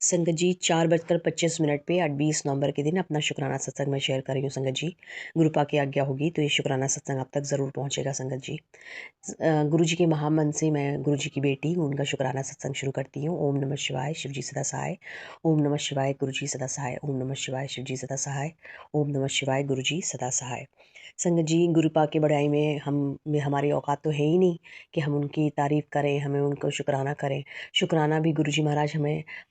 संगत जी 4:25 पे 20 नवंबर के दिन अपना शुक्राना सत्संग मैं शेयर कर रही हूँ संगत जी। गुरुपा की आज्ञा होगी तो ये शुक्राना सत्संग आप तक ज़रूर पहुँचेगा संगत जी। गुरु जी के महामंत्र से मैं गुरु जी की बेटी हूँ, उनका शुक्राना सत्संग शुरू करती हूँ। ओम नमः शिवाय, शिव जी सदा सहाय। ओम नमः शिवाय, गुरु जी सदा सहाय। ओम नमः शिवाय, शिव जी सदा सहाय। ओम नमः शिवाय, गुरु जी सदा सहाय। संगत जी, गुरुपा की बड़ाई में हमारी औकात तो है ही नहीं कि हम उनकी तारीफ़ करें, हमें उनको शुक्राना करें। शुक्राना भी गुरु जी महाराज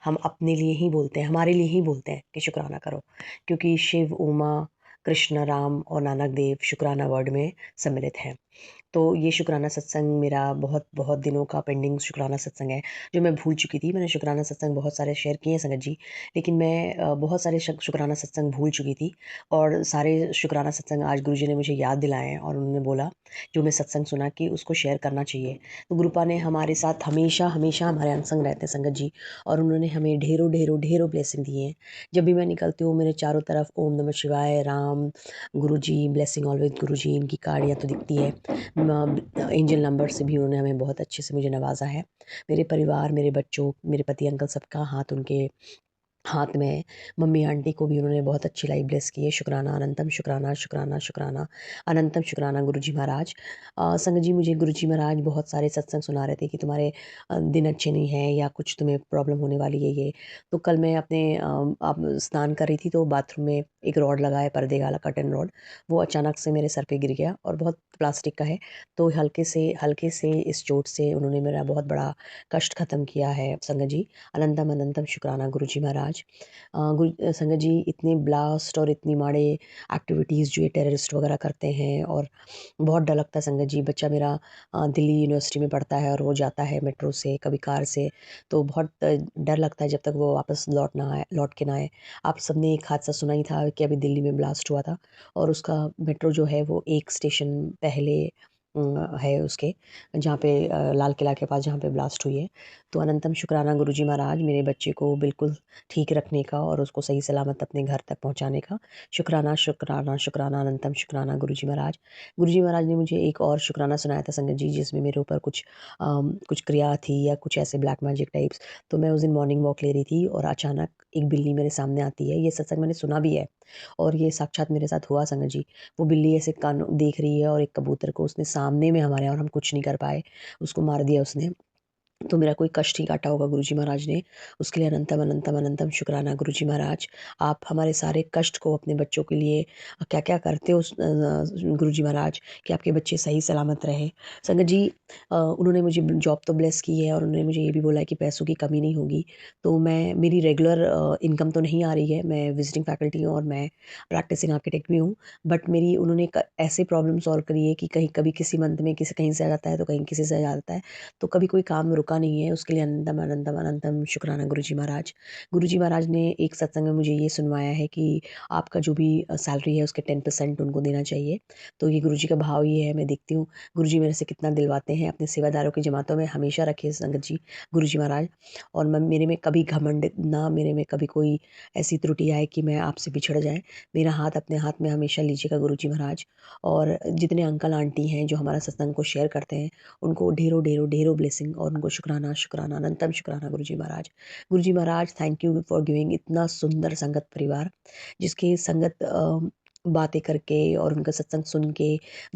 हम अपने लिए ही बोलते हैं, हमारे लिए ही बोलते हैं कि शुक्राना करो, क्योंकि शिव, उमा, कृष्ण, राम और नानक देव शुक्राना वर्ड में सम्मिलित हैं। तो ये शुक्राना सत्संग मेरा बहुत बहुत दिनों का पेंडिंग शुक्राना सत्संग है, जो मैं भूल चुकी थी। मैंने शुक्राना सत्संग बहुत सारे शेयर किए हैं संगत जी, लेकिन मैं बहुत सारे शुक्राना सत्संग भूल चुकी थी। और सारे शुक्राना सत्संग आज गुरु जी ने मुझे याद दिलाए हैं और उन्होंने बोला, जो मैं सत्संग सुना कि उसको शेयर करना चाहिए। तो गुरुपा ने हमारे साथ हमेशा हमेशा हमारे अंग संग रहते हैं संगत जी, और उन्होंने हमें ढेरों ढेरों ढेरों ब्लेसिंग दिए हैं। जब भी मैं निकलती हूँ मेरे चारों तरफ ओम नमः शिवाय, राम, गुरु जी, ब्लेसिंग ऑलवेज गुरु जी, इनकी कार्डियाँ तो दिखती है। एंजल नंबर से भी उन्होंने हमें बहुत अच्छे से मुझे नवाजा है। मेरे परिवार, मेरे बच्चों, मेरे पति अंकल सबका हाथ उनके हाथ में है। मम्मी आंटी को भी उन्होंने बहुत अच्छी लाइफ ब्लेस की है। शुक्राना, अनंतम शुक्राना, शुक्राना, शुक्राना, अनंतम शुक्राना गुरुजी महाराज। संगत जी, मुझे गुरुजी महाराज बहुत सारे सत्संग सुना रहे थे कि तुम्हारे दिन अच्छे नहीं हैं या कुछ तुम्हें प्रॉब्लम होने वाली है ये। तो कल मैं अपने अब स्नान कर रही थी तो बाथरूम में एक रॉड लगा है, पर्दे वाला कर्टन रॉड। वो अचानक से मेरे सर पे गिर गया और बहुत प्लास्टिक का है। तो हल्के से इस चोट से उन्होंने मेरा बहुत बड़ा कष्ट ख़त्म किया है संगत जी। अनंतम अनंतम शुक्राना गुरुजी महाराज। संगत जी, इतने ब्लास्ट और इतनी माड़े एक्टिविटीज़ जो ये टेररिस्ट वगैरह करते हैं, और बहुत डर लगता है संगत जी। बच्चा मेरा दिल्ली यूनिवर्सिटी में पढ़ता है और वो जाता है मेट्रो से, कभी कार से, तो बहुत डर लगता है जब तक वो वापस लौट के ना आए। आप सबने एक हादसा सुना ही था कि अभी दिल्ली में ब्लास्ट हुआ था, और उसका मेट्रो जो है वो एक स्टेशन पहले है उसके, जहाँ पे लाल किला के पास जहाँ पे ब्लास्ट हुई है। तो अनंतम शुक्राना गुरुजी महाराज, मेरे बच्चे को बिल्कुल ठीक रखने का और उसको सही सलामत अपने घर तक पहुँचाने का। शुक्राना, शुक्राना, शुक्राना, अनंतम शुक्राना गुरुजी महाराज। गुरुजी महाराज ने मुझे एक और शुक्राना सुनाया था संगत जी, जिसमें मेरे ऊपर कुछ क्रिया थी या कुछ ऐसे ब्लैक मैजिक टाइप्स। तो मैं उस दिन मॉर्निंग वॉक ले रही थी और अचानक एक बिल्ली मेरे सामने आती है। ये सत्संग मैंने सुना भी है और ये साक्षात मेरे साथ हुआ संगत जी। वो बिल्ली ऐसे कान देख रही है और एक कबूतर को उसने सामने में हमारे, और हम कुछ नहीं कर पाए, उसको मार दिया उसने। तो मेरा कोई कष्ट ही काटा होगा गुरुजी महाराज ने, उसके लिए अनंतम अनंतम अनंतम शुक्राना गुरुजी महाराज। आप हमारे सारे कष्ट को अपने बच्चों के लिए क्या-क्या करते हो गुरुजी महाराज, कि आपके बच्चे सही सलामत रहें। संगत जी, उन्होंने मुझे जॉब तो ब्लेस की है और उन्होंने मुझे ये भी बोला है कि पैसों की कमी नहीं होगी। तो मेरी रेगुलर इनकम तो नहीं आ रही है, मैं विजिटिंग फैकल्टी हूँ और मैं प्रैक्टिसिंग आर्किटेक्ट भी हूँ। बट मेरी उन्होंने ऐसे प्रॉब्लम सॉल्व करी है कि कहीं कभी किसी मंथ में किसी कहीं से आ जाता है तो कहीं किसी से आ जाता है, तो कभी कोई काम रुका नहीं है। उसके लिए अनंतम अनंतम अनंतम शुक्राना गुरुजी महाराज। गुरुजी महाराज ने एक सत्संग में मुझे ये सुनवाया है कि आपका जो भी सैलरी है उसके 10% उनको देना चाहिए। तो ये गुरुजी का भाव ये है, मैं देखती हूँ गुरुजी मेरे से कितना दिलवाते हैं। अपने सेवादारों की जमातों में हमेशा रखे संगत जी गुरुजी महाराज। और मेरे में कभी घमंड ना, मेरे में कभी कोई ऐसी त्रुटि आए कि मैं आपसे बिछड़ जाए। मेरा हाथ अपने हाथ में हमेशा लीजिएगा गुरुजी महाराज। और जितने अंकल आंटी हैं जो हमारा सत्संग को शेयर करते हैं, उनको ढेरों ढेरों ढेरों ब्लेसिंग और उनको शुक्राना शुक्राना अनंतम शुक्राना गुरुजी महाराज। गुरुजी महाराज, थैंक यू फॉर गिविंग इतना सुंदर संगत परिवार, जिसकी संगत बातें करके और उनका सत्संग सुन के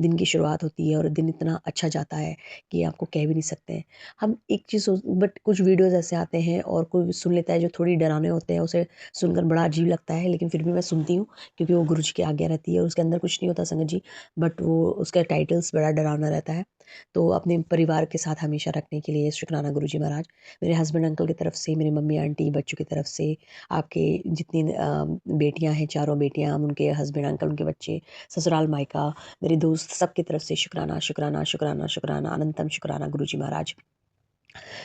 दिन की शुरुआत होती है और दिन इतना अच्छा जाता है कि आपको कह भी नहीं सकते हैं। हम एक चीज़ सोच, बट कुछ वीडियोज़ ऐसे आते हैं और कोई सुन लेता है जो थोड़ी डरावने होते हैं, उसे सुनकर बड़ा अजीब लगता है, लेकिन फिर भी मैं सुनती हूँ क्योंकि वो गुरु जी की आज्ञा रहती है और उसके अंदर कुछ नहीं होता संगत जी, बट वो उसका टाइटल्स बड़ा डरावना रहता है। तो अपने परिवार के साथ हमेशा रखने के लिए शुक्राना गुरुजी महाराज। मेरे हस्बैंड अंकल की तरफ से, मेरी मम्मी आंटी बच्चों की तरफ से, आपके जितनी बेटियां हैं, चारों बेटियां, उनके हस्बैंड अंकल, उनके बच्चे, ससुराल मायका, मेरे दोस्त, सबकी तरफ से शुक्राना शुक्राना शुक्राना शुक्राना अनंतम शुक्राना गुरुजी महाराज।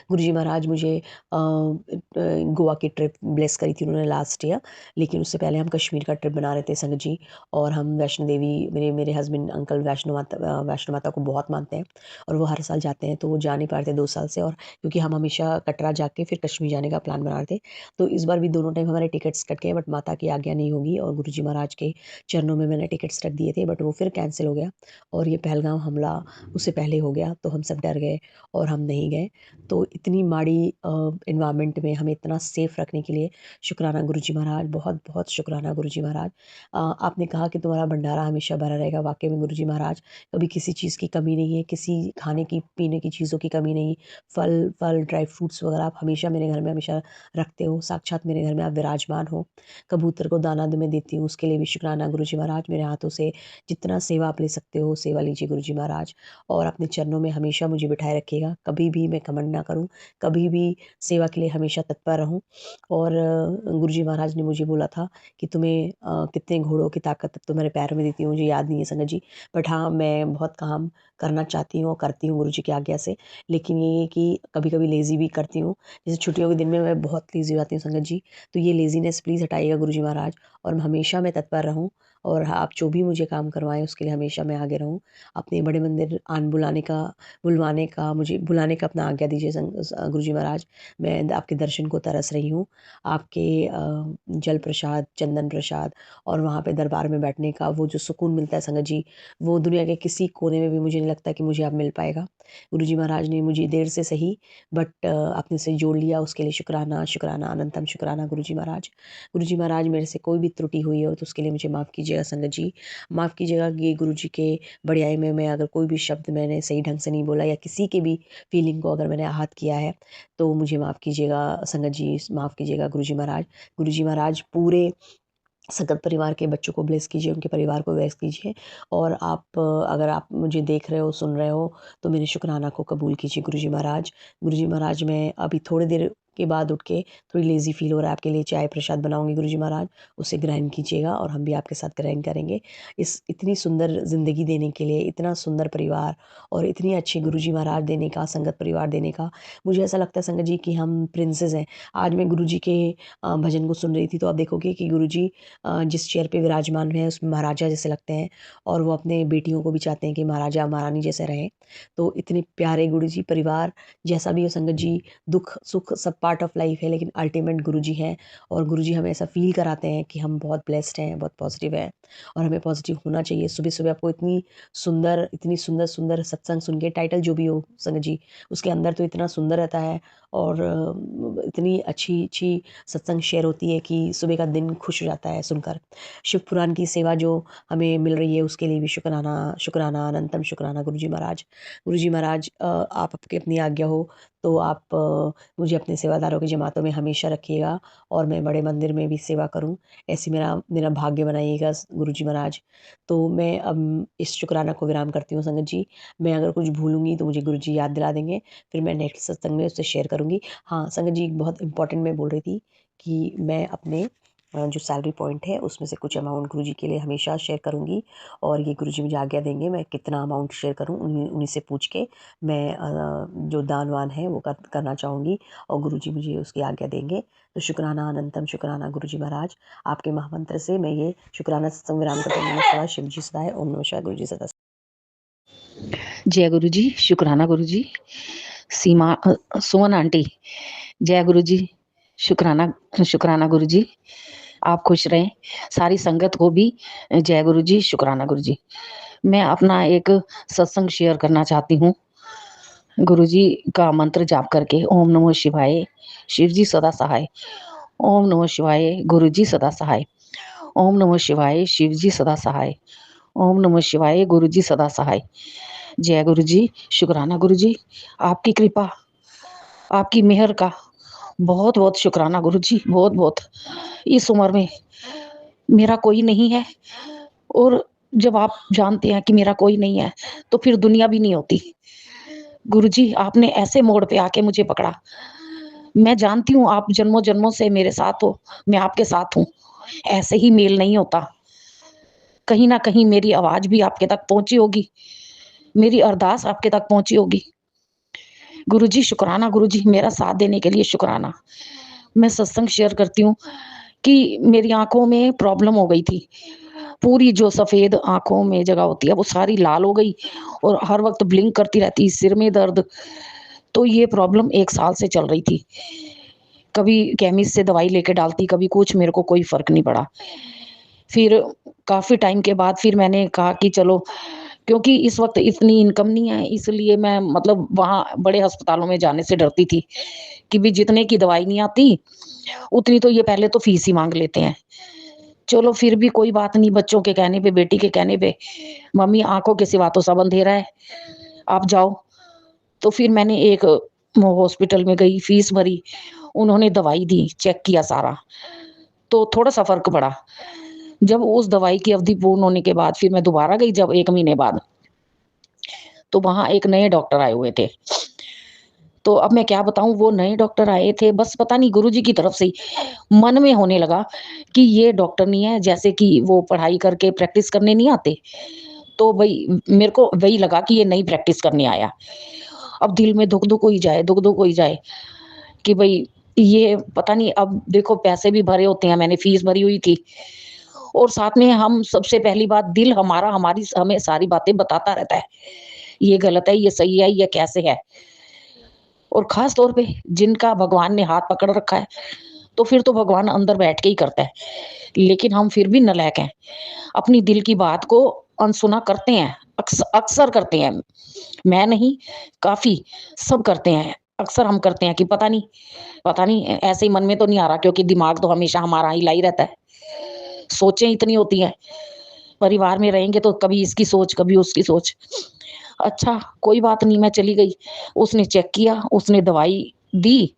गुरुजी महाराज मुझे गोवा की ट्रिप ब्लेस करी थी उन्होंने लास्ट ईयर, लेकिन उससे पहले हम कश्मीर का ट्रिप बना रहे थे संगत जी। और हम वैष्णो देवी, मेरे मेरे हस्बैंड अंकल वैष्णो माता को बहुत मानते हैं और वो हर साल जाते हैं, तो वो जा नहीं पा रहे थे 2 साल से। और क्योंकि हम हमेशा कटरा जाके फिर कश्मीर जाने का प्लान बना रहे थे, तो इस बार भी दोनों टाइम हमारे टिकट्स कट गए, बट माता की आज्ञा नहीं होगी और गुरुजी महाराज के चरणों में मैंने टिकट्स रख दिए थे, बट वो फिर कैंसिल हो गया। और ये पहलगाम हमला उससे पहले हो गया, तो हम सब डर गए और हम नहीं गए। तो इतनी माड़ी एनवायरनमेंट में हमें इतना सेफ़ रखने के लिए शुक्राना गुरुजी महाराज, बहुत-बहुत शुक्राना गुरुजी महाराज। आपने कहा कि तुम्हारा भंडारा हमेशा भरा रहेगा, वाक़ई में गुरुजी महाराज, कभी किसी चीज़ की कमी नहीं है, किसी खाने की, पीने की चीज़ों की कमी नहीं। फल, ड्राई फ्रूट्स वग़ैरह आप हमेशा मेरे घर में हमेशा रखते हो, साक्षात मेरे घर में आप विराजमान हो। कबूतर को दाना मैं देती हूँ, उसके लिए भी शुक्राना गुरुजी महाराज। मेरे हाथों से जितना सेवा आप ले सकते हो, सेवा लीजिए गुरुजी महाराज, और अपने चरणों में हमेशा मुझे बिठाए रखिएगा। कभी भी मैं घमंड ना करूँ, कभी भी सेवा के लिए हमेशा तत्पर रहूँ। और गुरुजी महाराज ने मुझे बोला था कि तुम्हें कितने घोड़ों की ताकत तुम्हारे पैर में देती हूँ, मुझे याद नहीं है संगत जी। बट हाँ, मैं बहुत काम करना चाहती हूँ और करती हूँ गुरुजी की आज्ञा से। लेकिन ये है कि कभी-कभी लेज़ी भी करती हूँ। जैसे छुट्टियों के दिन में मैं बहुत लेज़ी हो जाती हूँ संगत जी। तो ये लेज़ीनेस प्लीज़ हटाइएगा गुरुजी महाराज, और हमेशा मैं तत्पर रहूँ, और आप जो भी मुझे काम करवाएँ उसके लिए हमेशा मैं आगे रहूँ। अपने बड़े मंदिर बुलवाने का, मुझे बुलाने का अपना आज्ञा दीजिए गुरुजी महाराज। मैं आपके दर्शन को तरस रही हूँ। आपके जल प्रसाद, चंदन प्रसाद, और वहाँ पे दरबार में बैठने का वो जो सुकून मिलता है संगत जी, वो दुनिया के किसी कोने में भी मुझे नहीं लगता कि मुझे अब मिल पाएगा। गुरुजी महाराज ने मुझे देर से सही, बट अपने से जोड़ लिया, उसके लिए शुक्राना, शुक्राना, अनंतम शुक्राना गुरुजी महाराज। गुरुजी महाराज, मेरे से कोई भी त्रुटि हुई हो तो उसके लिए मुझे माफ़ कीजिएगा संगत जी। माफ़ कीजिएगा कि गुरुजी के बड़ाई में मैं अगर कोई भी शब्द मैंने सही ढंग से नहीं बोला, या किसी की भी फीलिंग को अगर मैंने आहत किया है, तो मुझे माफ़ कीजिएगा संगत जी, माफ़ कीजिएगा गुरुजी महाराज। गुरुजी महाराज, पूरे संगत परिवार के बच्चों को ब्लेस कीजिए, उनके परिवार को ब्लेस कीजिए, और आप अगर आप मुझे देख रहे हो, सुन रहे हो, तो मेरे शुकराना को कबूल कीजिए गुरुजी महाराज। गुरुजी महाराज, मैं अभी थोड़ी देर के बाद उठ के थोड़ी लेज़ी फ़ील हो रहा है, आपके लिए चाय प्रसाद बनाऊँगी गुरुजी महाराज, उसे ग्रहण कीजिएगा और हम भी आपके साथ ग्रहण करेंगे। इस इतनी सुंदर ज़िंदगी देने के लिए, इतना सुंदर परिवार और इतनी अच्छी गुरुजी महाराज देने का, संगत परिवार देने का, मुझे ऐसा लगता है संगत जी कि हम प्रिंसेस हैं। आज मैं गुरुजी के भजन को सुन रही थी, तो आप देखोगे कि गुरुजी जिस चेयर पे विराजमान हैं उसमें महाराजा जैसे लगते हैं, और वो अपने बेटियों को भी चाहते हैं कि महाराजा महारानी जैसे रहें। तो इतने प्यारे गुरुजी, परिवार जैसा भी हो संगत जी, दुख सुख सब पार्ट ऑफ लाइफ है, लेकिन अल्टीमेट गुरुजी हैं, और गुरुजी हमें ऐसा फील कराते हैं कि हम बहुत ब्लेस्ड हैं, बहुत पॉजिटिव हैं, और हमें पॉजिटिव होना चाहिए। सुबह सुबह आपको इतनी सुंदर सुंदर सत्संग सुन के, टाइटल जो भी हो संगत जी, उसके अंदर तो इतना सुंदर रहता है, और इतनी अच्छी अच्छी सत्संग शेयर होती है कि सुबह का दिन खुश हो जाता है सुनकर। शिव पुराण की सेवा जो हमें मिल रही है उसके लिए भी शुक्राना, शुक्राना, अनंतम शुक्राना गुरुजी महाराज। गुरुजी महाराज, आप आपकी अपनी आज्ञा हो तो आप मुझे अपने सेवादारों की जमातों में हमेशा रखिएगा, और मैं बड़े मंदिर में भी सेवा करूं, ऐसी मेरा मेरा भाग्य बनाइएगा गुरुजी महाराज। तो मैं अब इस शुक्राना को विराम करती हूँ संगत जी। मैं अगर कुछ भूलूंगी तो मुझे गुरुजी याद दिला देंगे, फिर मैं नेक्स्ट सत्संग में उससे शेयर करूँगी। हाँ संगत जी, बहुत इंपॉर्टेंट मैं बोल रही थी कि मैं अपने जो सैलरी पॉइंट है उसमें से कुछ अमाउंट गुरुजी के लिए हमेशा शेयर करूँगी, और ये गुरुजी मुझे आज्ञा देंगे मैं कितना अमाउंट शेयर करूँ, उन्हीं से पूछ के मैं जो दान वान है वो करना चाहूँगी, और गुरुजी मुझे उसकी आज्ञा देंगे। तो शुक्राना, अनंतम शुक्राना गुरुजी महाराज। आपके महामंत्र से मैं ये शुक्राना सत्संग विराम करती हूँ। नमः शिवाय, शिव जी सदा है, ओम नमः शिवाय, गुरुजी सदा। जय गुरु जी, शुक्राना गुरु जी। सीमा सुमन आंटी, जय गुरु जी, शुक्राना शुक्राना गुरु जी। आप खुश रहें, सारी संगत को भी जय गुरु जी, शुक्राना गुरु जी। मैं अपना एक सत्संग शेयर करना चाहती हूँ, गुरु जी का मंत्र जाप करके। ओम नमः शिवाय, शिव जी सदा सहाय। ओम नमः शिवाय, गुरु जी सदा सहाय। ओम नमः शिवाय, शिव जी सदा सहाय। ओम नमः शिवाय, गुरु जी सदा सहाय। जय गुरु जी, शुक्राना गुरु जी, आपकी कृपा, आपकी मेहर का बहुत बहुत शुक्राना गुरु जी, बहुत बहुत। इस उम्र में मेरा कोई नहीं है, और जब आप जानते हैं कि मेरा कोई नहीं है तो फिर दुनिया भी नहीं होती। गुरु जी, आपने ऐसे मोड़ पे आके मुझे पकड़ा। मैं जानती हूँ आप जन्मों जन्मों से मेरे साथ हो, मैं आपके साथ हूँ। ऐसे ही मेल नहीं होता, कहीं ना कहीं मेरी आवाज भी आपके तक पहुंची होगी, मेरी अरदास आपके तक पहुंची होगी। गुरुजी शुक्राना, गुरुजी मेरा साथ देने के लिए शुक्राना। मैं सत्संग शेयर करती हूँ कि मेरी आंखों में प्रॉब्लम हो गई थी, पूरी जो सफेद आंखों में जगह होती है वो सारी लाल हो गई, और हर वक्त ब्लिंक करती रहती, सिर में दर्द। तो ये प्रॉब्लम 1 साल से चल रही थी, कभी केमिस्ट से दवाई लेके डालती, कभी कुछ, मेरे को कोई फर्क नहीं पड़ा। फिर काफी टाइम के बाद फिर मैंने कहा कि चलो क्योंकि इस वक़्त इतनी इनकम नहीं है, इसलिए मैं मतलब वहाँ बड़े अस्पतालों में जाने से डरती थी कि भी जितने की दवाई नहीं आती, उतनी तो ये पहले तो फीस ही माँग लेते हैं। चलो फिर भी कोई बात नहीं, बच्चों के कहने पे, बेटी के कहने पे, मम्मी आँखों के सिवा तो सब अंधेरा है, आप जाओ। तो फिर मैंने एक हॉस्पिटल में गई, फीस भरी, उन्होंने दवाई दी, चेक किया सारा, तो थोड़ा-सा फ़र्क पड़ा। जब उस दवाई की अवधि पूर्ण होने के बाद फिर मैं दोबारा गई जब 1 महीने बाद, तो वहाँ एक नए डॉक्टर आए हुए थे। तो अब मैं क्या बताऊँ, वो नए डॉक्टर आए थे, बस पता नहीं गुरुजी की तरफ से ही मन में होने लगा कि ये डॉक्टर नहीं है, जैसे कि वो पढ़ाई करके प्रैक्टिस करने नहीं आते, तो भई मेरे को वही लगा कि ये नई प्रैक्टिस करने आया। अब दिल में धुक-धुक होई जाए, धुक-धुक होई जाए कि भई ये पता नहीं, अब देखो पैसे भी भरे होते हैं, मैंने फीस भरी हुई थी और साथ में हम सबसे पहली बात दिल हमारा हमारी हमें सारी बातें बताता रहता है। ये गलत है, ये सही है, ये कैसे है? और ख़ास तौर पे जिनका भगवान ने हाथ पकड़ रखा है, तो फिर तो भगवान अंदर बैठ के ही करता है। लेकिन हम फिर भी नालायक हैं। अपनी दिल की बात को अनसुना करते हैं, अक्सर करते हैं। मैं नहीं, काफ़ी सब करते हैं। अक्सर हम करते हैं कि पता नहीं ऐसे ही मन में तो नहीं आ रहा, क्योंकि दिमाग तो हमेशा हमारा हिला ही रहता है। सोचें इतनी होती हैं, परिवार में रहेंगे तो कभी इसकी सोच, कभी उसकी सोच। अच्छा, कोई बात नहीं, मैं चली गई। उसने चेक किया, उसने दवाई दी,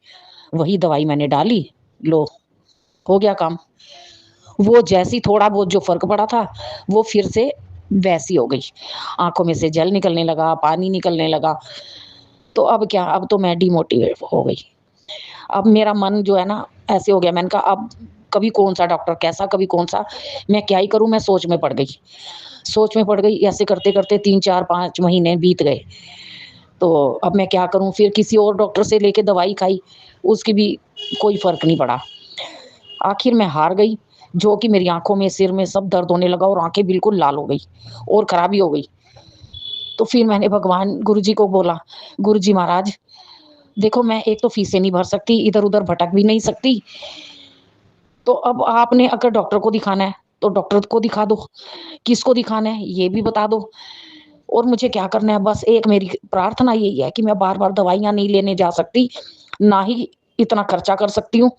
वही दवाई मैंने डाली, लो हो गया काम। वो जैसे ही थोड़ा बहुत जो फ़र्क पड़ा था, वो फिर से वैसी हो गई। आँखों में से जल निकलने लगा, पानी निकलने लगा। तो अब क्या, अब तो मैं डिमोटिवेट हो गई। अब मेरा मन जो है ना ऐसे हो गया, मैंने कहा अब कभी कौन-सा डॉक्टर कैसा, कभी कौन-सा, मैं क्या ही करूँ, मैं सोच में पड़ गई। सोच में पड़ गई, ऐसे करते-करते 3, 4, 5 महीने बीत गए। तो अब मैं क्या करूँ, फिर किसी और डॉक्टर से लेके दवाई खाई, उसकी भी कोई फ़र्क नहीं पड़ा। आखिर मैं हार गई, जो कि मेरी आँखों में, सिर में सब दर्द होने लगा और आँखें बिल्कुल लाल हो गई और खराबी हो गई। तो फिर मैंने भगवान गुरुजी को बोला, "गुरुजी महाराज, देखो मैं एक तो फीसें नहीं भर सकती, इधर-उधर भटक भी नहीं सकती, तो अब आपने अगर डॉक्टर को दिखाना है, तो डॉक्टर को दिखा दो, किसको दिखाना है ये भी बता दो और मुझे क्या करना है, बस एक मेरी प्रार्थना यही है कि मैं बार-बार दवाइयाँ नहीं लेने जा सकती, ना ही इतना खर्चा कर सकती हूँ,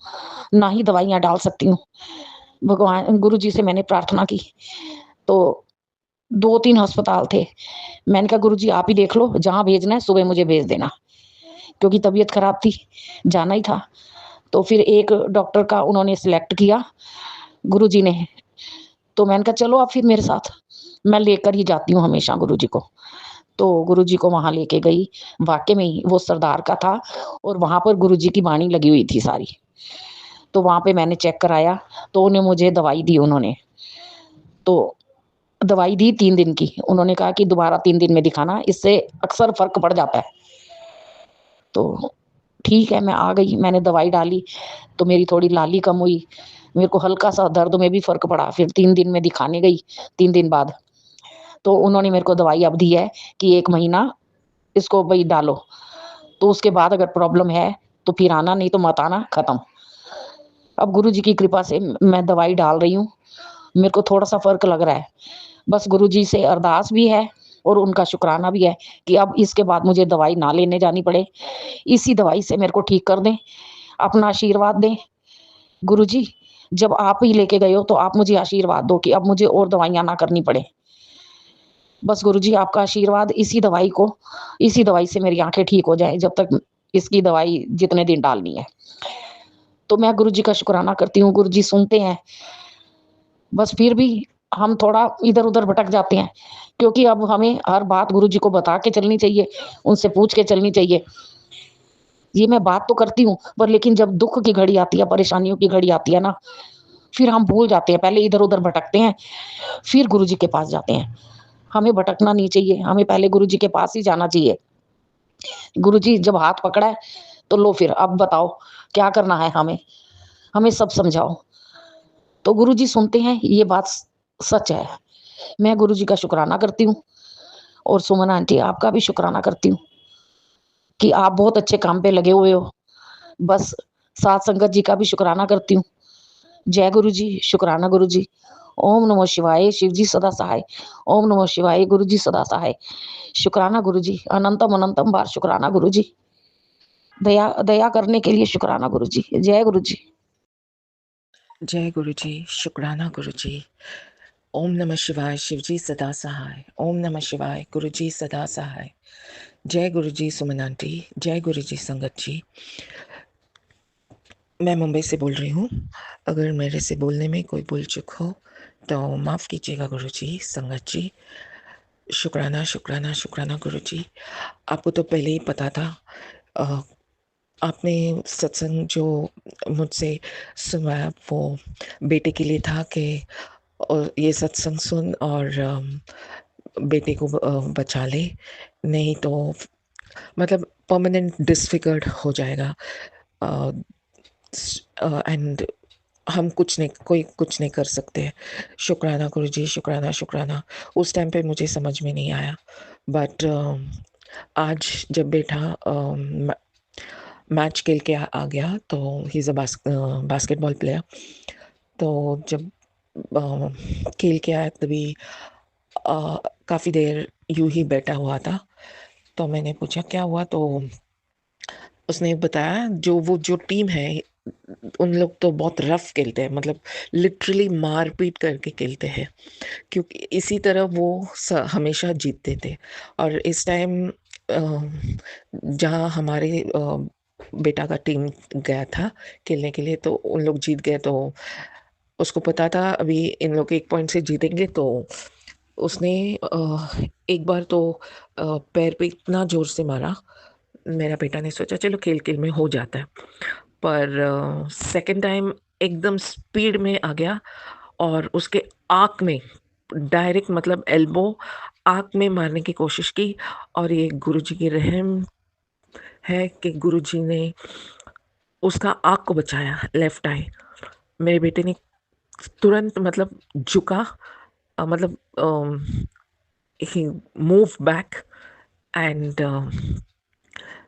ना ही दवाइयाँ डाल सकती हूँ।" भगवान गुरुजी से मैंने प्रार्थना की, तो 2-3 अस्पताल थे। मैंने कहा, "गुरुजी आप ही देख लो, जहाँ भेजना है सुबह मुझे भेज देना।" क्योंकि तबीयत खराब थी, जाना ही था। तो फिर एक डॉक्टर का उन्होंने सिलेक्ट किया, गुरुजी ने। तो मैंने कहा, "चलो आप फिर मेरे साथ।" मैं लेकर ही जाती हूँ हमेशा गुरुजी को। तो गुरुजी को वहाँ लेके गई, वाक़ई में ही वो सरदार का था और वहाँ पर गुरुजी की वाणी लगी हुई थी सारी। तो वहाँ पे मैंने चेक कराया, तो उन्हें मुझे दवाई दी उन्होंने। तो दवाई दी 3 दिन की। उन्होंने कहा कि दोबारा 3 दिन में दिखाना, इससे अक्सर फ़र्क पड़ जाता है। तो ठीक है, मैं आ गई, मैंने दवाई डाली, तो मेरी थोड़ी लाली कम हुई। मेरे को हल्का-सा दर्द में भी फ़र्क पड़ा। फिर 3 दिन में दिखाने गई, 3 दिन बाद। तो उन्होंने मेरे को दवाई अब दी है कि 1 महीना इसको भई डालो। तो उसके बाद अगर प्रॉब्लम है, तो फिर आना, नहीं तो मत आना, खत्म। अब गुरुजी की कृपा से मैं दवाई डाल रही हूँ। मेरे को थोड़ा-सा फ़र्क लग रहा है। बस गुरुजी से अरदास भी है और उनका शुकराना भी है कि अब इसके बाद मुझे दवाई ना लेने जानी पड़े। इसी दवाई से मेरे को ठीक कर दें, अपना आशीर्वाद दें। गुरुजी, जब आप ही लेके गए हो तो आप मुझे आशीर्वाद दो कि अब मुझे और दवाइयाँ ना करनी पड़े। बस गुरुजी आपका आशीर्वाद, इसी दवाई से मेरी आँखें ठीक हो जाएँ, जब तक इसकी दवाई जितने दिन डालनी है। तो मैं गुरुजी का शुकराना करती हूँ, गुरुजी सुनते हैं। बस फिर भी हम थोड़ा इधर-उधर भटक जाते हैं, क्योंकि अब हमें हर बात गुरुजी को बता के चलनी चाहिए, उनसे पूछ के चलनी चाहिए। ये मैं बात तो करती हूँ, पर लेकिन जब दुःख की घड़ी आती है, परेशानियों की घड़ी आती है ना, फिर हम भूल जाते हैं, पहले इधर-उधर भटकते हैं, फिर गुरुजी के पास जाते हैं। हमें भटकना नहीं चाहिए, हमें पहले गुरुजी के पास ही जाना चाहिए। गुरुजी जब हाथ पकड़ा है, तो लो फिर अब बताओ क्या करना है हमें? हमें सब समझाओ। तो गुरुजी सुनते हैं, ये बात सच है। मैं गुरुजी का शुकराना करती हूँ और सुमन आंटी आपका भी शुकराना करती हूँ कि आप बहुत अच्छे काम पे लगे हुए हो। बस साध संगत जी का भी शुकराना करती हूँ। जय गुरु जी, शुकराना गुरु जी। ओम नमः शिवाय, शिव जी सदा सहाय। ओम नमः शिवाय, गुरु जी सदा सहाय। शुक्राना गुरु जी, अनंतम अनंतम बार शुक्राना गुरु जी। दया दया करने के लिए शुक्राना गुरु जी। जय गुरु जी। जय गुरु जी, शुक्राना गुरु जी। ओम नमः शिवाय, शिव जी सदा सहाय। ओम नमः शिवाय, गुरु जी सदा सहाय। जय गुरु जी सुमन आंटी, जय गुरु जी संगत जी। मैं मुंबई से बोल रही हूँ। अगर मेरे से बोलने में कोई भूल चूक हो तो माफ़ कीजिएगा गुरु जी, संगत जी। शुक्राना शुक्राना शुक्राना गुरु जी। आपको तो पहले ही पता था। अ, आपने सत्संग जो मुझसे सुनवाया वो बेटे के लिए था कि और ये सत्संग सुन और बेटे को बचा ले, नहीं तो मतलब परमानेंट डिसफिगर्ड हो जाएगा। एंड हम कोई कुछ नहीं कर सकते। शुक्राना गुरु जी, शुक्राना शुक्राना। उस टाइम पे मुझे समझ में नहीं आया, बट आज जब बेटा मैच खेल के आ गया तो he is a basketball player. तो जब खेल के आया तभी काफ़ी देर यूं ही बैठा हुआ था। तो मैंने पूछा क्या हुआ, तो उसने बताया जो टीम है उन लोग तो बहुत रफ खेलते हैं, मतलब लिटरली मारपीट करके खेलते हैं, क्योंकि इसी तरह वो हमेशा जीतते थे। और इस टाइम जहाँ हमारे बेटा का टीम गया था खेलने के लिए, तो उन लोग जीत गए। तो उसको पता था अभी इन लोग 1 पॉइंट से जीतेंगे, तो उसने एक बार तो पैर पे इतना जोर से मारा। मेरा बेटा ने सोचा चलो खेल खेल में हो जाता है, पर सेकंड टाइम एकदम स्पीड में आ गया और उसके आँख में डायरेक्ट, मतलब एल्बो आँख में मारने की कोशिश की। और ये गुरुजी की रहम है कि गुरुजी ने उसका आँख को बचाया, लेफ्ट आई। मेरे बेटे ने तुरंत मतलब झुका, मतलब ही मूव बैक एंड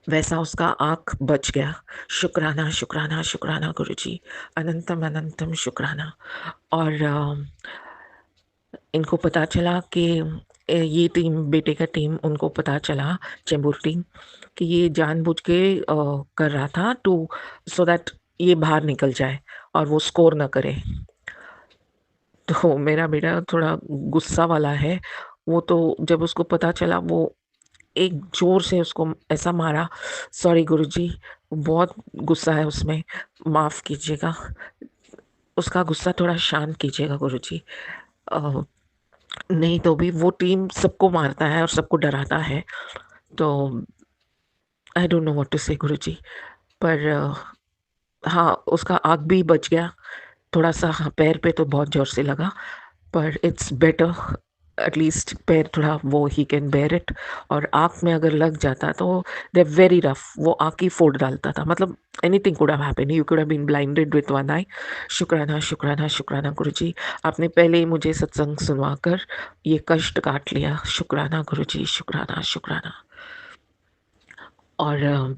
वैसा उसका आँख बच गया। शुक्राना शुक्राना शुक्राना गुरुजी, अनंतम अनंतम शुक्राना। और इनको पता चला कि ये टीम, बेटे का टीम, उनको पता चला, चेंबूर टीम, कि ये जानबूझ के कर रहा था टू सो दैट ये बाहर निकल जाए और वो स्कोर ना करे। तो मेरा बेटा थोड़ा गुस्सा वाला है। वो तो जब उसको पता चला, वो एक ज़ोर से उसको ऐसा मारा। सॉरी गुरुजी, बहुत गुस्सा है उसमें, माफ़ कीजिएगा। उसका गुस्सा थोड़ा शांत कीजिएगा गुरुजी। अ, नहीं तो भी वो टीम सबको मारता है और सबको डराता है। तो I don't know what to say Guruji. पर हाँ, उसका आँख भी बच गया। थोड़ा-सा हाँ, पैर पे तो बहुत ज़ोर से लगा, पर इट्स बेटर, एटलीस्ट पैर थोड़ा वो ही कैन बेयर इट। और आँख में अगर लग जाता तो दे आर वेरी रफ, वो आँख ही फोड़ डालता था। मतलब anything could have happened, you could have been blinded with one eye. शुक्राना शुक्राना शुक्राना गुरुजी, आपने पहले ही मुझे सत्संग सुनवाकर ये कष्ट काट लिया। शुक्राना गुरुजी, शुक्राना शुक्राना। और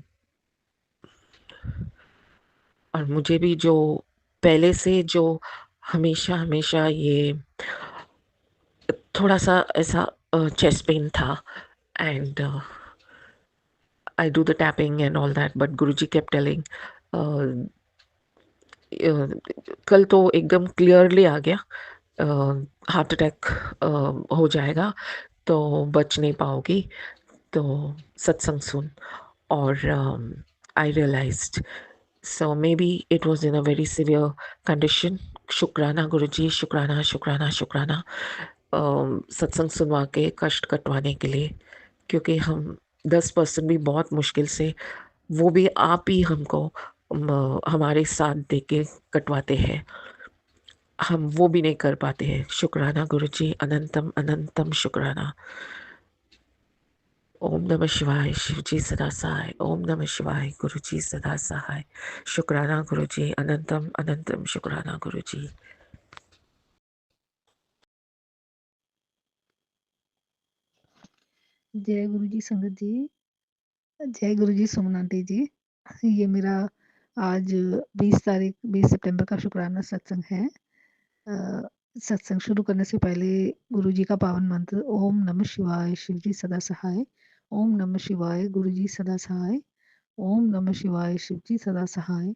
मुझे भी जो पहले से जो हमेशा हमेशा ये थोड़ा-सा ऐसा चेस्ट पेन था, and I do the tapping and all that, but Guruji kept telling, uh, कल तो एकदम क्लियरली आ गया, हार्ट अटैक हो जाएगा तो बच नहीं पाओगी, तो सत्संग सुन। और I realized, so may be it was in a very severe condition. शुक्राना गुरुजी, शुक्राना शुक्राना शुक्राना, सत्संग सुनवा के कष्ट कटवाने के लिए। क्योंकि हम 10% भी बहुत मुश्किल से, वो भी आप ही हमको हमारे साथ दे के कटवाते हैं, हम वो भी नहीं कर पाते हैं। शुक्राना गुरुजी, अनंतम अनंतम शुक्राना। ओम नमः शिवाय, शिव जी सदा सहाय। ओम नमः शिवाय, गुरु जी सदा सहाय। शुक्राना गुरुजी, अनंतम अनंतम शुक्राना गुरुजी। जय गुरु जी संगत जी, जय गुरु जी सुमन आंटी जी। ये मेरा आज 20 सितंबर का शुक्राना सत्संग है। सत्संग शुरू करने से पहले गुरु जी का पावन मंत्र ओम नमः शिवाय शिव जी सदा सहाय। ओम नमः शिवाय गुरु जी सदा सहाय। ओम नमः शिवाय शिव जी सदा सहाय।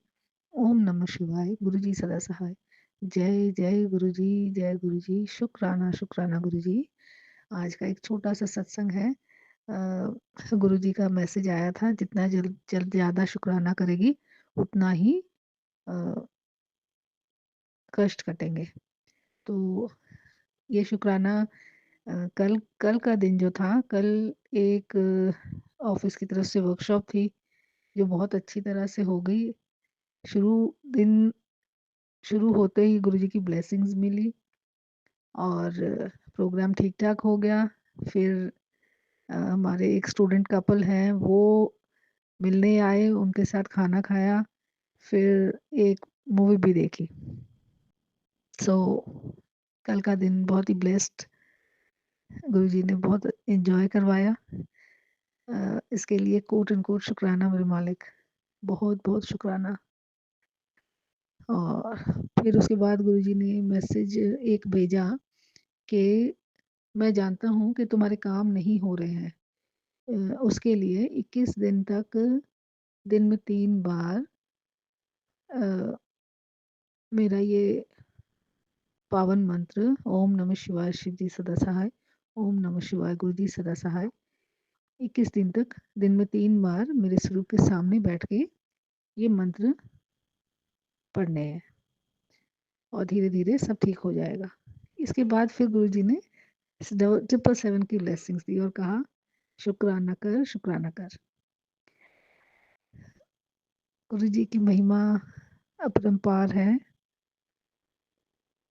ओम नमः शिवाय गुरु जी सदा सहाय। जय जय गुरु जी, जय गुरु जी। शुक्राना शुक्राना गुरु जी। आज का एक छोटा सा सत्संग है। गुरु जी का मैसेज आया था, जितना जल्द जल्द ज़्यादा शुक्राना करेगी उतना ही अ, कष्ट कटेंगे। तो ये शुक्राना कल कल का दिन जो था, कल एक ऑफिस की तरफ से वर्कशॉप थी जो बहुत अच्छी तरह से हो गई। दिन शुरू होते ही गुरुजी की ब्लेसिंग्स मिली और प्रोग्राम ठीक ठाक हो गया। फिर हमारे एक स्टूडेंट कपल हैं, वो मिलने आए, उनके साथ खाना खाया, फिर एक मूवी भी देखी। सो कल का दिन बहुत ही ब्लेस्ड, गुरुजी ने बहुत एंजॉय करवाया। इसके लिए कोट एंड कोट शुक्राना मेरे मालिक, बहुत बहुत शुक्राना। और फिर उसके बाद गुरुजी ने मैसेज एक भेजा कि मैं जानता हूँ कि तुम्हारे काम नहीं हो रहे हैं, उसके लिए 21 दिन तक दिन में 3 बार अ, मेरा ये पावन मंत्र ओम नमः शिवाय शिव जी सदा सहाय, ओम नमः शिवाय गुरु जी सदा सहाय 21 दिन तक दिन में 3 बार मेरे स्वरूप के सामने बैठ के ये मंत्र पढ़ने हैं और धीरे-धीरे सब ठीक हो जाएगा। इसके बाद फिर गुरुजी ने 777 की ब्लेसिंग्स दी और कहा शुक्राना कर, शुक्राना कर। गुरुजी की महिमा अपरंपार है,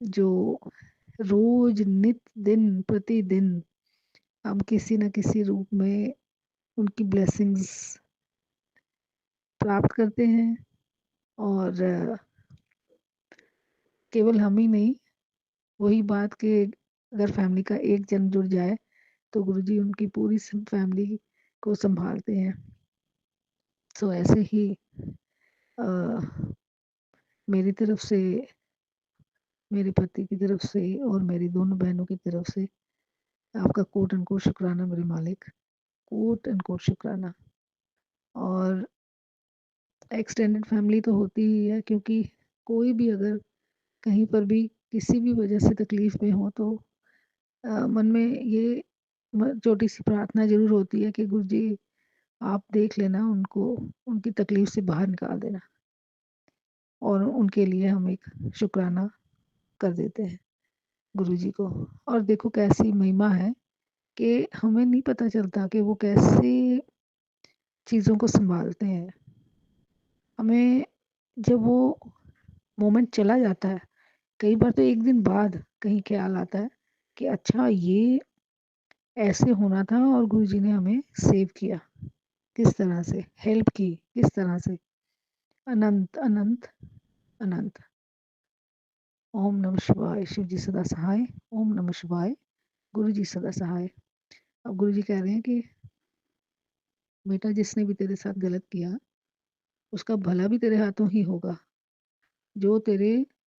जो रोज नित दिन प्रतिदिन हम किसी न किसी रूप में उनकी ब्लेसिंग्स प्राप्त करते हैं। और केवल हम ही नहीं, वही बात कि अगर फैमिली का एक जन जुड़ जाए तो गुरुजी उनकी पूरी फैमिली को संभालते हैं। सो ऐसे ही अ, मेरी तरफ से, मेरे पति की तरफ से और मेरी दोनों बहनों की तरफ से आपका कोट एंड कोट शुक्राना मेरे मालिक, कोट एंड कोट शुक्राना। और एक्सटेंडेड फैमिली तो होती ही है, क्योंकि कोई भी अगर कहीं पर भी किसी भी वजह से तकलीफ में हो तो मन में ये छोटी सी प्रार्थना जरूर होती है कि गुरु जी आप देख लेना उनको, उनकी तकलीफ से बाहर निकाल देना। और उनके लिए हम एक शुक्राना कर देते हैं गुरु जी को। और देखो कैसी महिमा है कि हमें नहीं पता चलता कि वो कैसे चीज़ों को संभालते हैं। हमें जब वो मोमेंट चला जाता है, कई बार तो एक दिन बाद कहीं ख्याल आता है कि अच्छा ये ऐसे होना था और गुरुजी ने हमें सेव किया, किस तरह से हेल्प की, किस तरह से। अनंत अनंत अनंत। ओम नमः शिवाय शिव जी सदा सहाय। ओम नमः शिवाय गुरु जी सदा सहाय। अब गुरु जी कह रहे हैं कि बेटा जिसने भी तेरे साथ गलत किया उसका भला भी तेरे हाथों ही होगा। जो तेरे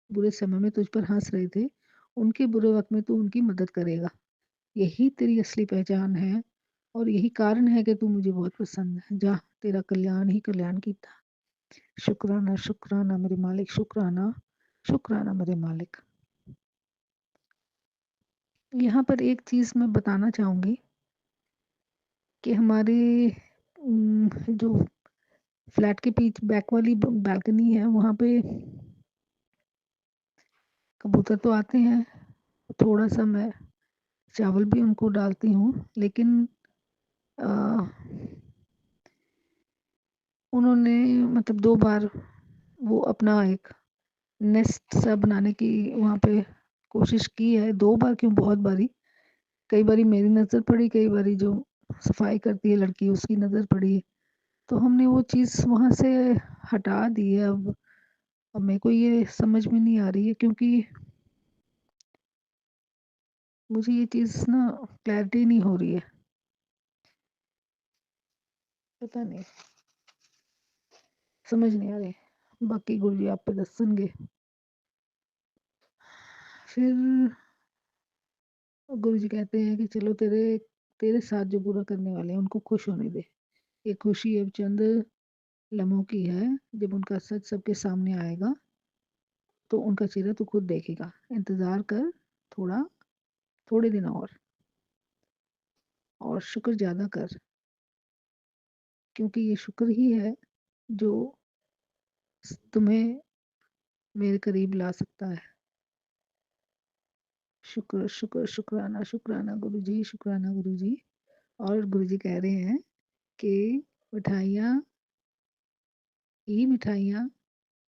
बुरे समय में तुझ पर हंस रहे थे, उनके बुरे वक्त में तू उनकी मदद करेगा। यही तेरी असली पहचान है और यही कारण है कि तू मुझे बहुत पसंद है। जा, तेरा कल्याण ही कल्याण की था। शुक्राना शुक्राना मेरे मालिक, शुक्राना शुक्राना मेरे मालिक। यहाँ पर एक चीज़ मैं बताना चाहूँगी कि हमारे जो फ्लैट के पीछे बैक वाली बालकनी है, वहाँ पे कबूतर तो आते हैं, थोड़ा सा मैं चावल भी उनको डालती हूँ, लेकिन अ, उन्होंने मतलब 2 बार वो अपना एक नेस्ट सा बनाने की वहाँ पे कोशिश की है। 2 बार क्यों, बहुत बारी। कई बारी मेरी नज़र पड़ी, कई बारी जो सफाई करती है लड़की उसकी नज़र पड़ी। तो हमने वो चीज़ वहाँ से हटा दी है। अब मेरे को ये समझ में नहीं आ रही है, क्योंकि मुझे ये चीज़ ना क्लैरिटी नहीं हो रही है। पता नहीं, समझ नहीं आ रही। बाकी गुरु जी आप पे दसणगे। फिर गुरुजी कहते हैं कि चलो तेरे साथ जो बुरा करने वाले हैं उनको खुश होने दे। ये खुशी अब चंद लम्हों की है, जब उनका सच सबके सामने आएगा तो उनका चेहरा तू खुद देखेगा। इंतज़ार कर थोड़े दिन और शुक्र ज़्यादा कर, क्योंकि ये शुक्र ही है जो तुम्हें मेरे करीब ला सकता है। शुक्र, शुक्र, शुक्राना, शुक्राना गुरुजी, शुक्राना गुरुजी। और गुरुजी कह रहे हैं कि मिठाइयाँ ही मिठाइयाँ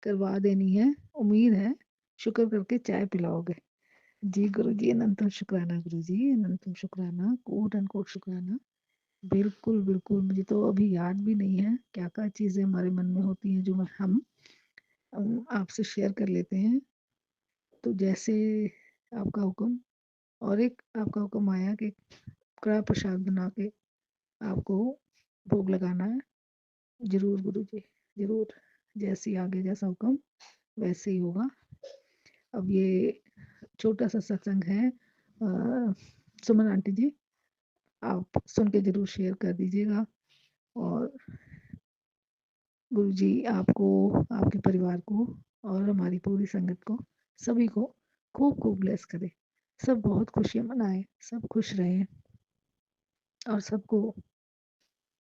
करवा देनी है, उम्मीद है शुक्र करके चाय पिलाओगे। जी गुरुजी, अनंतम शुक्राना गुरुजी, अनंतम शुक्राना, कोट अनकोट शुक्राना। बिल्कुल, बिल्कुल, मुझे तो अभी याद भी नहीं है क्या-क्या चीज़ें हमारे मन में होती हैं जो हम आपसे शेयर कर लेते हैं। तो जैसे आपका हुक्म, और एक आपका हुक्म आया कि कड़ा प्रसाद बना के आपको भोग लगाना है। ज़रूर गुरुजी, ज़रूर। जैसे ही आगे जैसा हुक्म वैसे ही होगा। अब ये छोटा-सा सत्संग है, सुमन आंटी जी, आप सुन के ज़रूर शेयर कर दीजिएगा। और गुरुजी आपको, आपके परिवार को और हमारी पूरी संगत को, सभी को खूब-खूब ब्लेस करे। सब बहुत खुशियाँ मनाएँ, सब खुश रहें और सबको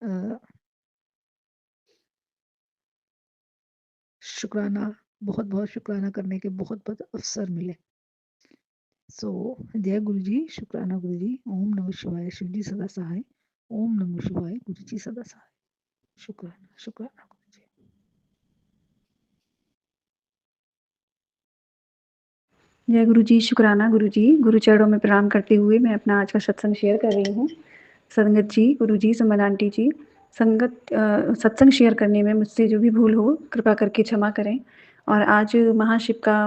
अ, शुक्राना, बहुत-बहुत शुक्राना करने के बहुत-बहुत अवसर मिले। सो जय गुरुजी, शुक्राना गुरुजी, ओम नमः शिवाय, शिव जी सदा सहाय, ओम नमः शिवाय, गुरु जी सदा सहाय। शुक्राना, शुक्राना गुरुजी। जय गुरु जी, शुक्राना गुरु जी। गुरु चरणों में प्रणाम करते हुए मैं अपना आज का सत्संग शेयर कर रही हूँ। संगत जी, गुरु जी, समन आंटी जी, सत्संग शेयर करने में मुझसे जो भी भूल हो कृपा करके क्षमा करें। और आज महाशिव का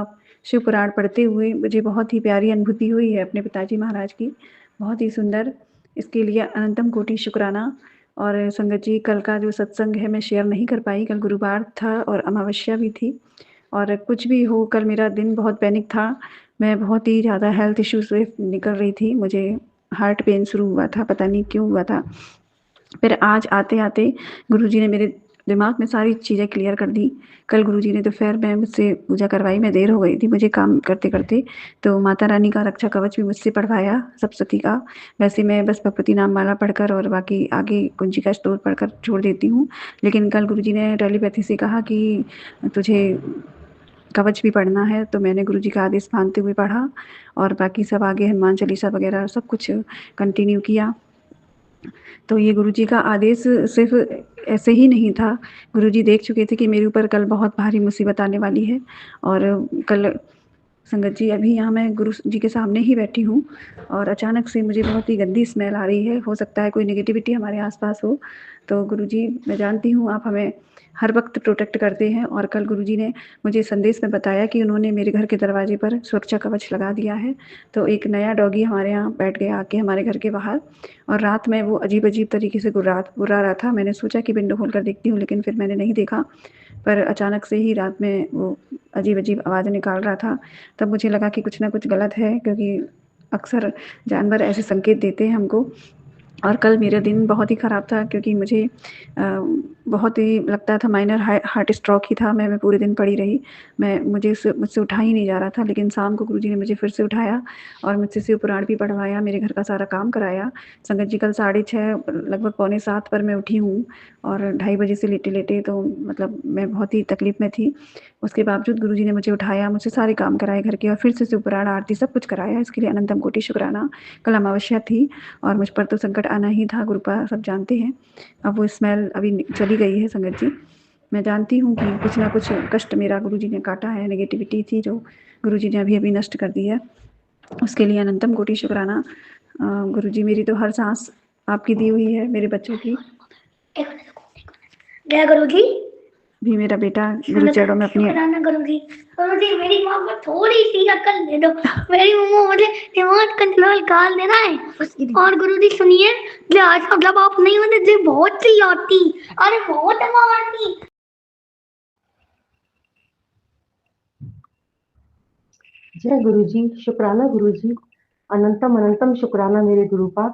शिव पुराण पढ़ते हुए मुझे बहुत ही प्यारी अनुभूति हुई है अपने पिताजी महाराज की, बहुत ही सुंदर। इसके लिए अनंतम कोटि शुक्राना। और संगत जी, कल का जो सत्संग है मैं शेयर नहीं कर पाई, कल गुरुवार था और अमावस्या भी थी। और कुछ भी हो, कल मेरा दिन बहुत पैनिक था। मैं बहुत ही ज़्यादा हेल्थ इश्यू से निकल रही थी। मुझे हार्ट पेन शुरू हुआ था, पता नहीं क्यों हुआ था। फिर आज आते-आते गुरुजी ने मेरे दिमाग में सारी चीज़ें क्लियर कर दी। कल गुरुजी ने दोपहर में मुझसे पूजा करवाई, मैं देर हो गई थी मुझे काम करते-करते। तो माता रानी का रक्षा कवच भी मुझसे पढ़वाया, सप्तशती का। वैसे मैं बस भगवती नाम माला पढ़कर और बाकी आगे कुंजिका स्तोत्र पढ़कर छोड़ देती हूँ। लेकिन कल गुरुजी ने टेलीपैथी से कहा कि तुझे कवच भी पढ़ना है, तो मैंने गुरुजी का आदेश मानते हुए पढ़ा और बाकी सब आगे हनुमान चालीसा वगैरह सब कुछ कंटिन्यू किया। तो ये गुरुजी का आदेश सिर्फ़ ऐसे ही नहीं था, गुरुजी देख चुके थे कि मेरे ऊपर कल बहुत भारी मुसीबत आने वाली है। और कल संगत जी, अभी यहाँ मैं गुरु जी के सामने ही बैठी हूँ और अचानक से मुझे बहुत ही गंदी स्मेल आ रही है। हो सकता है कोई नेगेटिविटी हमारे आस-पास हो। तो गुरुजी, मैं जानती हूँ आप हमें हर वक़्त प्रोटेक्ट करते हैं। और कल गुरुजी ने मुझे संदेश में बताया कि उन्होंने मेरे घर के दरवाजे पर सुरक्षा कवच लगा दिया है। तो एक नया डॉगी हमारे यहाँ बैठ गया आके हमारे घर के बाहर, और रात में वो अजीब-अजीब तरीके से गुर्रा रहा था। मैंने सोचा कि विंडो खोल कर देखती हूँ, लेकिन फिर मैंने नहीं देखा। पर अचानक से ही रात में वो अजीब-अजीब आवाज़ निकाल रहा था। तब मुझे लगा कि कुछ न कुछ गलत है, क्योंकि अक्सर जानवर ऐसे संकेत देते हैं हमको। और कल मेरा दिन बहुत ही ख़राब था, क्योंकि मुझे बहुत ही लगता था माइनर हार्ट स्ट्रोक ही था। मैं पूरे दिन पड़ी रही। मुझसे उठा ही नहीं जा रहा था। लेकिन शाम को गुरुजी ने मुझे फिर से उठाया और मुझसे शिव पुराण भी पढ़वाया, मेरे घर का सारा काम कराया। संगत जी, कल 6:30 लगभग पौने 7 पर मैं उठी हूँ और 2:30 बजे से लेटे-लेटे तो मतलब मैं बहुत ही तकलीफ़ में थी। उसके बावजूद गुरुजी ने मुझे उठाया, मुझसे सारे काम कराए घर के और फिर से शिव पुराण, आरती सब कुछ कराया। इसके लिए अनंतम कोटि शुक्राना। कल अमावस्या थी और मुझ पर तो संकट आना ही था, गुरुपा सब जानते हैं। अब वो स्मेल अभी चली गई है संगत जी। मैं जानती हूँ कि कुछ ना कुछ कष्ट मेरा गुरुजी ने काटा है, नेगेटिविटी थी जो गुरुजी ने अभी नष्ट कर दी है। उसके लिए अनंतम कोटि शुक्राना। गुरुजी, मेरी तो हर सांस आपकी दी हुई है, मेरे बच्चों की। जय गुरुजी। भी मेरा बेटा गुरु चरणों में अपनी गुरुजी मेरी माँ को थोड़ी सी अकल दे दो। मेरी मम्मा मुझे रिमोट कंट्रोल कार देना है। और गुरुजी सुनिए, जब आप नहीं होते जी बहुत चिल्लाती, अरे बहुत मारती। जय गुरु जी, शुक्राना गुरु जी, अनंतम अनंतम शुक्राना मेरे गुरुपा।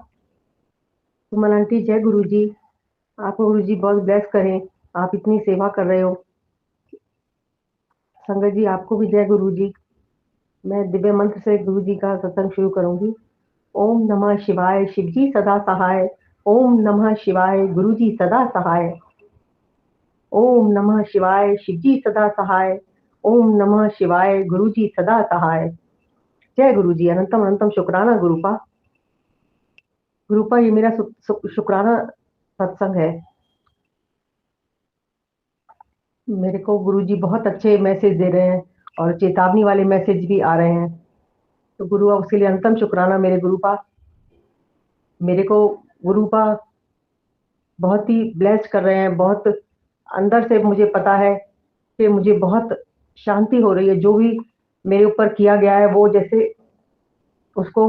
सुमन आंटी जय गुरु जी, आपको गुरु जी बहुत ब्लेस करें, आप इतनी सेवा कर रहे हो। संगत जी आपको भी जय गुरु जी। मैं दिव्य मंत्र से गुरु जी का सत्संग शुरू करूंगी। ओम नमः शिवाय, शिव जी सदा सहाय। ओम नमः शिवाय, गुरु जी सदा सहाय। ओम नमः शिवाय, शिव जी सदा सहाय। ओम नमः शिवाय, गुरु जी सदा सहाय। जय गुरु जी, अनंतम अनंतम शुक्राना गुरुपा। गुरुपा ये मेरा शुक्राना सत्संग है। मेरे को गुरुजी बहुत अच्छे मैसेज दे रहे हैं और चेतावनी वाले मैसेज भी आ रहे हैं, तो गुरु उसके लिए अंतम शुक्राना मेरे गुरुपा। मेरे को गुरुपा बहुत ही ब्लेस कर रहे हैं। बहुत अंदर से मुझे पता है कि मुझे बहुत शांति हो रही है। जो भी मेरे ऊपर किया गया है वो जैसे उसको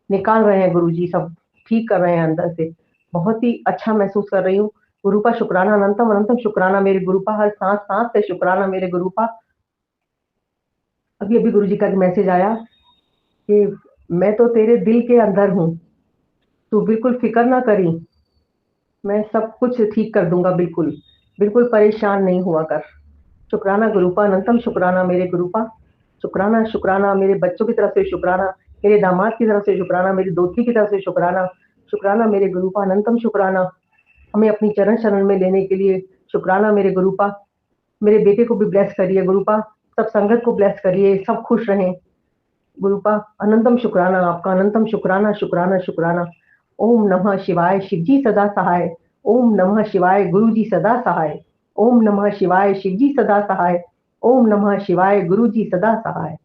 निकाल रहे हैं गुरुजी, सब ठीक कर रहे हैं अंदर से। बहुत ही अच्छा महसूस कर रही हूँ। गुरुपा शुक्राना, अनंतम अनंतम शुक्राना मेरे गुरुपा। हर सांस सांस से शुक्राना मेरे गुरुपा। अभी अभी गुरुजी का एक मैसेज आया कि मैं तो तेरे दिल के अंदर हूँ, तू बिल्कुल फिक्र ना करी, मैं सब कुछ ठीक कर दूंगा। बिल्कुल बिल्कुल परेशान नहीं हुआ कर। शुक्राना गुरुपा, अनंतम शुक्राना मेरे गुरुपा। शुक्राना शुक्राना मेरे बच्चों की तरफ से शुक्राना, मेरे दामाद की तरफ से शुक्राना, मेरी दोस्ती की तरफ से शुक्राना। शुक्राना मेरे गुरुपा, अनंतम शुक्राना हमें अपनी चरण शरण में लेने के लिए। शुक्राना मेरे गुरुपा। मेरे बेटे को भी ब्लेस करिए गुरुपा, सब संगत को ब्लेस करिए, सब खुश रहें गुरुपा। अनंतम शुक्राना आपका, अनंतम शुक्राना शुक्राना शुक्राना। ओम नमः शिवाय, शिव जी सदा सहाय। ओम नमः शिवाय, गुरु जी सदा सहाय। ओम नमः शिवाय, शिव जी सदा सहाय। ओम नमः शिवाय, गुरु जी सदा सहाय।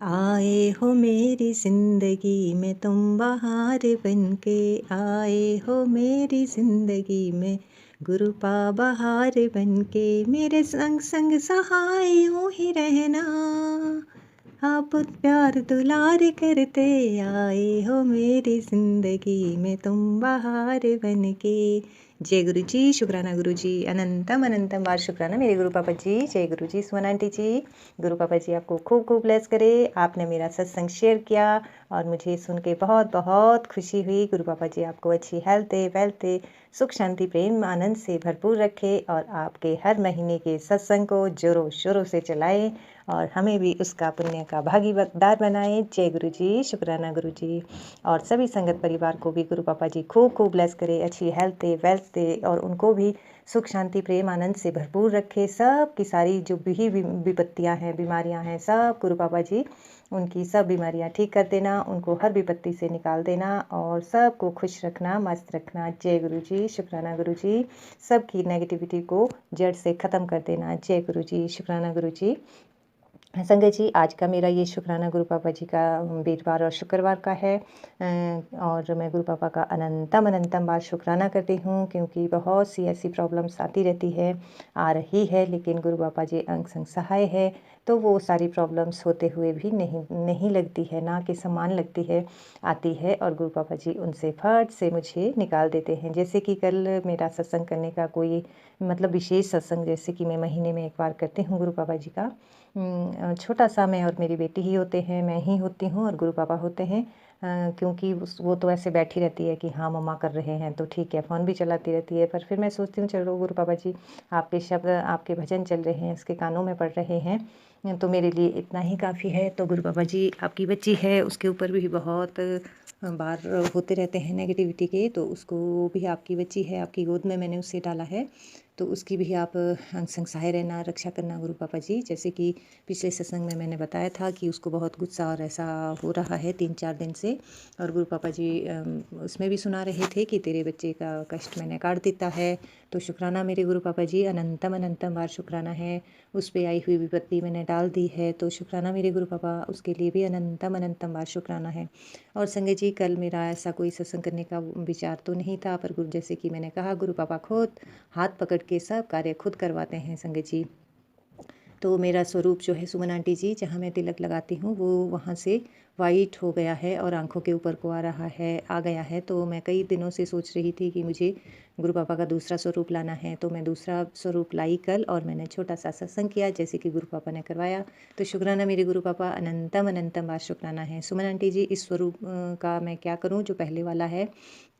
आए हो मेरी जिंदगी में तुम बहार बनके, आए हो मेरी जिंदगी में गुरुपा बहार बनके, मेरे संग संग सहाय यूं ही रहना, आप प्यार दुलार करते, आए हो मेरी जिंदगी में तुम बहार बनके। जय गुरु जी, शुक्राना गुरु जी, अनंतम अनंतम बार शुक्राना मेरे गुरु पापा जी। जय गुरु जी, सुमन आंटी जी, गुरु पापा जी आपको खूब खूब ब्लेस करे। आपने मेरा सत्संग शेयर किया और मुझे सुन के बहुत बहुत खुशी हुई। गुरु पापा जी आपको अच्छी हेल्थ दे, वेल्थ दे, सुख शांति प्रेम आनंद से भरपूर रखे और आपके हर महीने के सत्संग को जोरों शोरों से चलाएं और हमें भी उसका पुण्य का भागीदार बनाएं। जय गुरु जी, शुक्राना गुरु जी। और सभी संगत परिवार को भी गुरु पापा जी खूब खूब ब्लेस करे, अच्छी हेल्थ दे, वेल्थ दे और उनको भी सुख शांति प्रेम आनंद से भरपूर रखे। सब की सारी जो भी विपत्तियां हैं, बीमारियां हैं, सब गुरु पापा जी उनकी सब बीमारियां ठीक कर देना, उनको हर विपत्ति से निकाल देना और सबको खुश रखना, मस्त रखना। जय गुरु जी, शुक्राना गुरु जी। सबकी नेगेटिविटी को जड़ से ख़त्म कर देना। जय गुरु जी, शुक्राना गुरु जी। संगत जी, आज का मेरा ये शुक्राना गुरु पापा जी का वीरवार और शुक्रवार का है और मैं गुरु पापा का अनंतम अनंतम बार शुक्राना करती हूँ, क्योंकि बहुत सी ऐसी प्रॉब्लम्स आती रहती है, आ रही है, लेकिन गुरु पापा जी अंग संग सहाय है, तो वो सारी प्रॉब्लम्स होते हुए भी नहीं लगती है, ना कि समान लगती है, आती है और गुरु पापा जी उनसे फट से मुझे निकाल देते हैं। जैसे कि कल मेरा सत्संग करने का कोई मतलब विशेष सत्संग, जैसे कि मैं महीने में एक बार करती हूँ गुरु पापा जी का, छोटा सा, मैं और मेरी बेटी ही होते हैं, मैं ही होती हूँ और गुरु पापा होते हैं, क्योंकि वो तो ऐसे बैठी रहती है कि हाँ मम्मा कर रहे हैं तो ठीक है, फ़ोन भी चलाती रहती है, पर फिर मैं सोचती हूँ चलो गुरु पापा जी आपके शब्द, आपके भजन चल रहे हैं, इसके कानों में पड़ रहे हैं, तो मेरे लिए इतना ही काफ़ी है। तो गुरु पापा जी आपकी बच्ची है, उसके ऊपर भी बहुत बार होते रहते हैं नेगेटिविटी के, तो उसको भी, आपकी बच्ची है, आपकी गोद में मैंने उसे डाला है, तो उसकी भी आप अंग संग सहाय रहना, रक्षा करना गुरु पापा जी। जैसे कि पिछले सत्संग में मैंने बताया था कि उसको बहुत गुस्सा और ऐसा हो रहा है 3-4 दिन से, और गुरु पापा जी उसमें भी सुना रहे थे कि तेरे बच्चे का कष्ट मैंने काट देता है। तो शुक्राना मेरे गुरु पापा जी, अनंतम अनंतम बार शुक्राना है। उस पर आई हुई विपत्ति मैंने डाल दी है, तो शुक्राना मेरे गुरु पापा, उसके लिए भी अनंतम अनंतम बार शुक्राना है। और संगत जी, कल मेरा ऐसा कोई सत्संग करने का विचार तो नहीं था, पर गुरु, जैसे कि मैंने कहा, गुरु पापा खुद हाथ पकड़ के सब कार्य खुद करवाते हैं संगत जी। तो मेरा स्वरूप जो है सुमन आंटी जी, जहाँ मैं तिलक लगाती हूँ, वो वहाँ से वाइट हो गया है और आँखों के ऊपर को आ गया है। तो मैं कई दिनों से सोच रही थी कि मुझे गुरु पापा का दूसरा स्वरूप लाना है, तो मैं दूसरा स्वरूप लाई कल और मैंने छोटा-सा सत्संग किया जैसे कि गुरु पापा ने करवाया। तो शुक्राना मेरे गुरु पापा, अनंतम अनंतम बार शुक्राना है। सुमन आंटी जी, इस स्वरूप का मैं क्या करूँ जो पहले वाला है,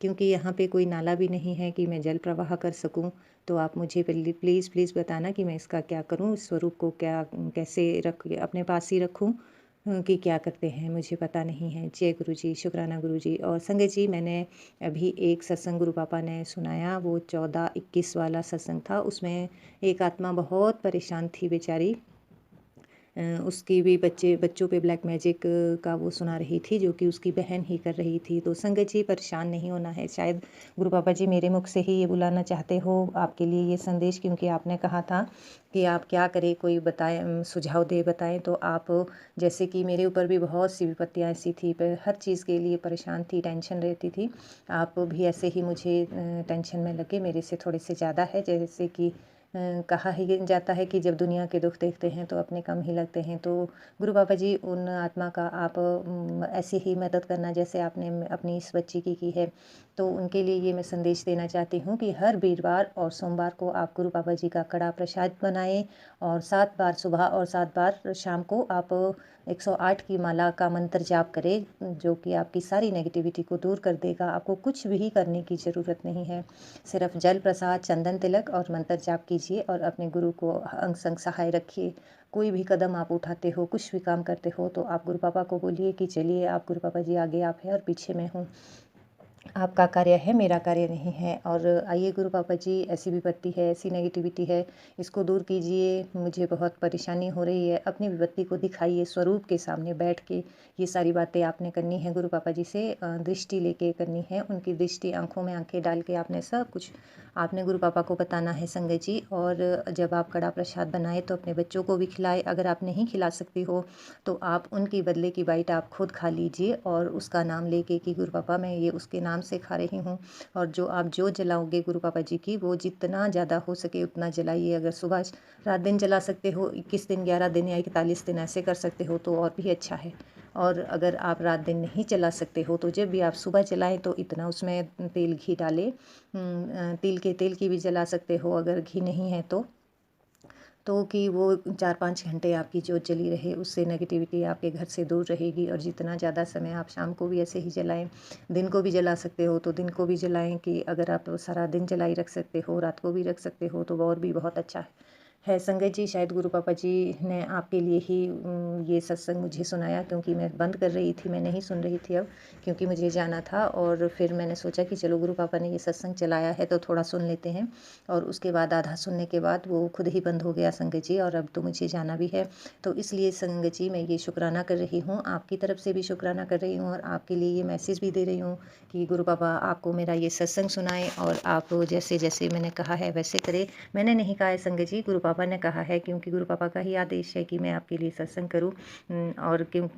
क्योंकि यहाँ पे कोई नाला भी नहीं है कि मैं जल प्रवाह कर सकूँ। तो आप मुझे प्लीज़ प्लीज़ बताना कि मैं इसका क्या करूँ, इस स्वरूप को कैसे अपने पास ही रखूँ कि क्या करते हैं, मुझे पता नहीं है। जय गुरु जी, शुक्राना गुरु जी। और संगत जी, मैंने अभी एक सत्संग गुरु पापा ने सुनाया, वो 14-21 वाला सत्संग था। उसमें एक आत्मा बहुत परेशान थी बेचारी। उसकी भी बच्चों पे ब्लैक मैजिक का वो सुना रही थी, जो कि उसकी बहन ही कर रही थी। तो संगत जी, परेशान नहीं होना है। शायद गुरु पापा जी मेरे मुख से ही ये बुलाना चाहते हो आपके लिए ये संदेश, क्योंकि आपने कहा था कि आप क्या करें, कोई बताए, सुझाव दे बताएं। तो आप, जैसे कि मेरे ऊपर भी बहुत सी विपत्तियाँ ऐसी थी, पर हर चीज़ के लिए परेशान थी, टेंशन रहती थी। आप भी ऐसे ही मुझे टेंशन में लगे, मेरे से थोड़े से ज़्यादा है। जैसे कि कहा ही जाता है कि जब दुनिया के दुख देखते हैं तो अपने कम ही लगते हैं। तो गुरु बाबा जी, उन आत्मा का आप ऐसे ही मदद करना जैसे आपने अपनी इस बच्ची की है। तो उनके लिए ये मैं संदेश देना चाहती हूँ कि हर वीरवार और सोमवार को आप गुरु बाबा जी का कड़ा प्रसाद बनाएं और 7 बार सुबह और 7 बार शाम को आप 108 की माला का मंत्र जाप करें, जो कि आपकी सारी नेगेटिविटी को दूर कर देगा। आपको कुछ भी करने की ज़रूरत नहीं है, सिर्फ जल प्रसाद, चंदन तिलक और मंत्र जाप कीजिए और अपने गुरु को अंग संग सहाय रखिए। कोई भी कदम आप उठाते हो, कुछ भी काम करते हो, तो आप गुरु पापा को बोलिए कि चलिए आप गुरु पापा जी, आगे आप हैं और पीछे मैं हूँ, आपका कार्य है, मेरा कार्य नहीं है। और आइए गुरु पापा जी, ऐसी विपत्ति है, ऐसी नेगेटिविटी है, इसको दूर कीजिए, मुझे बहुत परेशानी हो रही है। अपनी विपत्ति को दिखाइए, स्वरूप के सामने बैठ के ये सारी बातें आपने करनी है। गुरु पापा जी से दृष्टि लेके करनी है, उनकी दृष्टि, आंखों में आंखें डाल के आपने सब कुछ आपने गुरु पापा को बताना है संगत जी। और जब आप कड़ा प्रसाद बनाए तो अपने बच्चों को भी खिलाए। अगर आप नहीं खिला सकती हो तो आप उनकी बदले की बाइट आप खुद खा लीजिए और उसका नाम लेके कि गुरु पापा मैं ये उसके नाम से खा रही हूँ। और जो आप जलाओगे गुरु पापा जी की, वो जितना ज़्यादा हो सके उतना जलाइए। अगर सुबह रात दिन जला सकते हो, 21 दिन, 11 दिन या 41 दिन ऐसे कर सकते हो तो और भी अच्छा है। और अगर आप रात दिन नहीं जला सकते हो तो जब भी आप सुबह जलाएं तो इतना उसमें तेल घी डालें। तेल की भी जला सकते हो अगर घी नहीं है तो कि वो 4-5 घंटे आपकी जोत जली रहे, उससे नेगेटिविटी आपके घर से दूर रहेगी। और जितना ज़्यादा समय आप शाम को भी ऐसे ही जलाएं, दिन को भी जला सकते हो तो दिन को भी जलाएं, कि अगर आप सारा दिन जलाई रख सकते हो, रात को भी रख सकते हो तो और भी बहुत अच्छा है संगत जी। शायद गुरु पापा जी ने आपके लिए ही ये सत्संग मुझे सुनाया, क्योंकि मैं बंद कर रही थी, मैं नहीं सुन रही थी अब, क्योंकि मुझे जाना था। और फिर मैंने सोचा कि चलो गुरु पापा ने ये सत्संग चलाया है तो थोड़ा सुन लेते हैं। और उसके बाद आधा सुनने के बाद वो खुद ही बंद हो गया संगत जी, और अब तो मुझे जाना भी है। तो इसलिए संगत जी मैं ये शुक्राना कर रही हूँ, आपकी तरफ से भी शुक्राना कर रही हूँ और आपके लिए ये मैसेज भी दे रही हूँ कि गुरु पापा आपको मेरा ये सत्संग सुनाए और आप जैसे जैसे मैंने कहा है वैसे करें। मैंने नहीं कहा है संगत जी, गुरु पापा ने कहा है, क्योंकि गुरु पापा का ही आदेश है कि मैं आपके लिए सत्संग करूं। और क्यों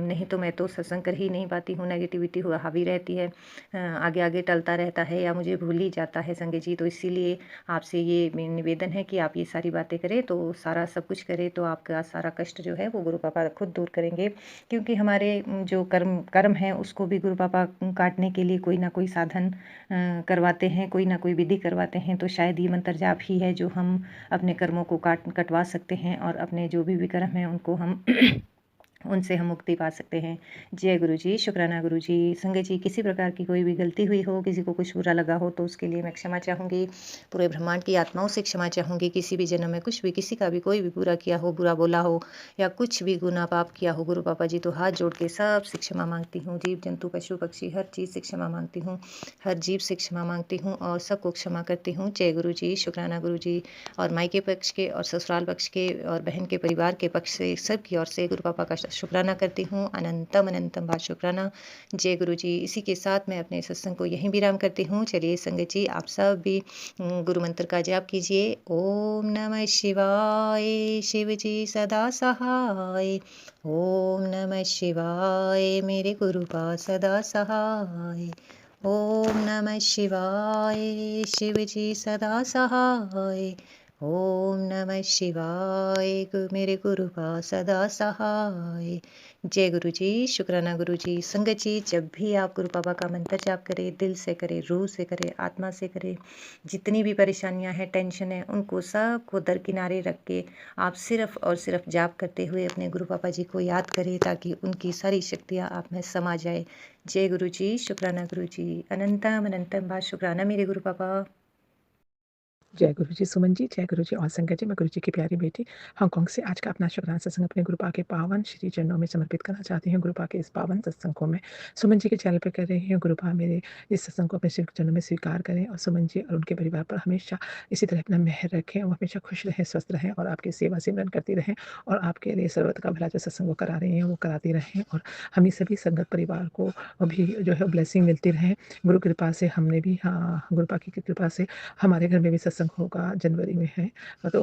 नहीं तो मैं तो सत्संग कर ही नहीं पाती हूँ, नेगेटिविटी हावी रहती है, आगे आगे टलता रहता है या मुझे भूल ही जाता है संगत जी। तो इसीलिए आपसे ये निवेदन है कि आप ये सारी बातें करें, तो सारा सब कुछ करें तो आपका सारा कष्ट जो है वो गुरु पापा खुद दूर करेंगे। क्योंकि हमारे जो कर्म है उसको भी गुरु पापा काटने के लिए कोई ना कोई साधन करवाते हैं, कोई ना कोई विधि करवाते हैं। तो शायद ये मंत्र जाप ही है जो हम अपने कर्मों को कटवा सकते हैं और अपने जो भी विक्रम हैं उनको हम उनसे हम मुक्ति पा सकते हैं। जय गुरु जी, शुक्राना गुरु जी। संगत जी, किसी प्रकार की कोई भी गलती हुई हो, किसी को कुछ बुरा लगा हो तो उसके लिए मैं क्षमा चाहूँगी। पूरे ब्रह्मांड की आत्माओं से क्षमा चाहूँगी। किसी भी जन्म में कुछ भी, किसी का भी कोई भी बुरा किया हो, बुरा बोला हो या कुछ भी गुनाह पाप किया हो, गुरु पापा जी तो हाथ जोड़ के सब से क्षमा मांगती हूँ। जीव जंतु पशु पक्षी हर चीज़ से क्षमा मांगती हूँ, हर जीव से क्षमा मांगती हूँ और सबको क्षमा करती हूँ। जय गुरु जी, शुक्राना गुरु जी। और मायके पक्ष के और ससुराल पक्ष के और बहन के परिवार के पक्ष से सब की ओर से गुरु पापा का शुक्राना करती हूँ, अनंतम अनंतम बार शुक्राना। जय गुरु जी। इसी के साथ मैं अपने सत्संग को यहीं विराम करती हूँ। चलिए संगत जी, आप सब भी गुरु मंत्र का जाप कीजिए। ओम नमः शिवाय, शिव जी सदा सहाय। ओम नमः शिवाय, मेरे गुरु का सदा सहाय। ओम नमः शिवाय, शिव जी सदा सहाय। ओम नमः शिवाय मेरे गुरु का सदा सहाय। जय गुरु जी, शुक्राना गुरु जी। संगत जी, जब भी आप गुरु बाबा का मंत्र जाप करें, दिल से करें, रूह से करें, आत्मा से करें, जितनी भी परेशानियां हैं, टेंशन है, उनको सब को दरकिनारे रख के आप सिर्फ और सिर्फ जाप करते हुए अपने गुरु बाबा जी को याद करें, ताकि उनकी सारी शक्तियाँ आप में समा जाए। जय गुरु जी, शुक्राना गुरु जी। अनंतम अनंतम बात शुक्राना मेरे गुरु बाबा। जय गुरु जी। सुमन जी, जय गुरु जी और संगत जी। मैं गुरु जी की प्यारी बेटी हांगकांग से आज का अपना शुक्राना सत्संग अपने गुरुपा के पावन श्री चरणों में समर्पित करना चाहती हूँ। गुरुपा के इस पावन सत्संग को मैं सुमन जी के चैनल पर कर रही हूँ। गुरुपा मेरे इस सत्संग को अपने श्री चरणों में स्वीकार करें और सुमन जी और उनके परिवार पर हमेशा इसी तरह अपना मेहर रखें और हमेशा खुश रहें, स्वस्थ रहें और आपकी सेवा सिमरन करती रहें और आपके लिए सर्वत का भला जो सत्संग वो करा रही हैं वो कराती रहें और हम सभी संगत परिवार को भी जो है ब्लेसिंग मिलती रहे। गुरु कृपा से हमने भी गुरुपा की कृपा से हमारे घर में भी सत्संग होगा, जनवरी में है। तो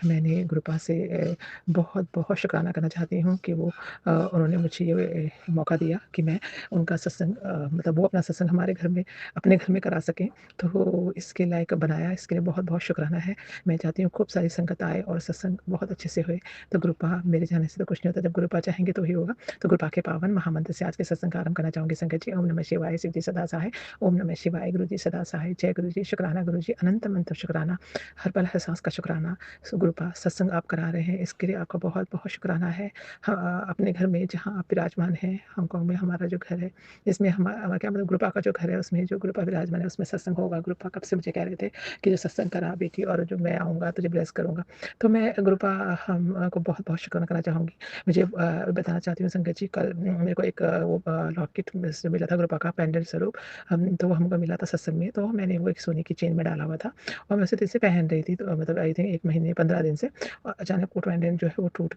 मैंने गुरुपा से बहुत बहुत शुक्राना करना चाहती हूँ कि वो उन्होंने मुझे ये मौका दिया कि मैं उनका सत्संग मतलब वो अपना सत्संग हमारे घर में अपने घर में करा सकें, तो इसके लायक बनाया। इसके लिए बहुत बहुत शुक्राना है। मैं चाहती हूँ खूब सारी संगत आए और सत्संग बहुत अच्छे से होए। तो गुरुपा मेरे जाने से तो कुछ नहीं होता, जब गुरुपा चाहेंगे तो ही होगा। तो गुरुपा के पावन महामंत्र से आज के सत्संग का आरंभ करना चाहूँगी। संगत जी, ओम नमः शिवाय, शिव जी सदा सहाय। ओम नमः शिवाय, गुरु जी सदा सहाय। जय गुरु जी, शुक्राना गुरु जी, अनंत मंत्र शुक्राना, हर पल हर सांस का शुक्राना। गुरुपा सत्संग आप करा रहे हैं, इसके लिए आपका बहुत बहुत शुक्राना है। अपने घर में जहाँ आप विराजमान हैं, हांगकांग में हमारा जो घर है, इसमें हमारा क्या मतलब गुरुपा का जो घर है उसमें जो गुरुपा विराजमान है उसमें सत्संग होगा। गुरुपा कब से मुझे कह रहे थे कि जो सत्संग करा बेटी और जो मैं आऊँगा तुझे ब्लेस करूँगा। तो मैं गुरुपा हम को बहुत बहुत शुक्राना करना चाहूँगी। मुझे बताना चाहती हूँ संगत जी, कल मेरे को एक वो लॉकेट मिला था गुरुपा का पेंडेंट स्वरूप। तो वो हमको मिला था सत्संग में, तो मैंने वो एक सोने की चेन में डाला हुआ था और मैं उसे दिल से पहन रही थी। तो मतलब आई थिंक 1 महीने 15 दिन से, और अचानक वो पेंडेंट जो है वो टूट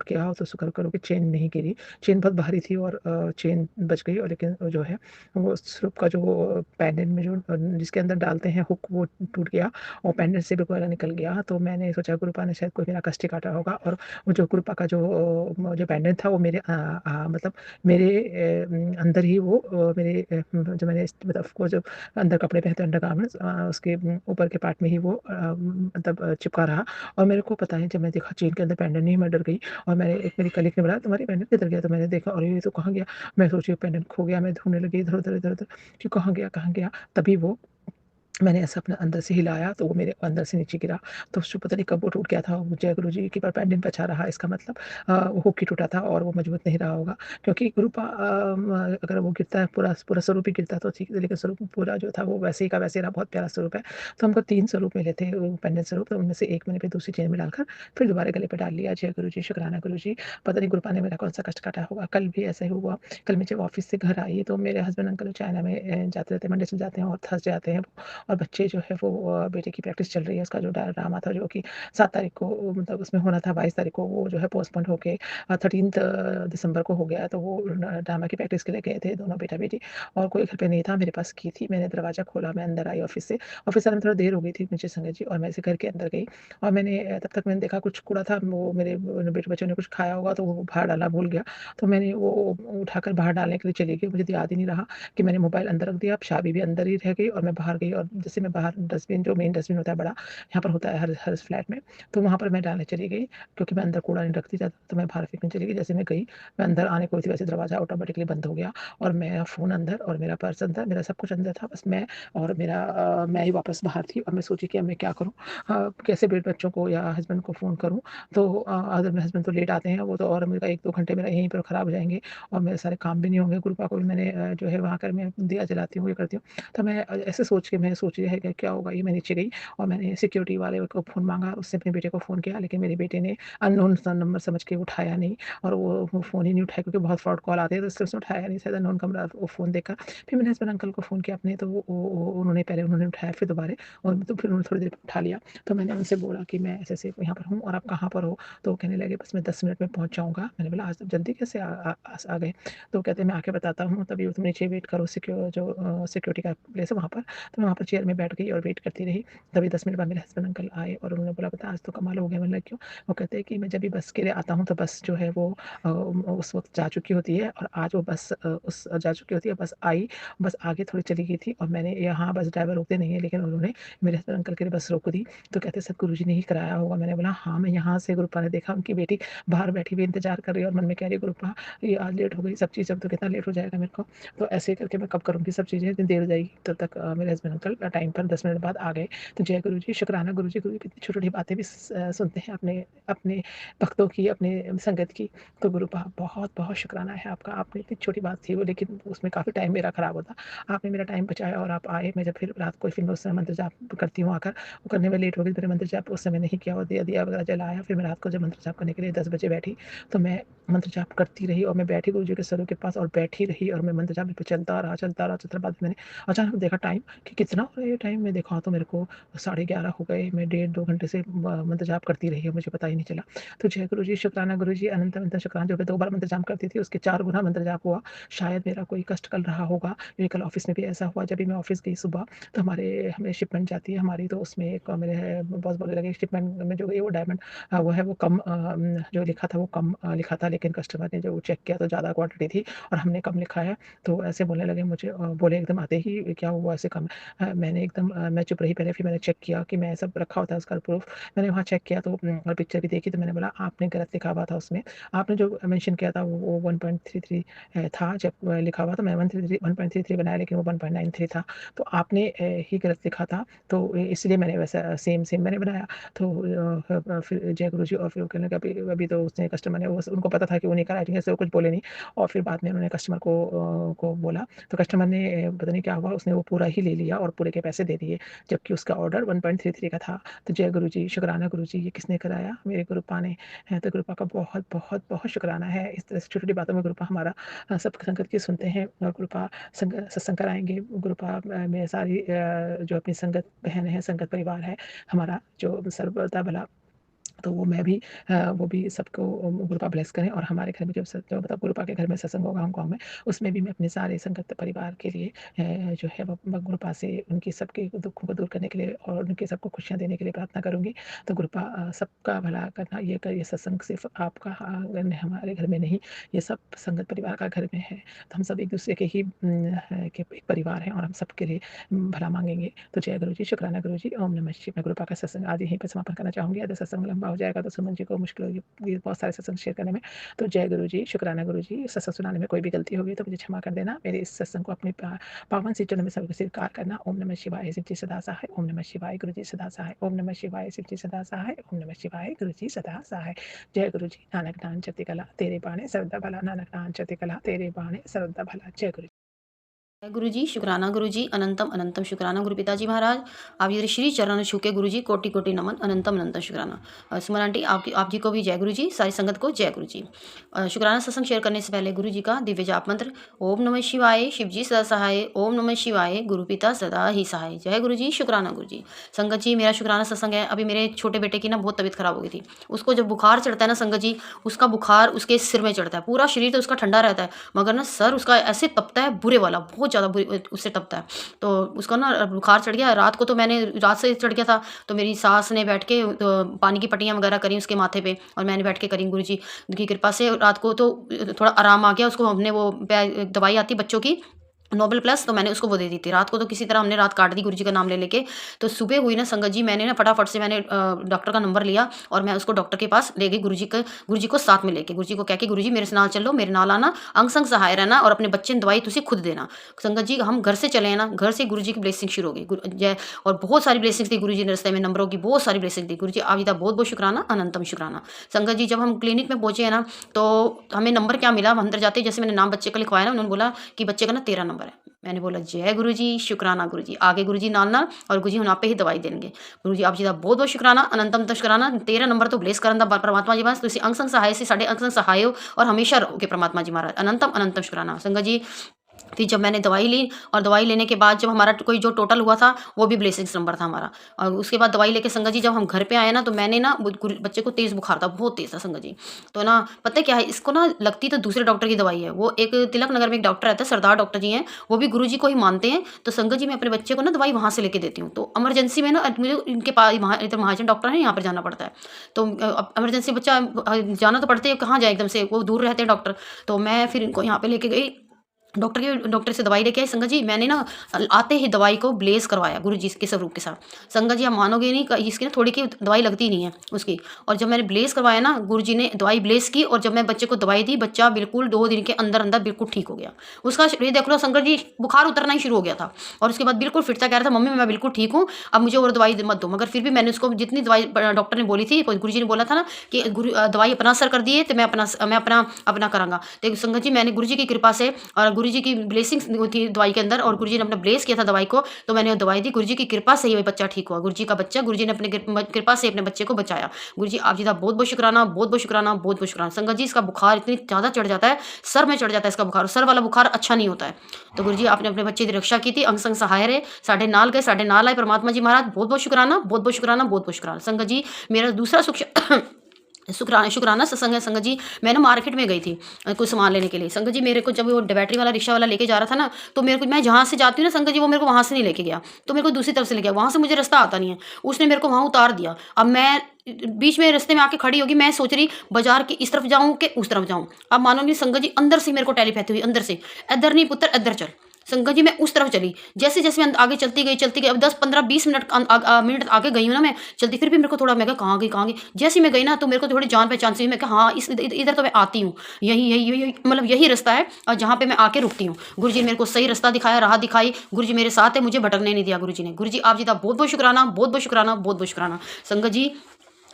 गया। तो शुक्र करो कि चेन नहीं गिरी। चेन बहुत भारी थी और चेन बच गई, और लेकिन जो है वो स्वरूप का जो पेंडेंट में जो जिसके अंदर डालते हैं हुक, वो टूट गया और पेंडेंट से बिल्कुल निकल गया। तो मैंने सोचा गुरुपा ने शायद कोई मेरा कष्ट काटा होगा, और वो जो गुरुपा का जो पेंडेंट था वो मेरे मतलब मेरे अंदर ही वो मेरे जो मैंने मतलब को जो अंदर कपड़े पहनते हैं अंडरगारमेंट्स, उसके ऊपर के पार्ट में ही वो मतलब चिपका रहा। और मेरे को पता है, जब मैं देखा चेन के अंदर पेंडेंट नहीं, मैं डर गई। और मैंने एक मेरी कलीग ने बोला तुम्हारी पेंडेंट किधर गया? तो मैंने देखा और ये तो कहाँ गया। मैं सोची पेंडेंट खो गया। मैं ढूंढने लगी इधर उधर इधर उधर कि कहाँ गया। तभी वो मैंने ऐसा अपने अंदर से हिलाया तो वो मेरे अंदर से नीचे गिरा। तो उसको पता नहीं कब वो टूट गया था। जय गुरु जी की पर पेंडेंट बचा रहा, इसका मतलब वो हुक ही टूटा था और वो मजबूत नहीं रहा होगा। क्योंकि गुरुपा अगर वो गिरता है पूरा पूरा स्वरूप ही गिरता तो ठीक है, लेकिन स्वरूप पूरा जो था वो वैसे ही का वैसे रहा। बहुत प्यारा स्वरूप है। तो हमको 3 स्वरूप मिले थे पेंडेंट स्वरूप, तो उनमें से एक मैंने फिर दूसरी चेन में डालकर फिर दोबारा गले पे डाल लिया। जय गुरु जी, शुक्राना गुरु जी। पता नहीं गुरुपा ने मेरा कौन सा कष्ट काटा होगा। कल भी ऐसा ही हुआ। कल मैं जब ऑफिस से घर आई तो मेरे हस्बैंड अंकल चाइना में जाते रहते हैं, मंडे से जाते हैं और थर्सडे आते हैं। और बच्चे जो है वो बेटे की प्रैक्टिस चल रही है। उसका जो ड्रामा था जो कि 7 तारीख को मतलब उसमें होना था, 22 तारीख को वो जो है पोस्टपोन होके 13 दिसंबर को हो गया। तो वो ड्रामा की प्रैक्टिस के लिए गए थे दोनों बेटा बेटी, और कोई घर पे नहीं था। मेरे पास की थी, मैंने दरवाज़ा खोला, मैं अंदर आई ऑफिस से। ऑफिस आने में थोड़ा देर हो गई थी मुझे संगत जी, और मैं ऐसे घर के अंदर गई और मैंने तब तक मैंने देखा कुछ कूड़ा था, वो मेरे बेटे बच्चों ने कुछ खाया होगा तो वो बाहर डाला भूल गया। तो मैंने वो उठाकर बाहर डालने के लिए चली गई। मुझे याद ही नहीं रहा कि मैंने मोबाइल अंदर रख दिया। अब चाबी भी अंदर ही रह गई और मैं बाहर गई, और जैसे मैं बाहर डस्टबिन, जो मेन डस्टबिन होता है बड़ा, यहाँ पर होता है हर फ्लैट में, तो वहाँ पर मैं डालने चली गई क्योंकि मैं अंदर कूड़ा नहीं रखती ज़्यादा। तो मैं बाहर फेंकने चली गई। जैसे मैं गई, मैं अंदर आने को थी, वैसे दरवाज़ा ऑटोमेटिकली बंद हो गया और मेरा फ़ोन अंदर और मेरा पर्स अंदर, मेरा सब कुछ अंदर था। बस मैं और मेरा मैं ही वापस बाहर थी। और मैं सोची कि अब मैं क्या करूँ, कैसे बच्चों को या हस्बैंड को फ़ोन करूँ। तो अगर मेरे हस्बैंड तो लेट आते हैं वो तो, और मेरा 1-2 घंटे मेरा यहीं पर ख़राब हो जाएँगे और मेरे सारे काम भी नहीं होंगे। गुरुपा को भी मैंने जो है वहाँ कर मैं दिया जलाती हूँ, ये करती हूँ। तो मैं ऐसे सोच के मैं सोच रही है कि क्या होगा ये। मैं नीचे गई और मैंने सिक्योरिटी वाले को फ़ोन माँगा, उससे अपने बेटे को फ़ोन किया, लेकिन मेरे बेटे ने अननोन सा नंबर समझ के उठाया नहीं, और वो फ़ोन ही नहीं उठाया क्योंकि बहुत फ्रॉड कॉल आते हैं, तो इसलिए उसने उठाया नहीं, शायद अननोन कमरा वो फ़ोन देखकर। फिर मैंने हस्बैंड अंकल को फ़ोन किया अपने, तो वो उन्होंने उठाया फिर दोबारा, और तो फिर उन्होंने थोड़ी देर उठा लिया। तो मैंने उनसे बोला कि मैं ऐसे-ऐसे यहाँ पर हूँ और आप कहाँ पर हो? तो वो कहने लगे बस मैं 10 मिनट में पहुँच जाऊँगा। मैंने बोला आज जल्दी कैसे आ गए? तो कहते हैं मैं आके बताता हूँ, तभी तुम नीचे वेट करो, सिक्योरिटी का प्लेस है वहाँ पर। तो मैं वहाँ पर चेयर में बैठ गई और वेट करती रही। तभी 10 मिनट बाद मेरे हस्बैंड अंकल आए और उन्होंने बोला, "बेटा आज तो कमाल हो गया।" मैंने बोला, "क्यों?" वो कहते हैं कि मैं जब भी बस के लिए आता हूँ तो बस जो है वो उस वक़्त जा चुकी होती है और आज वो बस उस जा चुकी होती है। बस आई, बस आगे थोड़ी चली गई थी और मैंने यहाँ बस ड्राइवर रोकते नहीं है, लेकिन उन्होंने मेरे हस्बैंड अंकल के लिए बस रोक दी। तो कहते सब गुरुजी ने ही कराया होगा। मैंने बोला, "हाँ।" मैं यहाँ से गुरुपा ने देखा उनकी बेटी बाहर बैठी हुई इंतज़ार कर रही है और मन में कह रही है, "गुरुपा ये आज लेट हो गई सब चीज़, अब तो कितना लेट हो जाएगा मेरे को।" तो ऐसे करके मैं कब करूँगी सब चीज़ें, इतनी देर हो जाएगी। तब तक मेरे हस्बैंड अंकल टाइम पर 10 मिनट बाद आ गए। तो जय गुरुजी, शुक्राना गुरुजी, गुरु कितनी छोटी-छोटी बातें भी सुनते हैं अपने अपने भक्तों की, अपने संगत की। तो गुरुपा बहुत-बहुत शुक्राना है आपका। आपने इतनी छोटी बात थी वो, लेकिन उसमें काफ़ी टाइम मेरा खराब होता। आपने मेरा टाइम बचाया और आप आए। मैं जब फिर रात को फिर मैं उस समय मंत्र जाप करती हूँ आकर, वो करने में लेट हो गई। मैंने मंत्र जाप उस समय नहीं किया और दिया वगैरह जलाया। फिर मैं रात को जब मंत्र जाप करने के लिए 10 बजे बैठी, तो मैं मंत्र जाप करती रही और मैं बैठी गुरुजी के सरों के पास और बैठी रही और मैं मंत्र जाप पे चलता रहा। बाद मैंने अचानक देखा टाइम कि कितना हो रहा है ये टाइम। मैं देखा तो मेरे को 11:30 हो गए। मैं 1.5-2 घंटे से मंत्र जाप करती रही और मुझे पता ही नहीं चला। तो जय गुरुजी, शुक्राना गुरुजी, अनंत शुक्राना। जो मैं 2 बार मंत्र जाप करती थी उसके 4 गुना मंत्र जाप हुआ। शायद मेरा कोई कष्ट कल रहा होगा, क्योंकि कल ऑफ़िस में भी ऐसा हुआ। जब भी मैं ऑफ़िस गई सुबह, तो हमें शिपमेंट जाती है हमारी, तो उसमें एक मेरे बॉस बोलने लगे शिपमेंट में जो गई वो डायमंड वो है वो कम जो लिखा था वो कम लिखा था, लेकिन कस्टमर ने जो चेक किया तो ज़्यादा क्वांटिटी थी और हमने कम लिखा है। तो ऐसे बोलने लगे मुझे, बोले एकदम आते ही, "क्या हुआ ऐसे कम?" मैंने एकदम मैं चुप रही पहले, फिर मैंने चेक किया कि मैं सब रखा होता है उसका प्रूफ़। मैंने वहाँ चेक किया तो और पिक्चर भी देखी, तो मैंने बोला, "आपने गलत लिखा हुआ था उसमें। आपने जो मेंशन किया था वो 1.33 था जब लिखा हुआ, तो मैंने 133 बनाया, लेकिन वो 1.93 था। तो आपने ही गलत लिखा था, तो इसलिए मैंने वैसा सेम मैंने बनाया।" तो फिर जय गुरुजी, और फिर वो कहने लगे, "अभी तो उसने कस्टमर ने वो उनको पता था कि उन्हीं का राइटिंग है, इसलिए वो कुछ बोले नहीं।" और फिर बाद में उन्होंने कस्टमर को बोला, तो कस्टमर ने पता नहीं क्या हुआ, उसने वो पूरा ही ले लिया और पूरे के पैसे दे दिए, जबकि उसका ऑर्डर 1.33 का था। तो जय गुरुजी, शुक्राना गुरुजी, ये किसने कराया? मेरे गुरुपा ने। तो गुरुपा का बहुत शुक्राना है। इस तरह से छोटी-छोटी बातों में गुरुपा हमारा सब संगत की सुनते हैं और गुरुपा सत्संग कराएँगे। गुरुपा में सारी जो अपनी संगत बहन है, संगत परिवार है हमारा, जो सर्वदा भला, तो वो भी सबको गुरुपा ब्लेस करें। और हमारे घर में जो मतलब गुरुपा के घर में सत्संग होगा हांगकांग में, उसमें भी मैं अपने सारे संगत परिवार के लिए जो है वो गुरुपा से उनकी सबके दुखों को दूर करने के लिए और उनके सबको खुशियाँ देने के लिए प्रार्थना करूँगी। तो गुरुपा सबका भला करना, ये सत्संग सिर्फ़ आपका हमारे घर में नहीं, ये सब संगत परिवार का घर में है। तो हम सब एक-दूसरे के ही के एक परिवार हैं और हम सबके लिए भला माँगेंगे। तो जय गुरुजी, शुक्राना गुरुजी, ओम नमः शिवाय। मैं गुरुपा का सत्संग आज यहीं पे समापन करना चाहूँगी। अगर सत्संग लंबा हो जाएगा तो सुमन जी को मुश्किल होगी ये बहुत सारे सत्संग शेयर करने में। तो जय गुरुजी, शुक्राना गुरुजी, सत्संग सुनाने में कोई भी गलती होगी तो मुझे क्षमा कर देना। मेरे इस सत्संग को अपने पावन से चरणों में स्वीकार करना। ओम नमः शिवाय, शिव जी सदा सहाय। ओम नमः शिवाय, गुरुजी सदा सहाय। ओम नमः शिवाय, शिव जी सदा सहाय। ओम नमः शिवाय, गुरुजी सदा सहाय। जय गुरुजी। नानक नाम चढ़ती कला तेरे बाणे सर्वदा भला। नानक नाम चढ़ती कला तेरे बाणे सर्वदा भला। जय गुरु। गुरुजी, शुक्राना गुरुजी, अनंतम अनंतम शुक्राना गुरु पिताजी महाराज। आप ये श्री चरण छू के गुरुजी, कोटि कोटि नमन, अनंतम अनंतम शुक्राना। सुमन आंटी, आप जी को भी जय गुरुजी, सारी संगत को जय गुरुजी। शुक्राना सत्संग शेयर करने से पहले गुरुजी का दिव्य जाप मंत्र। ओम नमः शिवाय, शिव जी सदा सहाय। ओम नमः शिवाय, गुरु पिता सदा ही सहाय। जय गुरुजी, शुक्राना गुरुजी। संगत जी, मेरा शुक्राना सत्संग है। अभी मेरे छोटे बेटे की ना बहुत तबीयत खराब हो गई थी। उसको जब बुखार चढ़ता है ना संगत जी, उसका बुखार उसके सिर में चढ़ता है, पूरा शरीर तो उसका ठंडा रहता है, मगर ना सर उसका ऐसे तपता है, बुरे वाला, बहुत ज़्यादा बुरे उससे तपता है। तो उसका ना बुखार चढ़ गया। रात को तो रात से चढ़ गया था, तो मेरी सास ने बैठ के पानी की पट्टियाँ वगैरह करी उसके माथे पे, और मैंने बैठ के करी गुरुजी की कृपा से। रात को तो थोड़ा आराम आ गया उसको। हमने वो दवाई आती बच्चों की नोबल प्लस, तो मैंने उसको वो दे दी थी। रात को तो किसी तरह हमने रात काट दी गुरुजी का नाम ले लेके। तो सुबह हुई ना संगत जी, मैंने ना फटाफट से मैंने डॉक्टर का नंबर लिया और मैं उसको डॉक्टर के पास ले गई। गुरुजी को साथ में लेके, गुरुजी को कह के, गुरुजी मेरे नाल चलो, मेरे नाल आना, अंग संग सहाय रहना, और अपने बच्चे ने दवाई तुसी खुद देना। संगत जी, हम घर से चले हैं ना, घर से गुरुजी की ब्लेसिंग शुरू हो गई। जय, और बहुत सारी ब्लेसिंग्स थी गुरुजी ने रस्ते में, नंबरों की बहुत सारी ब्लेसिंग थी। गुरुजी आप जी का बहुत बहुत शुक्राना, अनंतम शुक्राना। संगत जी, जब हम क्लिनिक में पहुंचे हैं ना, तो हमें नंबर क्या मिला, अंदर जाते जैसे मैंने नाम बच्चे का लिखवाया ना, उन्होंने बोला कि बच्चे का ना 13 नंबर है। मैंने बोला जय गुरुजी, शुक्राना गुरुजी। आगे गुरुजी नाल और गुरुजी हम आपे ही दवाई देंगे। गुरुजी आप जी का बहुत बहुत शुक्राना, अनंतम शुक्राना। 13 नंबर तो ब्लेस करन दा परमात्मा जी बस, तुसी अंग संग सहाय से साडे अंग संग सहाय हो और हमेशा रहोगे परमात्मा जी महाराज। अनंतम अनंतम शुक्राना। संगत जी, फिर जब मैंने दवाई ली और दवाई लेने के बाद जब हमारा कोई जो टोटल हुआ था वो भी ब्लेसिंग्स नंबर था हमारा। और उसके बाद दवाई लेके संगत जी जब हम घर पे आए ना तो मैंने ना बच्चे को तेज़ बुखार था, बहुत तेज़ था संगत जी। तो ना पता है क्या है, इसको ना लगती तो दूसरे डॉक्टर की दवाई है। वो एक तिलक नगर में एक डॉक्टर रहता है, सरदार डॉक्टर जी हैं, वो भी गुरु जी को ही मानते हैं। तो संगत जी मैं अपने बच्चे को ना दवाई वहाँ से लेके देती हूँ। तो इमरजेंसी में ना मुझे इनके पास इधर महाजन डॉक्टर है, यहाँ पर जाना पड़ता है। तो इमरजेंसी बच्चा जाना तो पड़ता है, कहाँ जाए एकदम से, वो दूर रहते हैं डॉक्टर। तो मैं फिर इनको यहाँ पे लेके गई, डॉक्टर से दवाई लेके आई। संगत जी मैंने ना आते ही दवाई को ब्लेस करवाया गुरु जी के स्वरूप के साथ। संगत जी आप मानोगे नहीं, इसकी ना थोड़ी की दवाई लगती नहीं है उसकी। और जब मैंने ब्लेस करवाया ना, गुरु जी ने दवाई ब्लेस की, और जब मैं बच्चे को दवाई दी, बच्चा बिल्कुल 2 दिन के अंदर अंदर बिल्कुल ठीक हो गया। उसका ये देख लो संगत जी, बुखार उतरना ही शुरू हो गया था और उसके बाद बिल्कुल फिट था, कह रहा था मम्मी मैं बिल्कुल ठीक हूँ, अब मुझे और दवाई मत दो। मगर फिर भी मैंने उसको जितनी दवाई डॉक्टर ने बोली थी, गुरु जी ने बोला था ना कि दवाई अपना असर कर दिए तो मैं अपना करांगा। तो संगत जी मैंने गुरु जी की कृपा से और गुरु जी की ब्लेसिंग थी दवाई के अंदर, और गुरुजी ने अपना ब्लेस किया था दवाई को, तो मैंने दवाई दी। गुरुजी की कृपा से ही बच्चा ठीक हुआ। गुरुजी का बच्चा, गुरुजी ने अपने कृपा से अपने बच्चे को बचाया। गुरुजी आप जी का बहुत बहुत शुक्राना, बहुत बहुत शुक्राना, बहुत बहुत शुक्राना। संगत जी इसका बुखार इतनी ज़्यादा चढ़ जाता है, सर में चढ़ जाता है इसका बुखार, सर वाला बुखार अच्छा नहीं होता है। तो गुरुजी आपने अपने बच्चे की रक्षा की थी, अंग संग सहाय रहे, साढ़े नाल गए साढ़े नाल आए। परमात्मा जी महाराज बहुत बहुत शुक्राना, बहुत बहुत शुक्राना, बहुत बहुत शुक्राना। संगत जी मेरा दूसरा शुक्राना सत्संग है। संगत जी मैं ना मार्केट में गई थी कुछ सामान लेने के लिए। संगत जी मेरे को जब वो बैटरी वाला रिक्शा वाला लेके जा रहा था ना, तो मेरे को, मैं जहाँ से जाती हूँ ना संगत जी, वो मेरे को वहाँ से नहीं लेके गया, तो मेरे को दूसरी तरफ से ले गया। वहाँ से मुझे रास्ता आता नहीं है, उसने मेरे को वहाँ उतार दिया। अब मैं बीच में रास्ते में आके खड़ी होगी, मैं सोच रही बाजार की इस तरफ जाऊँ कि उस तरफ जाऊँ। अब मानो नहीं संगत जी, अंदर से मेरे को टेलीपैथी हुई, अंदर से, इधर नहीं पुत्र इधर चल। संगत जी मैं उस तरफ चली, जैसे जैसे मैं आगे चलती गई। अब 10-15-20 मिनट आगे गई हूँ ना मैं चलती, फिर भी मेरे को थोड़ा, मैं कहाँ गई। जैसे मैं गई ना तो मेरे को थोड़ी जान पहचान से, मैं कहा हाँ इधर तो मैं आती हूँ, यही मतलब यही रास्ता है और जहाँ पे मैं आके रुकती हूँ। गुरुजी ने मेरे को सही रास्ता दिखाया, राह दिखाई। गुरुजी मेरे साथ है, मुझे भटकने नहीं दिया गुरुजी ने। गुरुजी आप जी का बहुत बहुत शुक्राना, बहुत बहुत शुक्राना, बहुत बहुत शुक्राना। संगत जी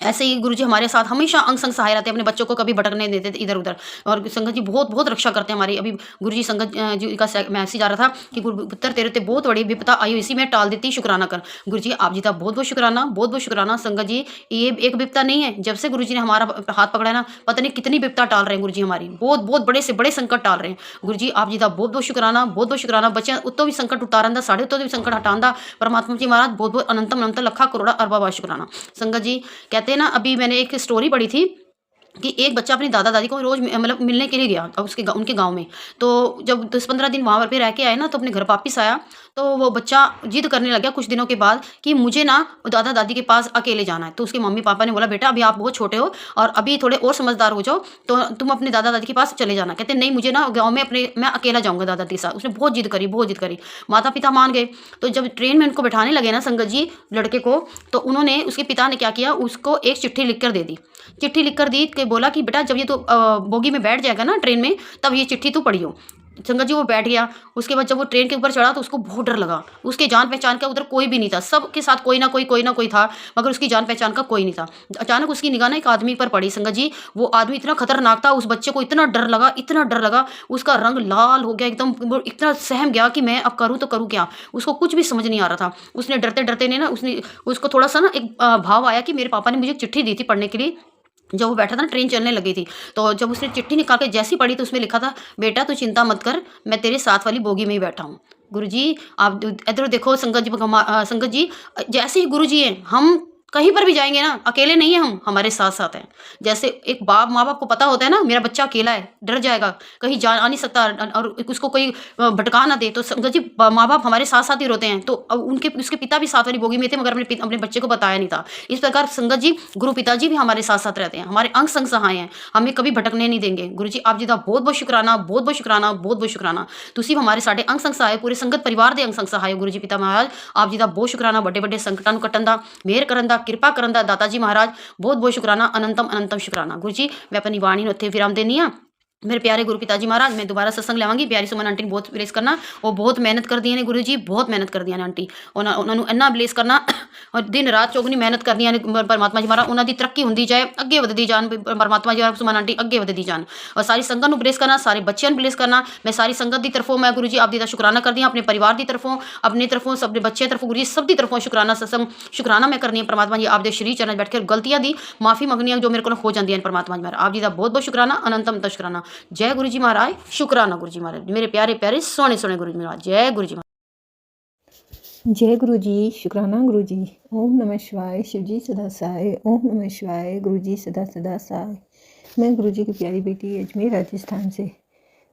ऐसे ही गुरुजी हमारे साथ हमेशा अंग संग सहाय रहते हैं, अपने बच्चों को कभी भटकने नहीं देते इधर उधर। और संगत जी बहुत बहुत रक्षा करते हैं हमारी। अभी गुरुजी संगत जी का मैसेज आ रहा था कि पुत्र तेरे ते बहुत बड़ी विपदा आई, इसी में टाल देती, शुक्राना कर। गुरुजी आप जी का बहुत बहुत शुक्राना, बहुत बहुत शुक्राना। संगत जी ये एक विपदा नहीं है, जब से गुरुजी ने हमारा हाथ पकड़ा है ना, पता नहीं कितनी विपदा टाल रहे हैं गुरुजी हमारी, बहुत बहुत बड़े से बड़े संकट टाल रहे हैं। गुरुजी आप जी का बहुत बहुत शुक्राना, बहुत बहुत शुक्राना। बच्चे उत्तो भी संकट उतारन, साढ़े उत्तो भी संकट हटान। परमात्मा जी महाराज बहुत बहुत अनंतम अनंत लखा करोड़ा अरबा बार शुक्राना। संगत जी कहते हैं ना, अभी मैंने एक स्टोरी पढ़ी थी कि एक बच्चा अपनी दादा दादी को रोज मतलब मिलने के लिए गया उनके गांव में। तो जब 10-15 दिन वहाँ पे रह के आए ना, तो अपने घर वापिस आया, तो वो बच्चा जिद करने लग गया कुछ दिनों के बाद कि मुझे ना दादा दादी के पास अकेले जाना है। तो उसके मम्मी पापा ने बोला बेटा अभी आप बहुत छोटे हो और अभी थोड़े और समझदार हो जाओ, तो तुम अपने दादा दादी के पास चले जाना। कहते नहीं, मुझे ना गाँव में मैं अकेला जाऊँगा दादा दादी के साथ। उसने बहुत जिद करी। माता पिता मान गए। तो जब ट्रेन में उनको बैठाने लगे ना संगत जी लड़के को, तो उन्होंने, उसके पिता ने क्या किया, उसको एक चिट्ठी लिख कर दे दी। चिट्ठी लिख कर दी के बोला कि बेटा जब ये तो बोगी में बैठ जाएगा ना ट्रेन में, तब ये चिट्ठी तू पढ़ियो। संगत जी वो बैठ गया। उसके बाद जब वो ट्रेन के ऊपर चढ़ा तो उसको बहुत डर लगा। उसके जान पहचान का उधर कोई भी नहीं था, सबके साथ कोई ना कोई था, मगर उसकी जान पहचान का कोई नहीं था। अचानक उसकी निगाह ना एक आदमी पर पड़ी। संगत जी वो आदमी इतना खतरनाक था, उस बच्चे को इतना डर लगा, उसका रंग लाल हो गया एकदम, इतना सहम गया कि मैं अब करूँ तो करूँ क्या। उसको कुछ भी समझ नहीं आ रहा था। उसने डरते ने ना, उसको थोड़ा सा ना एक भाव आया कि मेरे पापा ने मुझे एक चिट्ठी दी थी पढ़ने के लिए। जब वो बैठा था ना, ट्रेन चलने लगी थी, तो जब उसने चिट्ठी निकाल के जैसी पढ़ी तो उसमें लिखा था, बेटा तू चिंता मत कर, मैं तेरे साथ वाली बोगी में ही बैठा हूँ। गुरुजी आप इधर देखो संगत जी जैसे ही गुरुजी हैं, हम कहीं पर भी जाएंगे ना, अकेले नहीं है हम, हमारे साथ साथ हैं। जैसे एक माँ बाप को पता होता है ना, मेरा बच्चा अकेला है, डर जाएगा, कहीं जा आ नहीं सकता और उसको कोई भटका ना दे, तो संगत जी माँ बाप हमारे साथ साथ ही रोते हैं। तो उसके पिता भी साथ वाली बोगी में थे, मगर अपने बच्चे को बताया नहीं था। इस प्रकार संगत जी गुरु पिताजी भी हमारे साथ साथ रहते हैं, हमारे अंग संग सहाय हैं, हमें कभी भटकने नहीं देंगे। गुरु जी आप जी का बहुत बहुत शुक्राना, बहुत बहुत शुक्राना, बहुत बहुत शुक्राना। तुसी हमारे साढ़े अंग संग सहाय, पूरे संगत परिवार के अंग संग सहाय। गुरु जी पिता महाराज आप जी का बहुत शुक्राना, बड़े बड़े संकटां नूं कट्टण दा, मेहर करन दा, किरपा करन दा दाता जी महाराज बहुत बहुत शुक्राना, अनंतम अनंतम शुक्राना। गुरु जी मैं अपनी वाणी नूं उत्थे विराम देनी आ। मेरे प्यारे गुरु पिताजी महाराज, मैं दोबारा सत्संग लवांगी। प्यारी सुमन आंटी ने बहुत ब्लेस करना, वो बहुत मेहनत कर दी ने गुरु जी, बहुत मेहनत कर दी ने आंटी, उन्होंने इन्ना ब्लेस करना और दिन रात चौगनी मेहनत कर दी ने। परमात्मा जी महाराज उन्हों की तरक्की होंदी जाए, अगे वधदी जान, परमात्मा जी सुमन आंटी अगे वधदी जान, और सारी संगत नूं ब्लेस करना, सारे बच्चों ब्लेस करना। मैं सारी संगत की तरफों मैं गुरु जी आप दा शुक्राना करदी हां, अपने परिवार की तरफों, अपनी तरफों, अपने बच्चों तरफों, गुरु जी सब की तरफों शुक्राना सत्संग शुक्राना मैं करनी है। परमात्मा जी आप दे श्री चरण बैठ कर गलतियां दी माफ़ी मंगनी जो मेरे को हो जाती हैं। परमात्मा जी महाराज आप जी का बहुत बहुत शुक्राना, अनंतम शुक्राना। जय गुरु जी महाराज, शुक्राना गुरु जी महाराज, मेरे प्यारे प्यारे सोने सोने गुरु जी महाराज, जय गुरु जी महाराज। जय गुरु जी, शुक्राना गुरु जी। ओम नमः शिवाय, शिव जी सदा सहाय। ओम नमः शिवाय, गुरु जी सदा सदा सहाय। मैं गुरु जी की प्यारी बेटी अजमेर राजस्थान से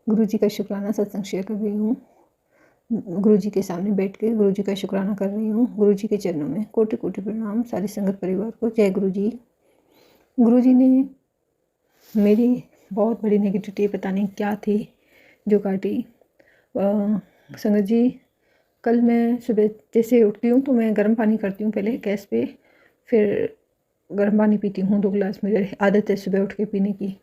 गुरु जी का शुक्राना सत्संग शेयर कर रही हूँ। गुरु जी के सामने बैठ के गुरु जी का शुक्राना कर रही हूँ। गुरु जी के चरणों में कोटि कोटि प्रणाम सारी संगत परिवार को। जय गुरु जी। गुरु जी ने मेरी बहुत बड़ी नेगेटिविटी पता नहीं क्या थी जो काटी। संगत जी, कल मैं सुबह जैसे उठती हूँ तो मैं गर्म पानी करती हूँ पहले गैस पे, फिर गर्म पानी पीती हूँ 2 गिलास, मेरी आदत है सुबह उठ के पीने की।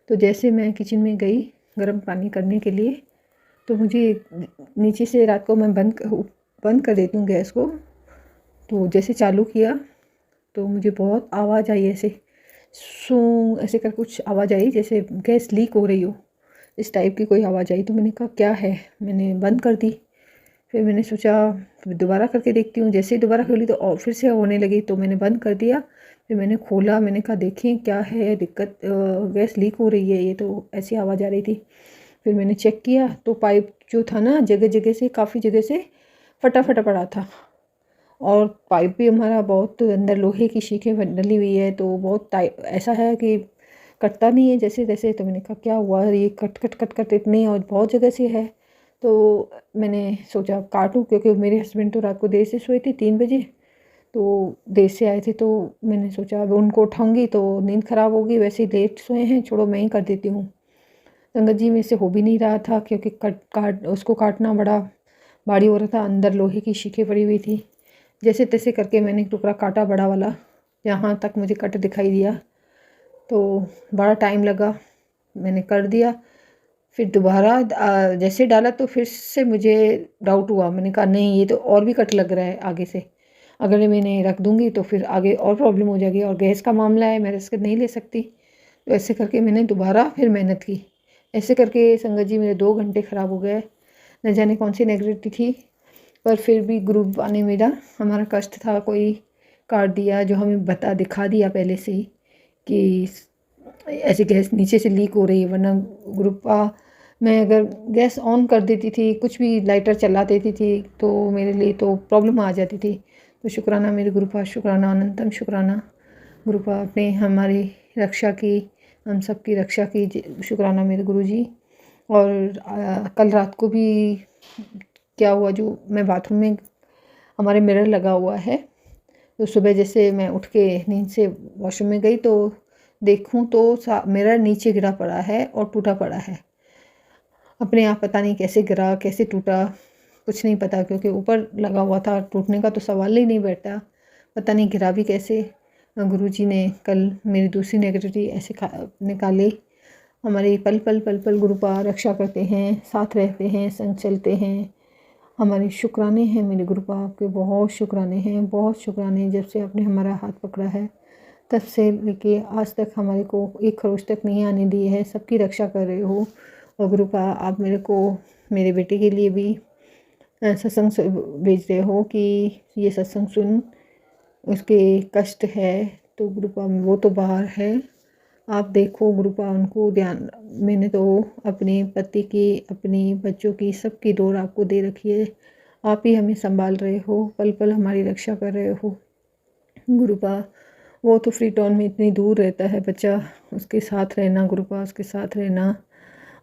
तो जैसे मैं किचन में गई गर्म पानी करने के लिए तो मुझे नीचे से रात को मैं बंद कर देती हूँ गैस को। तो जैसे चालू किया तो मुझे बहुत आवाज़ आई, ऐसे सू ऐसे कर कुछ आवाज़ आई जैसे गैस लीक हो रही हो, इस टाइप की कोई आवाज़ आई। तो मैंने कहा क्या है, मैंने बंद कर दी। फिर मैंने सोचा दोबारा करके देखती हूँ। जैसे ही दोबारा खोली तो और फिर से होने लगी, तो मैंने बंद कर दिया। फिर मैंने खोला, मैंने कहा देखें क्या है दिक्कत, गैस लीक हो रही है, ये तो ऐसी आवाज़ आ रही थी। फिर मैंने चेक किया तो पाइप जो था ना जगह जगह से काफ़ी जगह से फटा पड़ा था, और पाइप भी हमारा बहुत अंदर लोहे की शीखें डली हुई है, तो बहुत टाइट ऐसा है कि कटता नहीं है जैसे तैसे। तो मैंने कहा क्या हुआ, ये कट इतने और बहुत जगह से है। तो मैंने सोचा काटूं, क्योंकि मेरे हस्बैंड तो रात को देर से सोए थे 3 बजे, तो देर से आए थे। तो मैंने सोचा अब उनको उठाऊंगी तो नींद ख़राब होगी, वैसे ही लेट सोए हैं, छोड़ो मैं ही कर देती हूँ। संगत जी, में से हो भी नहीं रहा था क्योंकि उसको काटना बड़ा भारी हो रहा था, अंदर लोहे की शीखें पड़ी हुई थी। जैसे तैसे करके मैंने एक टुकड़ा काटा बड़ा वाला, जहाँ तक मुझे कट दिखाई दिया। तो बड़ा टाइम लगा, मैंने कर दिया। फिर दोबारा जैसे डाला तो फिर से मुझे डाउट हुआ। मैंने कहा नहीं, ये तो और भी कट लग रहा है आगे से, अगर मैंने रख दूँगी तो फिर आगे और प्रॉब्लम हो जाएगी, और गैस का मामला है, मैं रिस्क नहीं ले सकती। तो ऐसे करके मैंने दोबारा फिर मेहनत की। ऐसे करके संगत जी मेरे 2 घंटे ख़राब हो गए। न जाने कौन सी नेगेटिविटी थी, पर फिर भी गुरु बाबा ने हमारा कष्ट था कोई काट दिया, जो हमें दिखा दिया पहले से ही कि ऐसे गैस नीचे से लीक हो रही है। वरना गुरु बाबा, मैं अगर गैस ऑन कर देती थी, कुछ भी लाइटर चला देती थी, तो मेरे लिए तो प्रॉब्लम आ जाती थी। तो शुक्राना मेरे गुरु बाबा, शुक्राना अनंतम शुक्राना गुरु बाबा, आपने हमारी रक्षा की, हम सब की रक्षा की। शुक्राना मेरे गुरु जी। और कल रात को भी क्या हुआ, जो मैं बाथरूम में हमारे मिरर लगा हुआ है, तो सुबह जैसे मैं उठ के नींद से वॉशरूम में गई तो देखूं तो मिरर नीचे गिरा पड़ा है और टूटा पड़ा है। अपने आप पता नहीं कैसे गिरा, कैसे टूटा, कुछ नहीं पता, क्योंकि ऊपर लगा हुआ था, टूटने का तो सवाल ही नहीं बैठता। पता नहीं गिरा भी कैसे। गुरुजी ने कल मेरी दूसरी नेगेटिविटी ऐसे निकाली। हमारी पल पल गुरु बाबा रक्षा करते हैं, साथ रहते हैं, संग चलते हैं। हमारे शुक्राने हैं मेरे गुरु बाबा, आपके बहुत शुक्राने हैं, बहुत शुक्राने। जब से आपने हमारा हाथ पकड़ा है तब से लेके आज तक हमारे को एक खरोच तक नहीं आने दी है, सबकी रक्षा कर रहे हो। और गुरु बाबा, आप मेरे को मेरे बेटे के लिए भी सत्संग भेज रहे हो कि ये सत्संग सुन, उसके कष्ट है। तो गुरु बाबा, वो तो बाहर है, आप देखो गुरु बाबा, उनको ध्यान। मैंने तो अपने पति की, अपने बच्चों की, सबकी डोर आपको दे रखी है। आप ही हमें संभाल रहे हो, पल पल हमारी रक्षा कर रहे हो गुरु बाबा। वो तो फ्री टाउन में इतनी दूर रहता है बच्चा, उसके साथ रहना गुरु बाबा, उसके साथ रहना।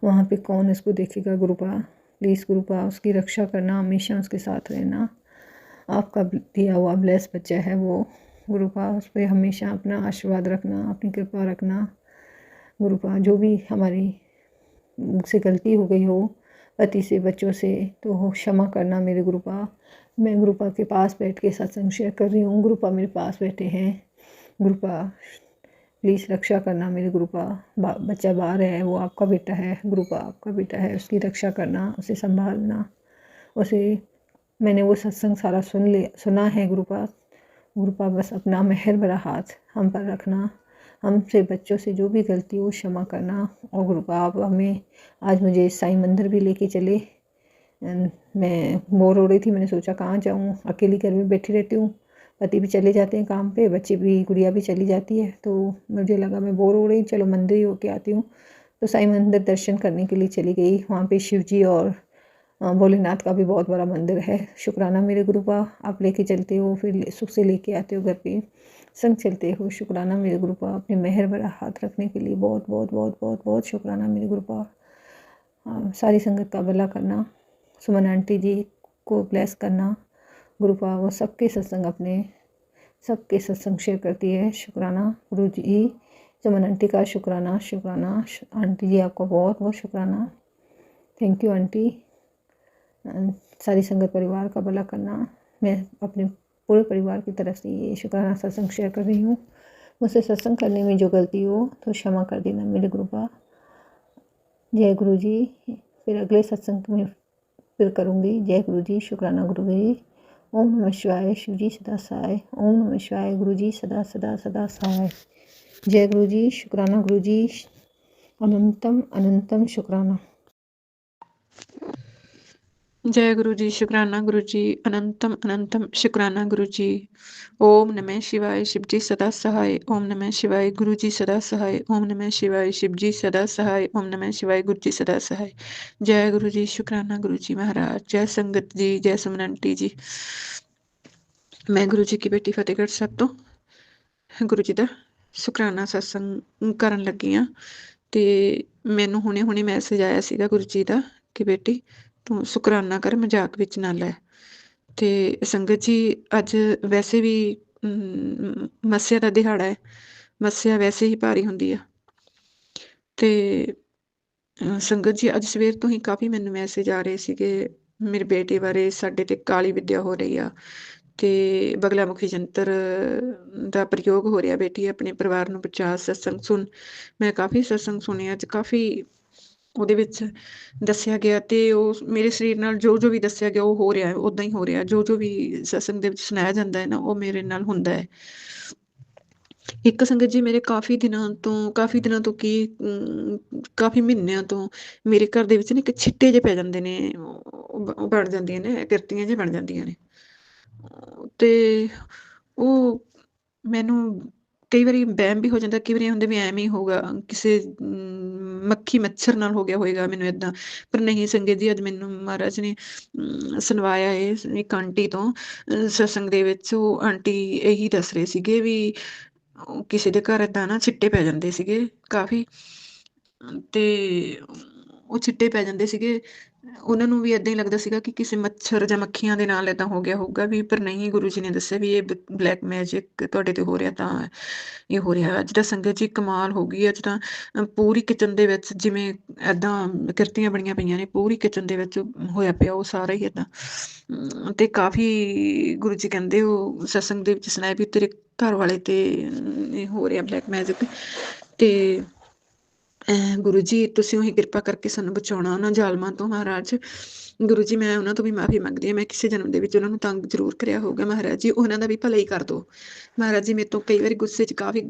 वहाँ पे कौन इसको देखेगा गुरु बाबा। प्लीज़ गुरु बाबा, उसकी रक्षा करना, हमेशा उसके साथ रहना। आपका दिया हुआ ब्लेस बच्चा है वो गुरु बाबा, उस पर हमेशा अपना आशीर्वाद रखना, अपनी कृपा रखना गुरु बाबा। जो भी हमारी मुझसे गलती हो गई हो, पति से, बच्चों से, तो हो क्षमा करना मेरे गुरु बाबा। मैं गुरु बाबा के पास बैठ के सत्संग शेयर कर रही हूँ, गुरु बाबा मेरे पास बैठे हैं। गुरु बाबा प्लीज़ रक्षा करना मेरे गुरु बाबा। बच्चा बाहर है, वो आपका बेटा है गुरु बाबा, आपका बेटा है, उसकी रक्षा करना, उसे संभालना, उसे। मैंने वो सत्संग सारा सुना है गुरु बाबा। गुरु बाबा, बस अपना मेहर भरा हाथ हम पर रखना, हमसे बच्चों से जो भी गलती हो क्षमा करना। और गुरु बाबा, आप हमें आज मुझे साईं मंदिर भी लेके चले। मैं बोर हो रही थी, मैंने सोचा कहाँ जाऊँ, अकेली घर में बैठी रहती हूँ, पति भी चले जाते हैं काम पे, बच्चे भी, गुड़िया भी चली जाती है, तो मुझे लगा मैं बोर हो रही, चलो मंदिर ही होके आती हूँ। तो साईं मंदिर दर्शन करने के लिए चली गई। वहाँ पे शिव जी और भोलेनाथ का भी बहुत बड़ा मंदिर है। शुक्राना मेरे गुरुपा, आप लेके चलते हो, फिर सुख से लेके आते हो घर पे, संग चलते हो। शुक्राना मेरे गुरुपा, अपने मेहर भरा हाथ रखने के लिए बहुत बहुत बहुत बहुत बहुत शुक्राना मेरे गुरुपा। सारी संगत का भला करना, सुमन आंटी जी को ब्लेस करना गुरुपा। वो सबके सत्संग अपने सबके सत्संग शेयर करती है। शुक्राना गुरु जी, सुमन आंटी का शुक्राना। शुक्राना आंटी जी, आपका बहुत बहुत शुक्राना। Thank you aunty. सारी संगत परिवार का भला करना। मैं अपने पूरे परिवार की तरफ से ये शुक्राना सत्संग शेयर कर रही हूँ। मुझसे सत्संग करने में जो गलती हो तो क्षमा कर देना मेरे गुरुपा। जय गुरु जी। फिर अगले सत्संग में फिर करूँगी। जय गुरु जी। शुक्राना गुरु जी। ओम नमः शिवाय। शिव जी सदा सहाय। ओम नमः शिवाय। गुरु जी सदा सदा सदा सहाय। जय गुरु जी। शुक्राना गुरु जी। अनंतम अनंतम शुक्राना। जय गुरु जी। शुक्राना गुरु जी। अनंतम अनंतम शुक्राना गुरु जी। ओम नमः शिवाय। शिव जी सदा सहाय। ओम नमः शिवाय। गुरु जी सदा सहाय। ओम नमः शिवाय। शिव जी सदा सहाय। ओम नमः शिवाय। गुरु जी सदा सहाय। जय गुरु जी। शुक्राना गुरु जी महाराज। जय संगत जी। जय सुमन आंटी जी। मैं गुरु जी की बेटी फतेहगढ़ ਸਾਹਿਬ ਤੋਂ ਗੁਰੂ ਜੀ ਦਾ ਸ਼ੁਕਰਾਨਾ ਸਤਸੰਗ ਕਰਨ ਲੱਗੀ ਹਾਂ ਤੇ ਮੈਨੂੰ ਹੁਣੇ ਮੈਸੇਜ ਆਇਆ ਸੀਗਾ ਗੁਰੂ ਜੀ ਦਾ ਕਿ ਬੇਟੀ ਤੂੰ ਸ਼ੁਕਰਾਨਾ ਕਰ, ਮਜ਼ਾਕ ਵਿੱਚ ਨਾ ਲੈ। ਤੇ ਸੰਗਤ ਜੀ ਅੱਜ ਵੈਸੇ ਵੀ ਮੱਸਿਆ ਦਾ ਦਿਹਾੜਾ ਹੈ। ਮੱਸਿਆ ਵੈਸੇ ਹੀ ਭਾਰੀ ਹੁੰਦੀ ਆ ਤੇ ਸੰਗਤ ਜੀ ਅੱਜ ਸਵੇਰ ਤੋਂ ਹੀ ਕਾਫੀ ਮੈਨੂੰ ਮੈਸੇਜ ਆ ਰਹੇ ਸੀਗੇ ਮੇਰੇ ਬੇਟੇ ਬਾਰੇ। ਸਾਡੇ ਤੇ ਕਾਲੀ ਵਿਦਿਆ ਹੋ ਰਹੀ ਆ ਤੇ ਬਗਲਾ ਮੁਖੀ ਜੰਤਰ ਦਾ ਪ੍ਰਯੋਗ ਹੋ ਰਿਹਾ। ਬੇਟੀ ਆਪਣੇ ਪਰਿਵਾਰ ਨੂੰ ਬਚਾ। ਸਤਸੰਗ ਸੁਣ। ਮੈਂ ਕਾਫੀ ਸਤਸੰਗ ਸੁਣੇ ਅੱਜ। ਕਾਫੀ ਉਹਦੇ ਵਿੱਚ ਦੱਸਿਆ ਗਿਆ ਤੇ ਉਹ ਮੇਰੇ ਸਰੀਰ ਨਾਲ ਜੋ ਵੀ ਦੱਸਿਆ ਗਿਆ ਉਹ ਹੋ ਰਿਹਾ, ਉੱਦਾਂ ਹੀ ਹੋ ਰਿਹਾ। ਜੋ ਵੀ ਸਤਸੰਗ ਦੇ ਵਿੱਚ ਸੁਣਾਇਆ ਜਾਂਦਾ ਹੈ ਨਾ, ਉਹ ਮੇਰੇ ਨਾਲ ਹੁੰਦਾ ਹੈ। ਇੱਕ ਸੰਗਤ ਜੀ ਮੇਰੇ ਕਾਫੀ ਦਿਨਾਂ ਤੋਂ ਕੀ ਕਾਫੀ ਮਹੀਨਿਆਂ ਤੋਂ ਮੇਰੇ ਘਰ ਦੇ ਵਿੱਚ ਨਾ ਇੱਕ ਛਿੱਟੇ ਜਿਹੇ ਪੈ ਜਾਂਦੇ ਨੇ। ਉਹ ਬਣ ਜਾਂਦੀਆਂ ਨੇ, ਕਿਰਤੀਆਂ ਜਿਹੀ ਬਣ ਜਾਂਦੀਆਂ ਨੇ ਤੇ ਉਹ ਮੈਨੂੰ ਕਈ ਵਾਰੀ ਵਹਿਮ ਵੀ ਹੋ ਜਾਂਦਾ। ਕਈ ਵਾਰੀ ਹੁੰਦੇ ਵੀ ਐਵੇਂ ਹੀ ਹੋਊਗਾ, ਕਿਸੇ ਮੱਖੀ ਮੱਛਰ ਨਾਲ ਹੋ ਗਿਆ ਹੋਏਗਾ ਮੈਨੂੰ ਏਦਾਂ। ਪਰ ਨਹੀਂ ਸੰਗਤ ਜੀ, ਅੱਜ ਮੈਨੂੰ ਮਹਾਰਾਜ ਨੇ ਸੁਣਵਾਇਆ ਏ ਇੱਕ ਆਂਟੀ ਤੋਂ ਸਤਸੰਗ ਦੇ ਵਿੱਚ। ਉਹ ਆਂਟੀ ਇਹੀ ਦੱਸ ਰਹੇ ਸੀਗੇ ਵੀ ਕਿਸੇ ਦੇ ਘਰ ਏਦਾਂ ਨਾ ਛਿੱਟੇ ਪੈ ਜਾਂਦੇ ਸੀਗੇ ਕਾਫੀ ਤੇ ਉਹ ਛਿੱਟੇ ਪੈ ਜਾਂਦੇ ਸੀਗੇ। ਉਹਨਾਂ ਨੂੰ ਵੀ ਏਦਾਂ ਹੀ ਲੱਗਦਾ ਸੀਗਾ ਕਿ ਕਿਸੇ ਮੱਛਰ ਜਾਂ ਮੱਖੀਆਂ ਦੇ ਨਾਲ ਏਦਾਂ ਹੋ ਗਿਆ ਹੋਊਗਾ ਵੀ। ਪਰ ਨਹੀਂ, ਗੁਰੂ ਜੀ ਨੇ ਦੱਸਿਆ ਵੀ ਇਹ ਬਲੈਕ ਮੈਜਿਕ ਤੁਹਾਡੇ ਤੇ ਹੋ ਰਿਹਾ, ਤਾਂ ਇਹ ਹੋ ਰਿਹਾ। ਅੱਜ ਤਾਂ ਸੰਗਤ ਜੀ ਕਮਾਲ ਹੋ ਗਈ। ਅੱਜ ਤਾਂ ਪੂਰੀ ਕਿਚਨ ਦੇ ਵਿੱਚ ਜਿਵੇਂ ਏਦਾਂ ਕਿਰਤੀਆਂ ਬਣੀਆਂ ਪਈਆਂ ਨੇ, ਪੂਰੀ ਕਿਚਨ ਦੇ ਵਿੱਚ ਹੋਇਆ ਪਿਆ ਉਹ ਸਾਰਾ ਹੀ ਏਦਾਂ। ਤੇ ਕਾਫੀ ਗੁਰੂ ਜੀ ਕਹਿੰਦੇ ਉਹ ਸਤਸੰਗ ਦੇ ਵਿੱਚ ਸੁਣਾਇਆ ਵੀ ਤੇਰੇ ਘਰ ਵਾਲੇ ਤੇ ਇਹ ਹੋ ਰਿਹਾ ਬਲੈਕ ਮੈਜਿਕ। ਤੇ ਗੁਰੂ ਜੀ ਤੁਸੀਂ ਉਹੀ ਕਿਰਪਾ ਕਰਕੇ ਸਾਨੂੰ ਬਚਾਉਣਾ ਉਹਨਾਂ ਜ਼ਾਲਮਾਂ ਤੋਂ ਮਹਾਰਾਜ। ਗੁਰੂ ਜੀ ਮੈਂ ਉਹਨਾਂ ਤੋਂ ਵੀ ਮਾਫੀ ਮੰਗਦੀ ਹਾਂ। ਮੈਂ ਕਿਸੇ ਜਨਮ ਦੇ ਵਿੱਚ ਉਹਨਾਂ ਨੂੰ ਤੰਗ ਜ਼ਰੂਰ ਕਰਿਆ ਹੋਊਗਾ। ਮਹਾਰਾਜ ਜੀ ਉਹਨਾਂ ਦਾ ਵੀ ਭਲਾ ਹੀ ਕਰ ਦਿਓ। ਮਹਾਰਾਜ ਜੀ ਮੇਰੇ ਤੋਂ ਕਈ ਵਾਰੀ ਗੁੱਸੇ 'ਚ ਕਾਫੀ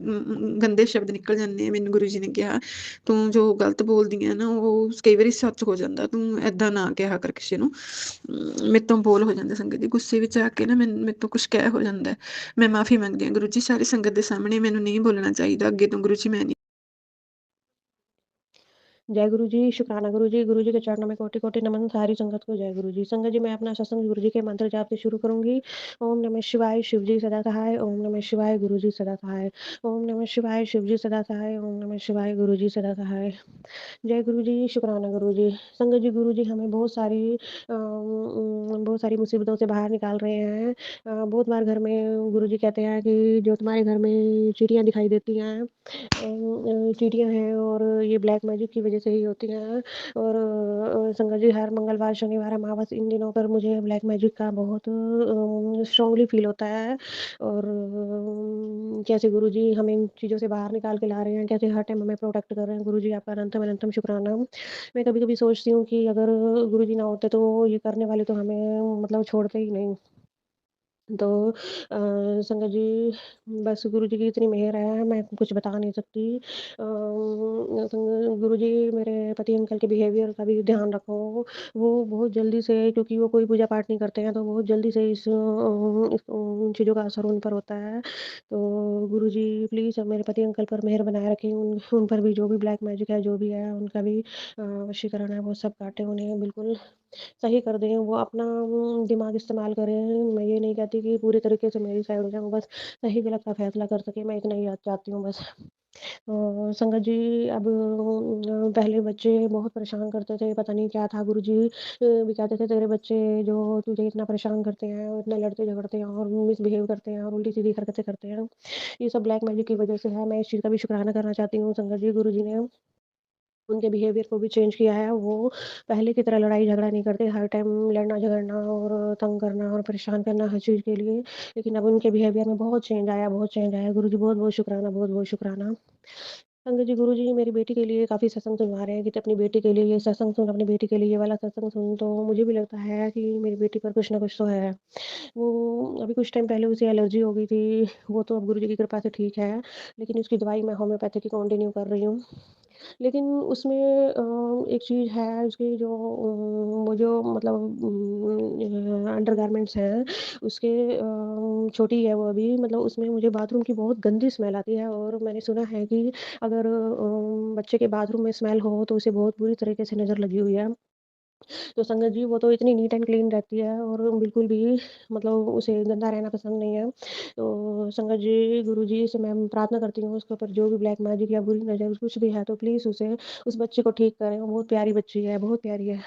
ਗੰਦੇ ਸ਼ਬਦ ਨਿਕਲ ਜਾਂਦੇ ਆ। ਮੈਨੂੰ ਗੁਰੂ ਜੀ ਨੇ ਕਿਹਾ ਤੂੰ ਜੋ ਗਲਤ ਬੋਲਦੀ ਹੈ ਨਾ ਉਹ ਕਈ ਵਾਰੀ ਸੱਚ ਹੋ ਜਾਂਦਾ। ਤੂੰ ਏਦਾਂ ਨਾ ਕਿਹਾ ਕਰ ਕਿਸੇ ਨੂੰ। ਮੇਰੇ ਤੋਂ ਬੋਲ ਹੋ ਜਾਂਦਾ ਸੰਗਤ ਜੀ। ਗੁੱਸੇ ਵਿੱਚ ਆ ਕੇ ਨਾ ਮੇਰੇ ਤੋਂ ਕੁਛ ਕਹਿ ਹੋ ਜਾਂਦਾ। ਮੈਂ ਮਾਫੀ ਮੰਗਦੀ ਹਾਂ ਗੁਰੂ ਜੀ ਸਾਰੀ ਸੰਗਤ ਦੇ ਸਾਹਮਣੇ। ਮੈਨੂੰ ਨਹੀਂ ਬੋਲਣਾ ਚਾਹੀਦਾ ਅੱਗੇ ਤੋਂ ਗੁਰੂ ਜੀ। ਮੈਂ ਨਹੀਂ। जय गुरु जी। शुक्राना गुरु जी के चरणों में कोटि कोटि नमन। सारी संगत को जय गुरु जी। संगत जी मैं अपना सत्संग गुरु जी के मंत्र जाप से शुरू करूंगी। ओम नमः शिवाय। शिव जी सदा सहाय। ओम नमः शिवाय। गुरु जी सदा सहाय। ओम नमः शिवाय। शिव जी सदा सहाय। ओम नमः शिवाय। गुरु जी सदा सहाय। जय गुरु जी। शुक्राना गुरु जी। संगत जी गुरु जी हमें बहुत सारी मुसीबतों से बाहर निकाल रहे हैं। बहुत बार घर में गुरु जी कहते हैं कि जो तुम्हारे घर में चींटियाँ दिखाई देती हैं चींटियाँ हैं और ये ब्लैक मैजिक की वजह से ही होती हैं। और संगत जी हर मंगलवार शनिवार अमावस इन दिनों पर मुझे ब्लैक मैजिक का बहुत स्ट्रांगली फील होता है। और कैसे गुरु जी हमें इन चीज़ों से बाहर निकाल के ला रहे हैं, कैसे हर टाइम हमें प्रोटेक्ट कर रहे हैं। गुरु जी आपका अनंतम अनंतम शुक्राना। मैं कभी कभी सोचती हूँ कि अगर गुरु जी ना होते तो ये करने वाले तो हमें मतलब छोड़ते ही नहीं। तो संगत जी बस गुरु जी की इतनी मेहर है, मैं कुछ बता नहीं सकती। गुरु जी मेरे मेरे पति अंकल के बिहेवियर का भी ध्यान रखो। वो बहुत जल्दी से, क्योंकि वो कोई पूजा पाठ नहीं करते हैं, तो बहुत जल्दी से उन चीज़ों का असर उन पर होता है। तो गुरुजी प्लीज़ अब मेरे पति अंकल पर मेहर बनाए रखें। उन पर भी जो भी ब्लैक मैजिक है, जो भी है, उनका भी वशीकरण है, वो सब काटें, उन्हें बिल्कुल सही कर दें। वो अपना दिमाग इस्तेमाल करें। मैं ये नहीं कहती कि पूरी तरीके से मेरी साइड हो जाएँ, वो बस सही गलत का फैसला कर सकें, मैं इतना ही चाहती हूँ बस। संगत जी, अब पहले बच्चे बहुत परेशान करते थे, पता नहीं क्या था। गुरुजी भी कहते थे तेरे बच्चे जो तुझे इतना परेशान करते हैं और इतना लड़ते झगड़ते हैं और मिसबिहेव करते हैं और उल्टी-सीधी हरकतें करते हैं, ये सब ब्लैक मैजिक की वजह से है। मैं इस चीज़ का भी शुक्राना करना चाहती हूँ संगत जी, गुरुजी ने उनके बिहेवियर को भी चेंज किया है। वो पहले की तरह लड़ाई झगड़ा नहीं करते, हर टाइम लड़ना झगड़ना और तंग करना और परेशान करना हर चीज़ के लिए। लेकिन अब उनके बिहेवियर में बहुत चेंज आया, बहुत चेंज आया। गुरुजी बहुत-बहुत शुक्राना, बहुत-बहुत शुक्राना। संगत जी, गुरुजी मेरी बेटी के लिए काफ़ी सत्संग सुनवा रहे हैं कि तो अपनी बेटी के लिए ये सत्संग सुन, अपनी बेटी के लिए ये वाला सत्संग सुन। तो मुझे भी लगता है कि मेरी बेटी पर कुछ ना कुछ तो है। वो अभी कुछ टाइम पहले उसे एलर्जी हो गई थी, वो तो अब गुरुजी की कृपा से ठीक है, लेकिन उसकी दवाई मैं होम्योपैथी की कंटिन्यू कर रही हूँ। लेकिन उसमें एक चीज़ है उसकी, जो वो जो मतलब अंडरगारमेंट्स हैं उसके, छोटी है वो अभी, मतलब उसमें मुझे बाथरूम की बहुत गंदी स्मेल आती है। और मैंने सुना है कि अगर बच्चे के बाथरूम में स्मेल हो तो उसे बहुत बुरी तरीके से नज़र लगी हुई है। तो संगत जी, वो तो इतनी नीट एंड क्लीन रहती है और बिल्कुल भी मतलब उसे गंदा रहना पसंद नहीं है। तो संगत जी, गुरुजी से मैं प्रार्थना करती हूँ उसके ऊपर जो भी ब्लैक मैजिक या बुरी नज़र कुछ भी है, तो प्लीज़ उस बच्चे को ठीक करें। वो बहुत प्यारी बच्ची है, बहुत प्यारी है।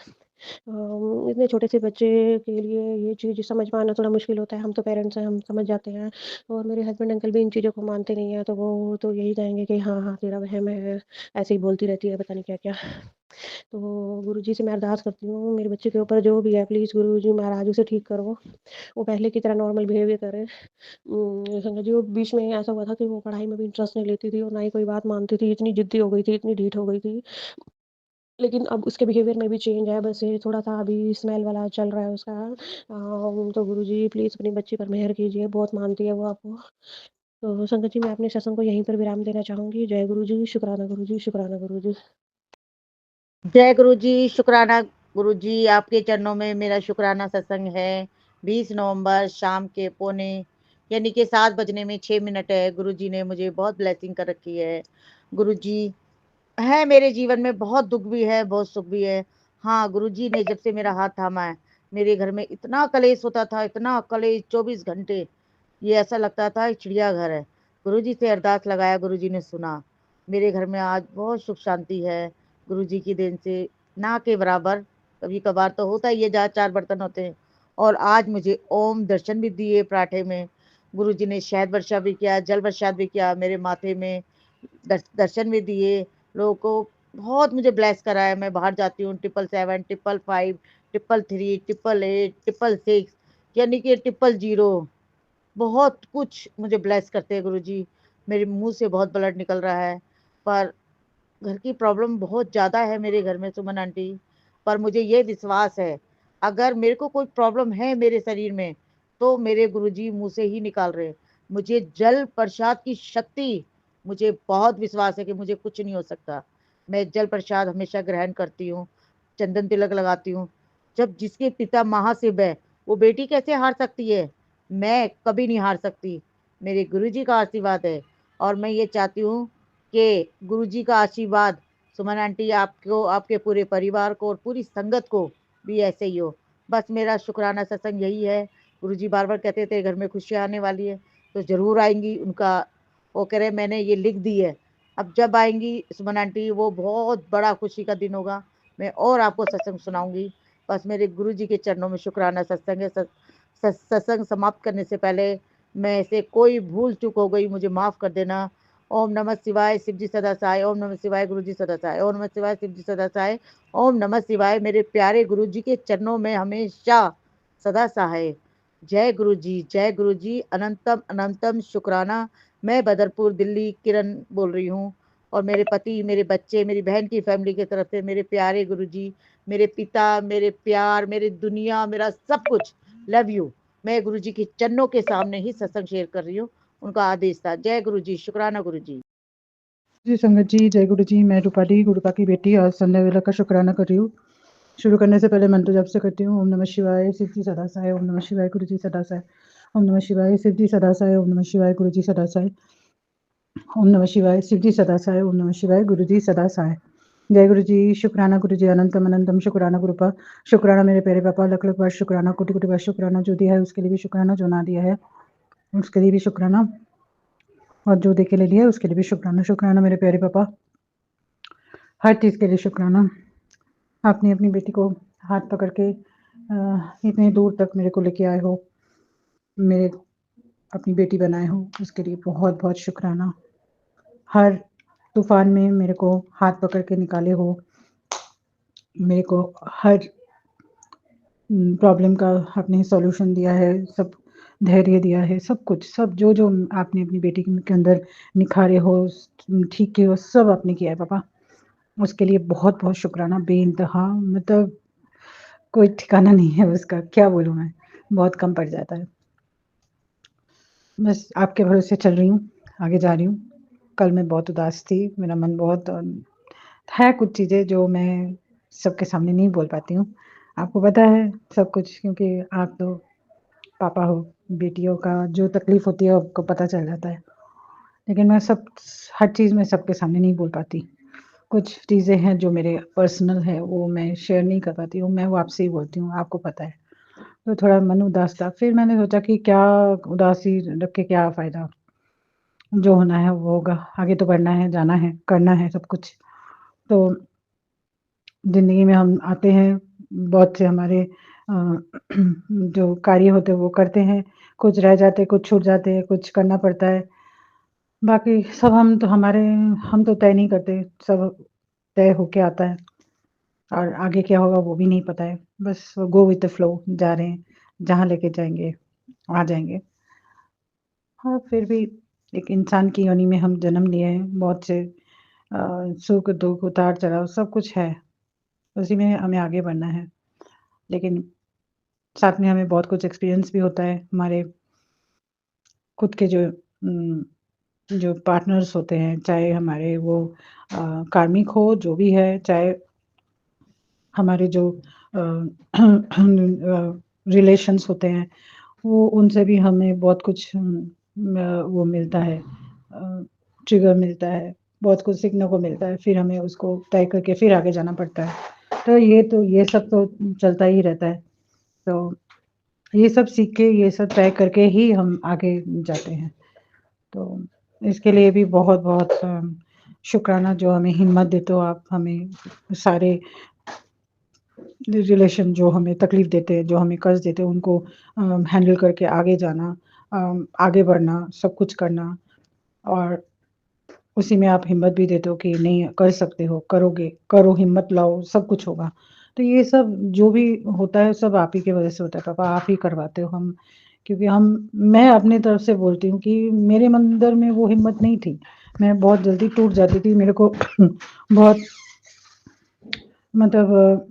इतने छोटे से बच्चे के लिए ये चीज़ समझ पाना थोड़ा मुश्किल होता है। हम तो पेरेंट्स हैं, हम समझ जाते हैं। और मेरे हस्बैंड अंकल भी इन चीज़ों को मानते नहीं हैं, तो वो तो यही कहेंगे कि हाँ, हाँ, तेरा वहम है, ऐसे ही बोलती रहती है, पता नहीं क्या-क्या। तो गुरुजी से मैं अरदास करती हूँ, मेरे बच्चे के ऊपर जो भी है, प्लीज़ गुरुजी महाराज उसे ठीक करो। वो पहले की तरह नॉर्मल बिहेवियर करे। संगत जी, वो बीच में ऐसा हुआ था कि वो पढ़ाई में भी इंटरेस्ट नहीं लेती थी और ना ही कोई बात मानती थी, इतनी ज़िद्दी हो गई थी, इतनी ढीठ हो गई थी। लेकिन अब उसके बिहेवियर में भी चेंज है, बस ये थोड़ा-सा अभी स्मेल वाला चल रहा है उसका। तो गुरुजी प्लीज़ अपनी बच्ची पर मेहर कीजिए, बहुत मानती है वो आपको। तो संगत जी, मैं अपने सत्संग को यहीं पर विराम देना चाहूँगी। जय गुरुजी, शुक्राना गुरुजी, शुक्राना गुरुजी। जय गुरु जी, शुक्राना गुरु जी, आपके चरणों में मेरा शुक्राना सत्संग है। 20 नवंबर शाम के पौने यानी कि 7 बजने में 6 मिनट है। गुरु जी ने मुझे बहुत ब्लेसिंग कर रखी है। गुरु जी है मेरे जीवन में, बहुत दुख भी है, बहुत सुख भी है। हाँ, गुरु जी ने जब से मेरा हाथ थामा है, मेरे घर में इतना कलेश होता था, इतना कलेश 24 घंटे, ये ऐसा लगता था चिड़ियाघर है। गुरु जी से अरदास लगाया, गुरु जी ने सुना। मेरे घर में आज बहुत सुख शांति है, गुरु जी की देन से ना के बराबर। कभी कभार तो होता ही है जहाँ 4 बर्तन होते हैं। और आज मुझे ओम दर्शन भी दिए पराठे में। गुरु जी ने शहद वर्षा भी किया, जल वर्षा भी किया मेरे माथे में, दर्शन भी दिए। लोगों को बहुत मुझे ब्लेस करा है। मैं बाहर जाती हूँ 777, 555, 333, 888, 666, यानी कि 000, बहुत कुछ मुझे ब्लेस करते हैं गुरु जी। मेरे मुंह से बहुत ब्लड निकल रहा है, पर घर की प्रॉब्लम बहुत ज़्यादा है मेरे घर में सुमन आंटी। पर मुझे ये विश्वास है, अगर मेरे को कोई प्रॉब्लम है मेरे शरीर में, तो मेरे गुरुजी मुँह से ही निकाल रहे हैं। मुझे जल प्रसाद की शक्ति, मुझे बहुत विश्वास है कि मुझे कुछ नहीं हो सकता। मैं जल प्रसाद हमेशा ग्रहण करती हूँ, चंदन तिलक लगाती हूँ। जब जिसके पिता महाशिव है, वो बेटी कैसे हार सकती है? मैं कभी नहीं हार सकती। मेरे गुरुजी का आशीर्वाद है और मैं ये चाहती हूँ कि गुरुजी का आशीर्वाद सुमन आंटी आपको, आपके पूरे परिवार को और पूरी संगत को भी ऐसे ही हो। बस मेरा शुक्राना सत्संग यही है। गुरुजी बार-बार कहते थे घर में खुशियाँ आने वाली है, तो ज़रूर आएँगी। उनका वो कह रहे मैंने ये लिख दी है। अब जब आएँगी सुमन आंटी, वो बहुत बड़ा खुशी का दिन होगा। मैं और आपको सत्संग सुनाऊँगी। बस मेरे गुरुजी के चरणों में शुक्राना सत्संग है। सत्संग समाप्त करने से पहले मैं से कोई भूल चूक हो गई, मुझे माफ़ कर देना। ओम नमः शिवाय, शिव जी सदा सहाय। ओम नमः शिवाय, गुरु जी सदा सहाय। ओम नमः शिवाय, शिव जी सदा सहाय। ओम नमः शिवाय। मेरे प्यारे गुरु जी के चरणों में हमेशा सदा सहाय। जय गुरु जी, जय गुरु जी। अनंतम अनंतम शुक्राना। मैं बदरपुर दिल्ली किरण बोल रही हूँ। और मेरे पति, मेरे बच्चे, मेरी बहन की फैमिली की तरफ से मेरे प्यारे गुरु जी, मेरे पिता, मेरे प्यार, मेरी दुनिया, मेरा सब कुछ, लव यू। मैं गुरु जी के चरणों के सामने ही सत्संग शेयर कर रही हूँ। उनका आदेश था। जय गुरु जी, शुक्राना गुरु जी। जी संगत जी, जय गुरु जी। मैं रूपाली गुरुपा की बेटी आज संध्या वेला का शुक्राना कर रही हूँ। शुरू करने से पहले मंत्र जप से करती हूँ। ओम नमः शिवाय, शिव जी सदा सहाय। ओम नमः शिवाय, गुरु जी सदा सहाय। ओम नमः शिवाय, शिव जी सदा सहाय। ओम नमः शिवाय, गुरु जी सदा सहाय। ओम नमः शिवाय, शिव जी सदा सहाय। ओम नमः शिवाय, गुरु जी सदा सहाय। जय गुरु जी, शुक्राना गुरु जी, अनंतम अनंतम शुक्राना गुरुपा। शुक्राना मेरे प्यारे पापा, लख लख बार शुक्राना, कोटि कोटि बार शुक्राना। जो दिया है उसके लिए भी शुक्राना, जो ना दिया है उसके लिए भी शुक्राना, और जो दे के ले लिया है उसके लिए भी शुक्राना। शुक्राना मेरे प्यारे पापा, हर चीज़ के लिए शुक्राना। आपने अपनी बेटी को हाथ पकड़ के इतने दूर तक मेरे को लेके आए हो, मेरे अपनी बेटी बनाए हो, उसके लिए बहुत बहुत शुक्राना। हर तूफान में मेरे को हाथ पकड़ के निकाले हो, मेरे को हर प्रॉब्लम का आपने सॉल्यूशन दिया है, सब धैर्य दिया है, सब कुछ, सब जो जो आपने अपनी बेटी के अंदर निखारे हो, ठीक किए हो, सब आपने किया है पापा। उसके लिए बहुत बहुत शुक्राना बेइंतहा, मतलब कोई ठिकाना नहीं है उसका, क्या बोलूँ मैं, बहुत कम पड़ जाता है। बस आपके भरोसे चल रही हूँ, आगे जा रही हूँ। कल मैं बहुत उदास थी, मेरा मन बहुत है, कुछ चीज़ें जो मैं सबके सामने नहीं बोल पाती हूँ। आपको पता है सब कुछ, क्योंकि आप तो पापा हो, बेटियों का जो तकलीफ़ होती है आपको पता चल जाता है। लेकिन मैं हर चीज़ में सबके सामने नहीं बोल पाती। कुछ चीज़ें हैं जो मेरे पर्सनल है, वो मैं शेयर नहीं कर पाती हूँ, मैं वो आपसे ही बोलती हूँ, आपको पता है। तो थोड़ा मन उदास था, फिर मैंने सोचा कि क्या उदासी रख के क्या फ़ायदा, जो होना है वो होगा, आगे तो बढ़ना है, जाना है, करना है सब कुछ। तो ज़िंदगी में हम आते हैं, बहुत से हमारे जो कार्य होते हैं वो करते हैं, कुछ रह जाते हैं, कुछ छूट जाते हैं, कुछ करना पड़ता है। बाकी सब हम तो तय नहीं करते, सब तय होके आता है, और आगे क्या होगा वो भी नहीं पता है। बस गो विद द फ्लो, जा रहे हैं, जहाँ लेके जाएँगे, आ जाएँगे। हाँ, फिर भी एक इंसान की योनि में हम जन्म लिए हैं, बहुत से सुख, दुःख, उतार-चढ़ाव सब कुछ है, उसी में हमें आगे बढ़ना है। लेकिन साथ में हमें बहुत कुछ एक्सपीरियंस भी होता है, हमारे खुद के जो पार्टनर्स होते हैं, चाहे हमारे वो कार्मिक हो, जो भी है, चाहे हमारे जो रिलेशंस होते हैं, वो उनसे भी हमें बहुत कुछ वो मिलता है, ट्रिगर मिलता है, बहुत कुछ सीखने को मिलता है, फिर हमें उसको तय करके फिर आगे जाना पड़ता है। तो ये सब तो चलता ही रहता है। तो ये सब सीख के, ये सब तय करके ही हम आगे जाते हैं। तो इसके लिए भी बहुत-बहुत शुक्राना, जो हमें हिम्मत देते हो आप, हमें सारे रिलेशन जो हमें तकलीफ़ देते हैं, जो हमें कर्ज़ देते हैं, उनको हैंडल करके आगे जाना, आगे बढ़ना, सब कुछ करना, और उसी में आप हिम्मत भी देते हो कि नहीं, कर सकते हो, करोगे, करो, हिम्मत लाओ, सब कुछ होगा। तो ये सब जो भी होता है, सब आप ही की वज़ह से होता है पापा, आप ही करवाते हो हम, क्योंकि मैं अपनी तरफ से बोलती हूँ कि मेरे अंदर में वो हिम्मत नहीं थी। मैं बहुत जल्दी टूट जाती थी, मेरे को बहुत, मतलब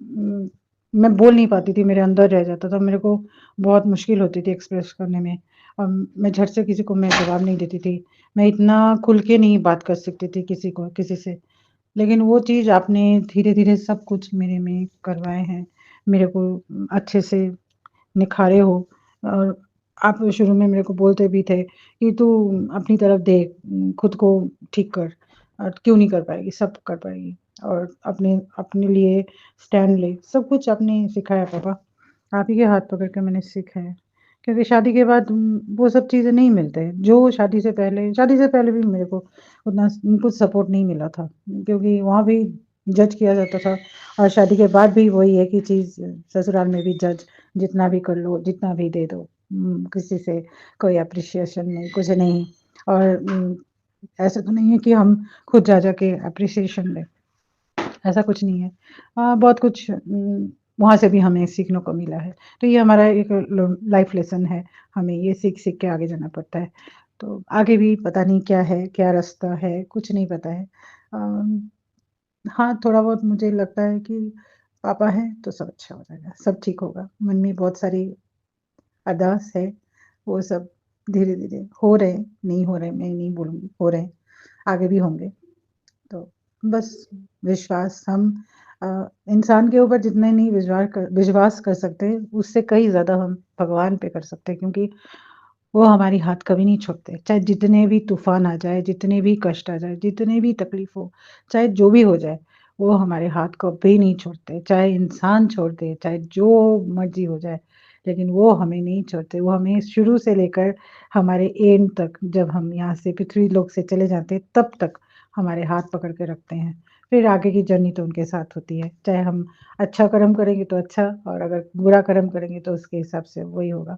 मैं बोल नहीं पाती थी, मेरे अंदर रह जाता था, मेरे को बहुत मुश्किल होती थी एक्सप्रेस करने में, और मैं झट से किसी को मैं जवाब नहीं देती थी। मैं इतना खुल के नहीं बात कर सकती थी किसी से। लेकिन वो चीज़ आपने धीरे-धीरे सब कुछ मेरे में करवाए हैं, मेरे को अच्छे से निखारे हो, और आप शुरू में मेरे को बोलते भी थे कि तू अपनी तरफ देख, खुद को ठीक कर, क्यों नहीं कर पाएगी, सब कर पाएगी, और अपने अपने लिए स्टैंड ले, सब कुछ आपने सिखाया पापा। आप ही के हाथ पकड़ के मैंने सीखा है, क्योंकि शादी के बाद वो सब चीज़ें नहीं मिलते हैं, जो शादी से पहले भी मेरे को उतना कुछ सपोर्ट नहीं मिला था, क्योंकि वहाँ भी जज किया जाता था, और शादी के बाद भी वही है कि चीज़, ससुराल में भी जज, जितना भी कर लो, जितना भी दे दो, किसी से कोई एप्रिसिएशन नहीं, कुछ नहीं, और ऐसा तो नहीं है कि हम खुद जा के एप्रिसिएशन लें, ऐसा कुछ नहीं है। बहुत कुछ वहाँ से भी हमें सीखने को मिला है। तो ये हमारा एक लाइफ लेसन है, हमें ये सीख-सीख के आगे जाना पड़ता है। तो आगे भी पता नहीं क्या है, क्या रास्ता है, कुछ नहीं पता है। हाँ, थोड़ा बहुत मुझे लगता है कि पापा हैं तो सब अच्छा हो जाएगा, सब ठीक होगा। मन में बहुत सारी अरदास है, वो सब धीरे-धीरे हो रहे हैं, नहीं हो रहे, मैं नहीं बोलूँगी, हो रहे हैं, आगे भी होंगे। बस विश्वास हम इंसान के ऊपर जितने नहीं विश्वास कर सकते, उससे कहीं ज़्यादा हम भगवान पे कर सकते हैं, क्योंकि वो हमारी हाथ कभी नहीं छोड़ते। चाहे जितने भी तूफ़ान आ जाए, जितने भी कष्ट आ जाए, जितनी भी तकलीफ़ हो, चाहे जो भी हो जाए, वो हमारे हाथ कभी नहीं छोड़ते। चाहे इंसान छोड़ दे, चाहे जो मर्ज़ी हो जाए, लेकिन वो हमें नहीं छोड़ते। वो हमें शुरू से लेकर हमारे एंड तक, जब हम यहाँ से पृथ्वी लोक से चले जाते हैं, तब तक हमारे हाथ पकड़ के रखते हैं। फिर आगे की जर्नी तो उनके साथ होती है। चाहे हम अच्छा कर्म करेंगे तो अच्छा, और अगर बुरा कर्म करेंगे तो उसके हिसाब से वही होगा।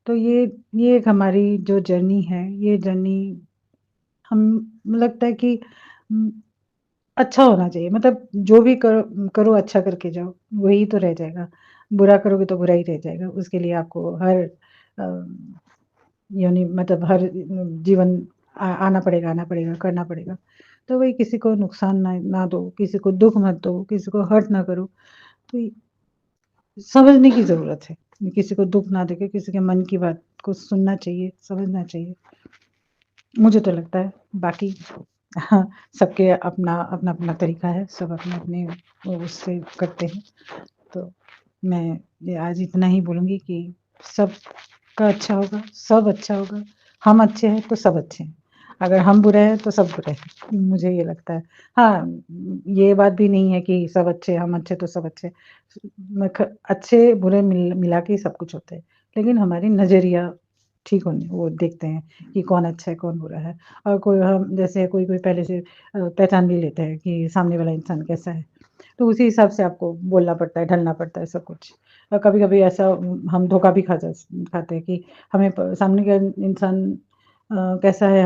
तो ये एक हमारी जो जर्नी है, ये जर्नी हम लगता है कि अच्छा होना चाहिए। मतलब जो भी करो करो अच्छा करके जाओ, वही तो रह जाएगा। बुरा करोगे तो बुरा ही रह जाएगा। उसके लिए आपको हर अ, यानी मतलब हर जीवन आना पड़ेगा, करना पड़ेगा। तो वही, किसी को नुकसान ना दो, किसी को दुःख मत दो, किसी को हर्ट ना करो। तो समझने की ज़रूरत है। किसी को दुःख ना देके किसी के मन की बात को सुनना चाहिए, समझना चाहिए। मुझे तो लगता है, बाकी हाँ, सबके अपना तरीका है, सब अपने-अपने वो उससे करते हैं। तो मैं ये आज इतना ही बोलूँगी कि सबका अच्छा होगा, सब अच्छा होगा। हम अच्छे हैं तो सब अच्छे हैं। अगर हम बुरे हैं तो सब बुरे हैं, मुझे ये लगता है। हाँ, ये बात भी नहीं है कि सब अच्छे, हम अच्छे तो सब अच्छे। अच्छे बुरे मिला के ही सब कुछ होता है। लेकिन हमारी नज़रिया ठीक होनी, वो देखते हैं कि कौन अच्छा है, कौन बुरा है। और कोई हम जैसे कोई पहले से पहचान भी लेते हैं कि सामने वाला इंसान कैसा है। तो उसी हिसाब से आपको बोलना पड़ता है, ढलना पड़ता है सब कुछ। और कभी-कभी ऐसा हम धोखा भी खाते हैं कि हमें सामने का इंसान कैसा है,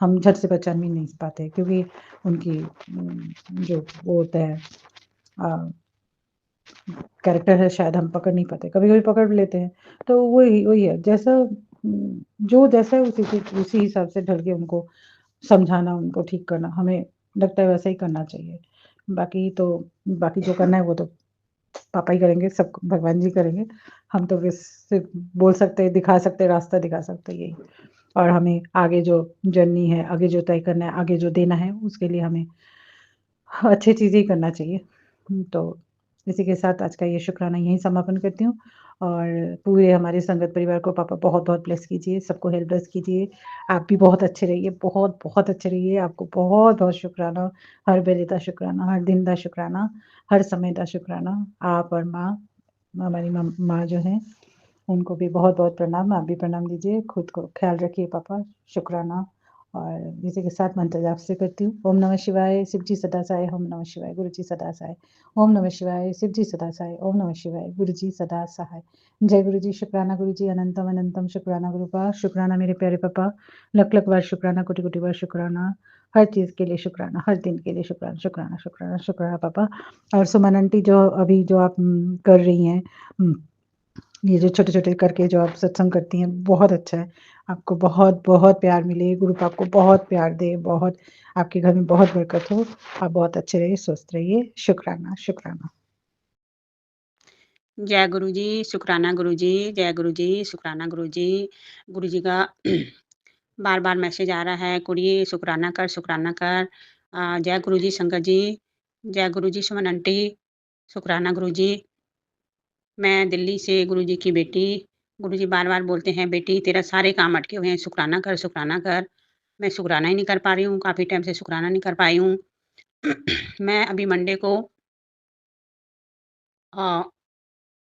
हम झट से पहचान भी नहीं पाते, क्योंकि उनकी जो वो होता है अ, कैरेक्टर है, शायद हम पकड़ नहीं पाते। कभी-कभी पकड़ भी लेते हैं। तो वही वही है, जो जैसा है उसी हिसाब से ढल के उनको समझाना, उनको ठीक करना, हमें लगता है वैसा ही करना चाहिए। बाकी जो करना है वो तो पापा ही करेंगे, सब भगवान जी करेंगे। हम तो बस सिर्फ़ बोल सकते हैं, दिखा सकते हैं, रास्ता दिखा सकते हैं, यही। और हमें आगे जो जर्नी है, आगे जो तय करना है, आगे जो देना है, उसके लिए हमें अच्छी चीज़ें ही करना चाहिए। तो इसी के साथ आज का ये शुक्राना यहीं समापन करती हूँ, और पूरे हमारे संगत परिवार को पापा बहुत-बहुत ब्लेस कीजिए, सबको हेल्थ ब्लेस कीजिए। आप भी बहुत अच्छे रहिए, बहुत-बहुत अच्छे रहिए। आपको बहुत-बहुत शुक्राना, हर बेले दा शुक्राना, हर दिन दा शुक्राना, हर समय दा शुक्राना। आप और माँ, हमारी माँ जो हैं, उनको भी बहुत-बहुत प्रणाम। आप भी प्रणाम दीजिए। खुद को ख़्याल रखिए पापा, शुक्राना। और इसी के साथ मंत्र जाप से करती हूँ। ओम नमः शिवाय, शिव जी सदा सहाय, ओम नमः शिवाय, गुरु जी सदा सहाय। ओम नमः शिवाय, शिव जी सदा सहाय, ओम नमः शिवाय, गुरु जी सदा सहाय। जय गुरु जी, शुक्राना गुरु जी, अनंतम अनंतम शुक्राना गुरुपा, शुक्राना मेरे प्यारे पापा, लख-लख बार शुक्राना, कोटि-कोटि बार शुक्राना। हर चीज़ के लिए शुक्राना, हर दिन के लिए शुक्राना, शुक्राना, शुक्राना, शुक्राना पापा। और सुमन आंटी जो आप कर रही हैं, उम ये जो छोटे-छोटे करके जो आप सत्संग करती हैं, बहुत अच्छा है। आपको बहुत-बहुत प्यार मिले, गुरु आपको बहुत प्यार दे, बहुत आपके घर में बहुत बरकत हो। आप बहुत अच्छे रहिए, स्वस्थ रहिए। शुक्राना, शुक्राना। जय गुरु जी, शुक्राना गुरु जी, जय गुरु जी, शुक्राना गुरु जी। गुरु जी का बार-बार मैसेज आ रहा है, कुड़िए शुक्राना कर, शुक्राना कर। जय गुरु जी संगत जी, जय गुरु जी सुमन आंटी, शुक्राना गुरु जी। मैं दिल्ली से गुरु जी की बेटी, गुरु जी बार-बार बोलते हैं, बेटी तेरा सारे काम अटके हुए हैं, शुक्राना कर, शुक्राना कर। मैं शुक्राना ही नहीं कर पा रही हूँ, काफ़ी टाइम से शुक्राना नहीं कर पाई हूँ। मैं अभी मंडे को अ,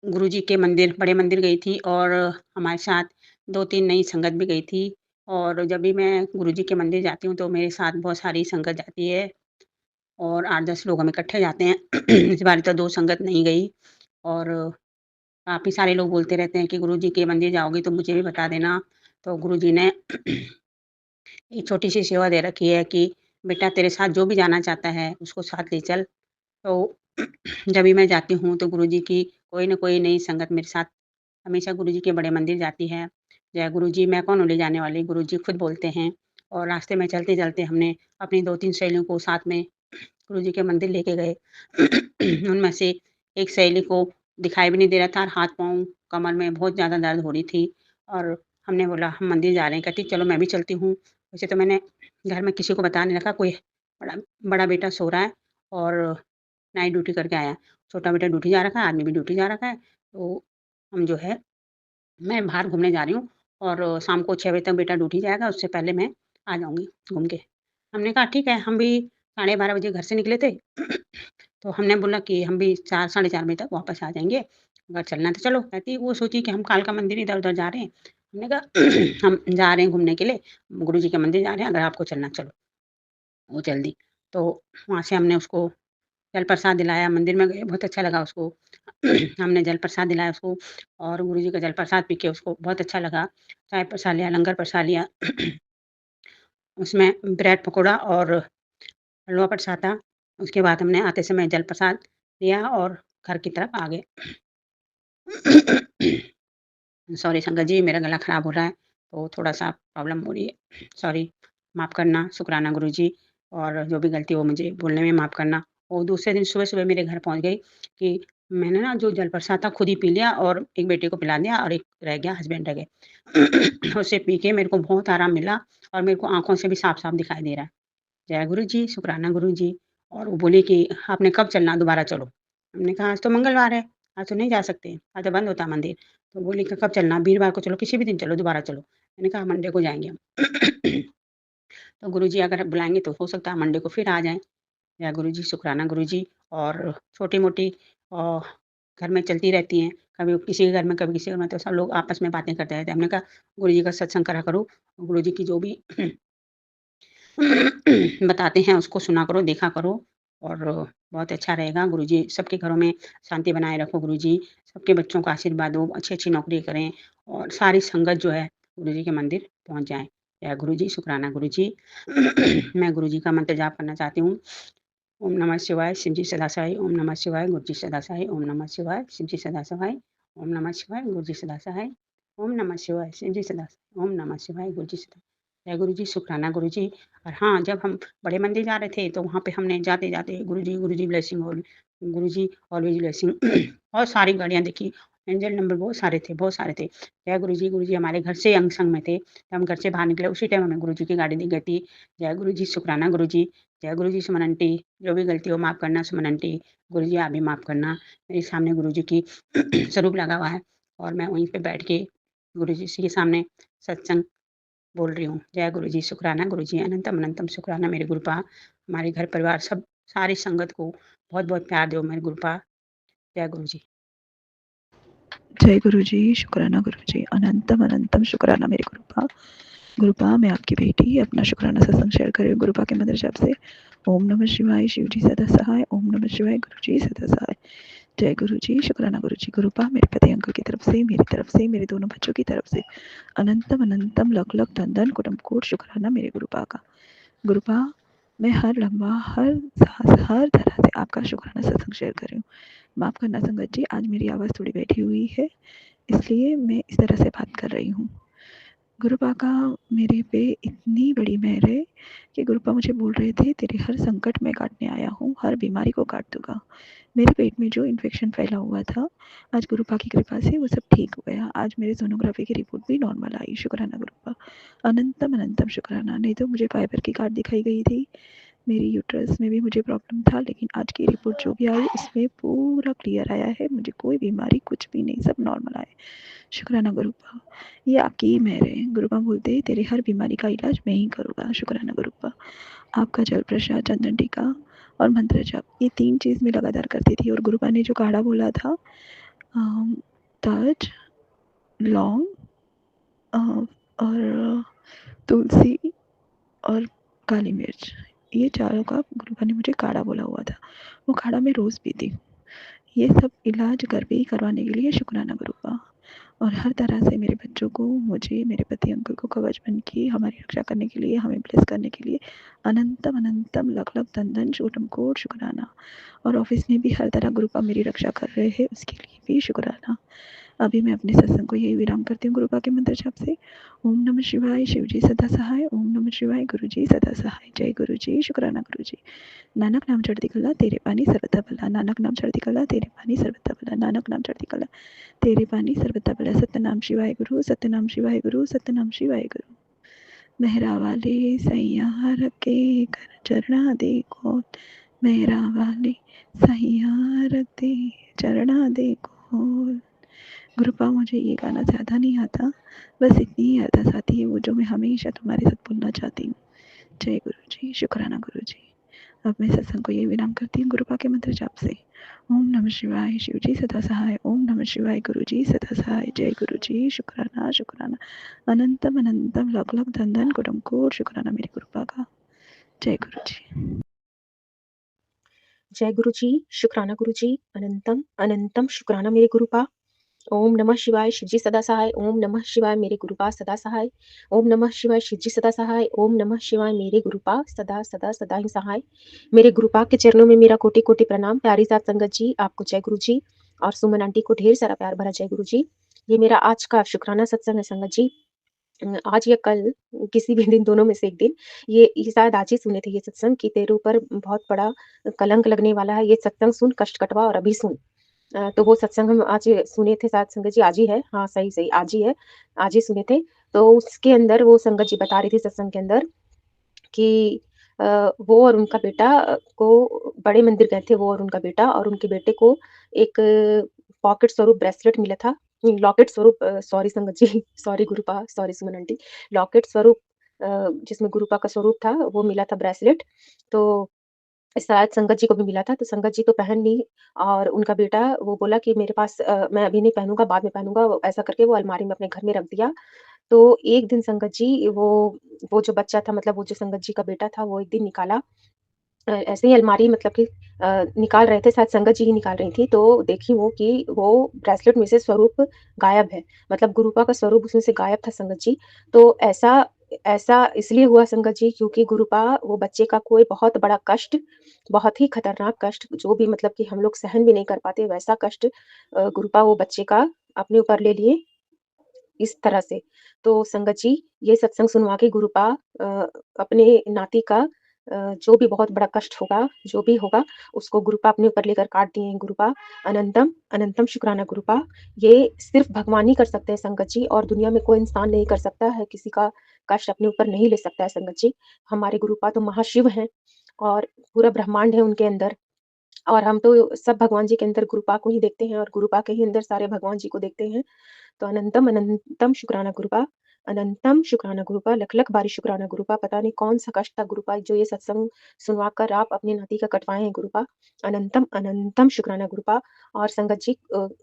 गुरुजी के मंदिर, बड़े मंदिर गई थी, और हमारे साथ 2-3 नई संगत भी गई थी। और जब भी मैं गुरुजी के मंदिर जाती हूँ तो मेरे साथ बहुत सारी संगत जाती है, और 8-10 लोग हम इकट्ठे जाते हैं। इस बार तो 2 संगत नहीं गई, और काफ़ी सारे लोग बोलते रहते हैं कि गुरुजी के मंदिर जाओगी तो मुझे भी बता देना। तो गुरुजी ने एक छोटी-सी सेवा दे रखी है कि बेटा तेरे साथ जो भी जाना चाहता है उसको साथ ले चल। तो जब भी मैं जाती हूँ तो गुरुजी की कोई न कोई नई संगत मेरे साथ हमेशा गुरुजी के बड़े मंदिर जाती है। जय गुरुजी, मैं कौन हूँ ले जाने वाली, गुरुजी खुद बोलते हैं। और रास्ते में चलते-चलते हमने अपनी 2-3 सहेलियों को साथ में गुरुजी के मंदिर लेके गए। उनमें से एक सहेली को दिखाई भी नहीं दे रहा था, और हाथ-पाँव, कमर में बहुत ज़्यादा दर्द हो रही थी, और हमने बोला हम मंदिर जा रहे हैं, कहती चलो मैं भी चलती हूँ। वैसे तो मैंने घर में किसी को बता नहीं रखा, कोई बड़ा बड़ा बेटा सो रहा है और नाइट ड्यूटी करके आया है। छोटा बेटा ड्यूटी जा रखा है, आदमी भी ड्यूटी जा रखा है। तो हम जो है मैं बाहर घूमने जा रही हूँ और शाम को 6 बजे तक बेटा ड्यूटी जाएगा, उससे पहले मैं आ जाऊँगी घूम के। हमने कहा ठीक है, हम भी 12:30 बजे घर से निकले थे। तो हमने बोला कि हम भी 4 साढ़े 4 बजे तक वापस आ जाएँगे, अगर चलना है तो चलो। कहती वो सोची कि हम कालका मंदिर इधर-उधर जा रहे हैं। हमने कहा हम जा रहे हैं घूमने के लिए, गुरुजी के मंदिर जा रहे हैं, अगर आपको चलना चलो, वो चल दी। तो वहाँ से हमने उसको जल प्रसाद दिलाया, मंदिर में गए, बहुत अच्छा लगा उसको। हमने जल प्रसाद दिलाया उसको और गुरुजी का जल प्रसाद पी के उसको बहुत अच्छा लगा। चाय प्रसाद लिया, लंगर प्रसाद लिया। उसमें ब्रेड पकौड़ा और हलवा प्रसाद था। उसके बाद हमने आते समय जल प्रसाद लिया और घर की तरफ आ गए। सॉरी संगत जी, मेरा गला खराब हो रहा है, तो थोड़ा-सा प्रॉब्लम हो रही है। सॉरी, माफ़ करना, शुक्राना गुरुजी, और जो भी गलती हो मुझे बोलने में माफ़ करना। और दूसरे दिन सुबह-सुबह मेरे घर पहुँच गई कि मैंने ना जो जल प्रसाद था खुद ही पी लिया और एक बेटे को पिला दिया और एक रह गया, हस्बैंड रह गए। उसे पी के मेरे को बहुत आराम मिला और मेरे को आँखों से भी साफ-साफ दिखाई दे रहा है। जय गुरुजी, शुक्राना गुरुजी। और वो बोली कि आपने कब चलना, दोबारा चलो। हमने कहा आज तो मंगलवार है, आज तो नहीं जा सकते, आज तो बंद होता है मंदिर। तो बोली कि कब चलना? वीरवार को चलो, किसी भी दिन चलो, दोबारा चलो। मैंने कहा मंडे को जाएँगे हम। तो गुरुजी अगर बुलाएँगे तो हो सकता है मंडे को फिर आ जाएँ। जय गुरुजी, शुक्राना गुरुजी। और छोटी-मोटी अ, घर में चलती रहती हैं, कभी किसी के घर में, कभी किसी के घर में, तो सब लोग आपस में बातें करते रहते हैं। हमने कहा गुरुजी का सत्संग करा करो, गुरुजी की जो भी बताते हैं उसको सुना करो, देखा करो और बहुत अच्छा रहेगा। गुरुजी सबके घरों में शांति बनाए रखो गुरुजी, सबके बच्चों को आशीर्वाद दो, अच्छी-अच्छी नौकरी करें और सारी संगत जो है गुरुजी के मंदिर पहुँच जाए। जय गुरुजी, शुक्राना गुरुजी। मैं गुरुजी का मंत्र जाप करना चाहती हूँ। ओम नमः शिवाय, शिव जी सदा सहाय। ओम नमः शिवाय, गुरु जी सदा सहाय। ओम नमः शिवाय, शिव जी सदा सहाय। ओम नमः शिवाय, गुरु जी सदा सहाय। ओम नमः शिवाय, शिव जी सदा सहाय। ओम नमः शिवाय, गुरु जी सदा। जय गुरु जी, शुक्राना गुरु जी। और हाँ, जब हम बड़े मंदिर जा रहे थे तो वहाँ पे हमने जाते-जाते गुरु जी ब्लेसिंग ऑल, गुरु जी ऑलवेज ब्लेसिंग। बहुत सारी गाड़ियाँ देखी, एंजल नंबर बहुत सारे थे, बहुत सारे थे। जय गुरु जी हमारे घर से अंग संग में थे। जब हम घर से बाहर निकले उसी टाइम हमें गुरु जी की गाड़ी दिख गई थी। जय गुरु जी, शुक्राना गुरु जी। जय गुरु जी, सुमन आंटी, जो भी गलती हो माफ़ करना सुमन आंटी। गुरु जी आप भी माफ़ करना। मेरे सामने गुरु जी की स्वरूप लगा हुआ है और मैं वहीं पे बैठ के गुरु जी के सामने सत्संग बोल रही हूँ। जय गुरु जी, शुक्राना गुरु जी, अनंतम अनंतम शुक्राना मेरे गुरुपा, हमारे घर परिवार सब सारी संगत को बहुत-बहुत प्यार दो मेरे गुरुपा। जय गुरु जी। जय गुरु जी, शुक्राना गुरु जी, अनंतम अनंतम शुक्राना मेरे गुरुपा। गुरुपा, मैं आपकी बेटी अपना शुक्राना सत्संग शेयर कर रही हूँ गुरुपा के मंत्र जाप से। ओम नमः शिवाय, शिव जी सदा सहाय। ओम नमः शिवाय, गुरु जी सदा सहाय। जय गुरु जी, शुक्राना गुरु जी। गुरुपा, मेरे पति अंकल की तरफ से, मेरी तरफ से, मेरे दोनों बच्चों की तरफ से अनंतम अनंतम लख लख धन धन कुटुंब कोट शुक्राना मेरे गुरुपा का। गुरुपा, मैं हर लम्हा, हर सांस, हर तरह से आपका शुक्राना सत्संग शेयर कर रही हूँ। माफ़ करना संगत जी, आज मेरी आवाज़ थोड़ी बैठी हुई है, इसलिए मैं इस तरह से बात कर रही हूँ। गुरुपा का मेरे पे इतनी बड़ी मेहर है कि गुरुपा मुझे बोल रहे थे तेरे हर संकट में काटने आया हूँ, हर बीमारी को काट दूंगा। मेरे पेट में जो इन्फेक्शन फैला हुआ था, आज गुरुपा की कृपा से वो सब ठीक हो गया। आज मेरे सोनोग्राफी की रिपोर्ट भी नॉर्मल आई। शुक्राना गुरुपा, अनंतम अनंतम शुक्राना। नहीं तो मुझे फाइबर की गांठ दिखाई गई थी, मेरी यूट्रस में भी मुझे प्रॉब्लम था, लेकिन आज की रिपोर्ट जो भी आई उसमें पूरा क्लियर आया है, मुझे कोई बीमारी कुछ भी नहीं, सब नॉर्मल आए। शुक्राना गुरुपा, ये आपकी ही मेहर है। गुरुपा बोलते तेरे हर बीमारी का इलाज मैं ही करूँगा। शुक्राना गुरुपा। आपका जल प्रसाद, चंदन टीका और मंत्र जप, ये 3 चीज़ मैं लगातार करती थी। और गुरुपा ने जो काढ़ा बोला था, तज, लौंग और तुलसी और काली मिर्च, ये चारों का गुरुपा ने मुझे काढ़ा बोला हुआ था। वो काढ़ा मैं रोज़ पीती हूँ। ये सब इलाज घर पे ही करवाने के लिए शुक्राना गुरुपा। और हर तरह से मेरे बच्चों को, मुझे, मेरे पति अंकल को कवच बन के हमारी रक्षा करने के लिए, हमें ब्लेस करने के लिए अनंतम अनंतम लख लख धन धन छोटम कोट शुक्राना। और ऑफिस में भी हर तरह गुरुपा मेरी रक्षा कर रहे हैं, उसके लिए भी शुक्राना। अभी मैं अपने सत्संग को यही विराम करती हूँ गुरुपा के मंत्र जाप से। ओम नमः शिवाय, शिव जी सदा सहाय। ओम नमः शिवाय, गुरु जी सदा सहाय। जय गुरु जी, शुक्राना गुरु जी। नानक नाम चढ़ती कला तेरे पानी सर्वथा भला, नानक नाम चढ़ती कला तेरे पानी सर्वथा भला, नानक नाम चढ़ती कला तेरे पानी सर्वथा भला। सत्य नाम शिवाय गुरु, सत्य नाम शिवाय गुरु, सत्य नाम शिवाय गुरु। मेहरा वाले सैया रखे कर चरणा दे खोल, मेहरा वाले सैया रखे चरणा दे खोल। गुरुपा मुझे ये गाना ज़्यादा नहीं आता, बस इतनी ही अरदास आती है वो जो मैं हमेशा तुम्हारे साथ बोलना चाहती हूँ। जय गुरु जी, शुक्राना गुरु जी। अब मैं सत्संग को ये विराम करती हूँ गुरुपा के मंत्र जाप से। ओम नमः शिवाय, शिव जी सदा सहाय। ओम नमः शिवाय, गुरु जी सदा सहाय। जय गुरु जी, शुक्राना शुक्राना, अनंतम अनंतम लाख लाख धन धन कोटम कोट शुक्राना मेरी गुरुपा का। जय गुरु जी। जय गुरु जी, शुक्राना गुरु जी, अनंतम अनंतम शुक्राना मेरे गुरुपा। ओम नमः शिवाय, शिवजी सदा सहाय। ओम नमः शिवाय, मेरे गुरुपा सदा सहाय। ओम नमः शिवाय, शिवजी सदा सहाय। ओम नमः शिवाय, मेरे गुरुपा सदा सदा सदा ही सहाय। मेरे गुरुपा के चरणों में मेरा कोटि कोटि प्रणाम। प्यारी साथ संगत जी, आपको जय गुरु जी, और सुमन आंटी को ढेर सारा प्यार भरा जय गुरु जी। ये मेरा आज का शुक्राना सत्संग है संगत जी। आज या कल, किसी भी दिन, दोनों में से एक दिन, ये शायद आज ही सुने थे ये सत्संग कि तेरे ऊपर बहुत बड़ा कलंक लगने वाला है, ये सत्संग सुन, कष्ट कटवा और अभी सुन। तो वो सत्संग हम आज सुने थे शायद संगत जी, आज ही है, हाँ सही सही आज ही है, आज ही सुने थे। तो उसके अंदर वो संगत जी बता रही थी सत्संग के अंदर कि वो और उनका बेटा को बड़े मंदिर गए थे, वो और उनका बेटा, और उनके बेटे को एक पॉकेट स्वरूप ब्रेसलेट मिला था, लॉकेट स्वरूप, सॉरी संगत जी, सॉरी गुरुपा, सॉरी सुमन आंटी, लॉकेट स्वरूप, जिसमें गुरुपा का स्वरूप था, वो मिला था ब्रेसलेट। तो शायद संगत जी को भी मिला था, तो संगत जी तो पहन ली, और उनका बेटा वो बोला कि मेरे पास मैं अभी नहीं पहनूँगा, बाद में पहनूँगा, ऐसा करके वो अलमारी में अपने घर में रख दिया। तो एक दिन संगत जी वो जो बच्चा था, मतलब वो जो संगत जी का बेटा था, वो एक दिन निकाला, ऐसे ही अलमारी, मतलब कि निकाल रहे थे, शायद संगत जी ही निकाल रही थी, तो देखी वो कि वो ब्रेसलेट में से स्वरूप गायब है, मतलब गुरुपा का स्वरूप उसमें से गायब था संगत जी। तो ऐसा ऐसा इसलिए हुआ संगत जी, क्योंकि गुरुपा वो बच्चे का कोई बहुत बड़ा कष्ट, बहुत ही खतरनाक कष्ट, जो भी मतलब कि हम लोग सहन भी नहीं कर पाते, वैसा कष्ट गुरुपा वो बच्चे का अपने ऊपर ले लिए इस तरह से। तो संगत जी, ये सत्संग सुनवा के गुरुपा अपने नाती का जो भी बहुत बड़ा कष्ट होगा, जो भी होगा, उसको गुरुपा अपने ऊपर लेकर काट दिए हैं गुरुपा। अनंतम, अनंतम शुक्राना गुरुपा। ये सिर्फ़ भगवान ही कर सकते हैं संगत जी, और दुनिया में कोई इंसान नहीं कर सकता है, किसी का कष्ट अपने ऊपर नहीं ले सकता है संगत जी। हमारे गुरुपा तो महाशिव हैं, और पूरा ब्रह्मांड है उनके अंदर, और हम तो सब भगवान जी के अंदर गुरुपा को ही देखते हैं, और गुरुपा के ही अंदर सारे भगवान जी को देखते हैं। तो अनंतम अनंतम शुक्राना गुरुपा, अनंतम शुक्राना गुरुपा, लख-लख बारी शुक्राना गुरुपा। पता नहीं कौन-सा कष्ट था गुरुपा, जो ये सत्संग सुनवा कर आप अपने नाती का कटवाए हैं गुरुपा। अनंतम अनंतम शुक्राना गुरुपा। और संगत जी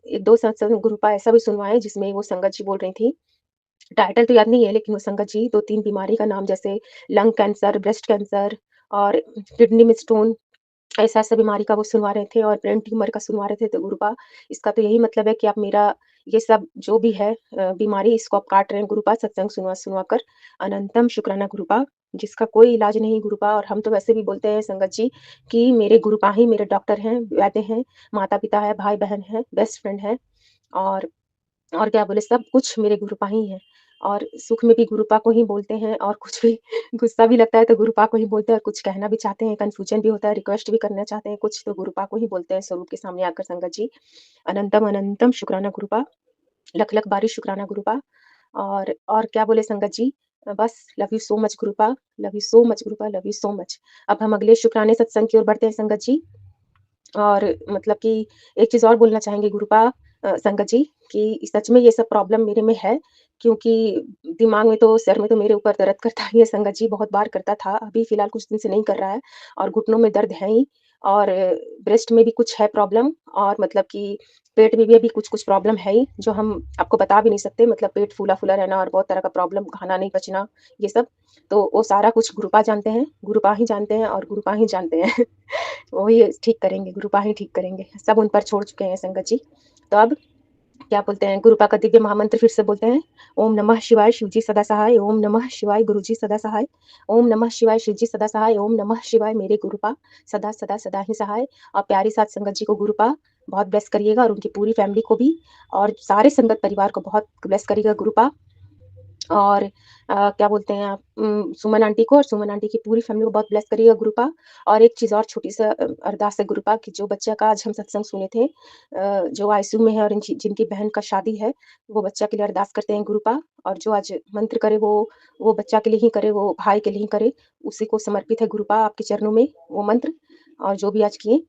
1-2 सत्संग गुरुपा ऐसा भी सुनवाए जिसमें वो संगत जी बोल रही थी, टाइटल तो याद नहीं है, लेकिन वो संगत जी 2-3 बीमारी का नाम, जैसे लंग कैंसर, ब्रेस्ट कैंसर और किडनी में स्टोन, ऐसा-ऐसा बीमारी का वो सुनवा रहे थे, और ब्रेन ट्यूमर का सुनवा रहे थे। तो गुरुपा, इसका तो यही मतलब है कि आप मेरा ये सब जो भी है बीमारी, इसको आप काट रहे हैं गुरुपा, सत्संग सुनवा-सुनवा कर। अनंतम शुक्राना गुरुपा, जिसका कोई इलाज नहीं गुरुपा। और हम तो वैसे भी बोलते हैं संगत जी कि मेरे गुरुपा ही मेरे डॉक्टर हैं, वैद्य हैं, माता-पिता हैं, भाई-बहन हैं, बेस्ट फ्रेंड हैं, और क्या बोले, सब कुछ मेरे गुरुपा ही हैं। और सुख में भी गुरुपा को ही बोलते हैं, और कुछ भी गुस्सा भी लगता है तो गुरुपा को ही बोलते हैं, और कुछ कहना भी चाहते हैं, कन्फ्यूजन भी होता है, रिक्वेस्ट भी करना चाहते हैं कुछ, तो गुरुपा को ही बोलते हैं स्वरूप के सामने आकर संगत जी। अनंतम अनंतम शुक्राना गुरुपा, लख-लख बारी शुक्राना गुरुपा। और क्या बोले संगत जी, बस love you so much गुरुपा, love you so much गुरुपा, love you so much. अब हम अगले शुक्राने सत्संग की ओर बढ़ते हैं संगत जी। और मतलब कि एक चीज़ और बोलना चाहेंगे गुरुपा, संगत जी, कि सच में ये सब प्रॉब्लम मेरे में है, क्योंकि दिमाग में तो, सर में तो मेरे ऊपर दर्द करता ही है संगत जी, बहुत बार करता था, अभी फ़िलहाल कुछ दिन से नहीं कर रहा है, और घुटनों में दर्द है ही, और ब्रेस्ट में भी कुछ है प्रॉब्लम, और मतलब कि पेट में भी अभी कुछ-कुछ प्रॉब्लम है ही, जो हम आपको बता भी नहीं सकते, मतलब पेट फूला-फूला रहना, और बहुत तरह का प्रॉब्लम, खाना नहीं पचना, ये सब। तो वो सारा कुछ गुरुपा जानते हैं, गुरुपा ही जानते हैं, और गुरुपा ही जानते हैं। वही ठीक करेंगे, गुरुपा ही ठीक करेंगे, सब उन पर छोड़ चुके हैं संगत जी। तो अब क्या बोलते हैं, गुरुपा का दिव्य महामंत्र फिर से बोलते हैं। ओम नमः शिवाय, शिवजी सदा सहाय। ओम नमः शिवाय, गुरुजी सदा सहाय। ओम नमः शिवाय, शिवजी सदा सहाय। ओम नमः शिवाय, मेरे गुरुपा सदा सदा सदा ही सहाय। और प्यारी साथ संगत जी को गुरुपा बहुत ब्लेस करिएगा, और उनकी पूरी फैमिली को भी, और सारे संगत परिवार को बहुत ब्लेस करिएगा गुरुपा। और क्या बोलते हैं आप सुमन आंटी को और सुमन आंटी की पूरी फैमिली को बहुत ब्लेस करिएगा गुरुपा। और एक चीज़ और छोटी-सा अरदास है गुरुपा कि जो बच्चा का आज हम सत्संग सुने थे जो आईसीयू में है और जिनकी बहन का शादी है, वो बच्चा के लिए अरदास करते हैं गुरुपा। और जो आज मंत्र करे वो बच्चा के लिए ही करे, वो भाई के लिए ही करे, उसी को समर्पित है गुरुपा आपके चरणों में वो मंत्र। और जो भी आज किए,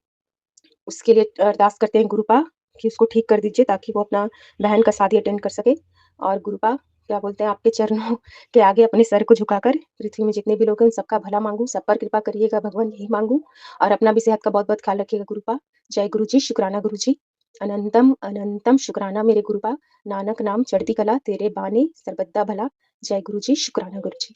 उसके लिए अरदास करते हैं गुरुपा कि उसको ठीक कर दीजिए ताकि वो अपना बहन का शादी अटेंड कर सके। और गुरुपा क्या बोलते हैं आपके चरणों के आगे अपने सर को झुकाकर पृथ्वी में जितने भी लोग हैं उन सबका भला माँगू, सब पर कृपा करिएगा भगवान यही माँगू। और अपना भी सेहत का बहुत-बहुत ख्याल रखिएगा गुरुपा। जय गुरुजी, शुक्राना गुरुजी। अनंतम अनंतम शुक्राना मेरे गुरुपा, नानक नाम चढ़ती कला, तेरे बाने सर्वदा भला। जय गुरुजी, शुक्राना गुरुजी।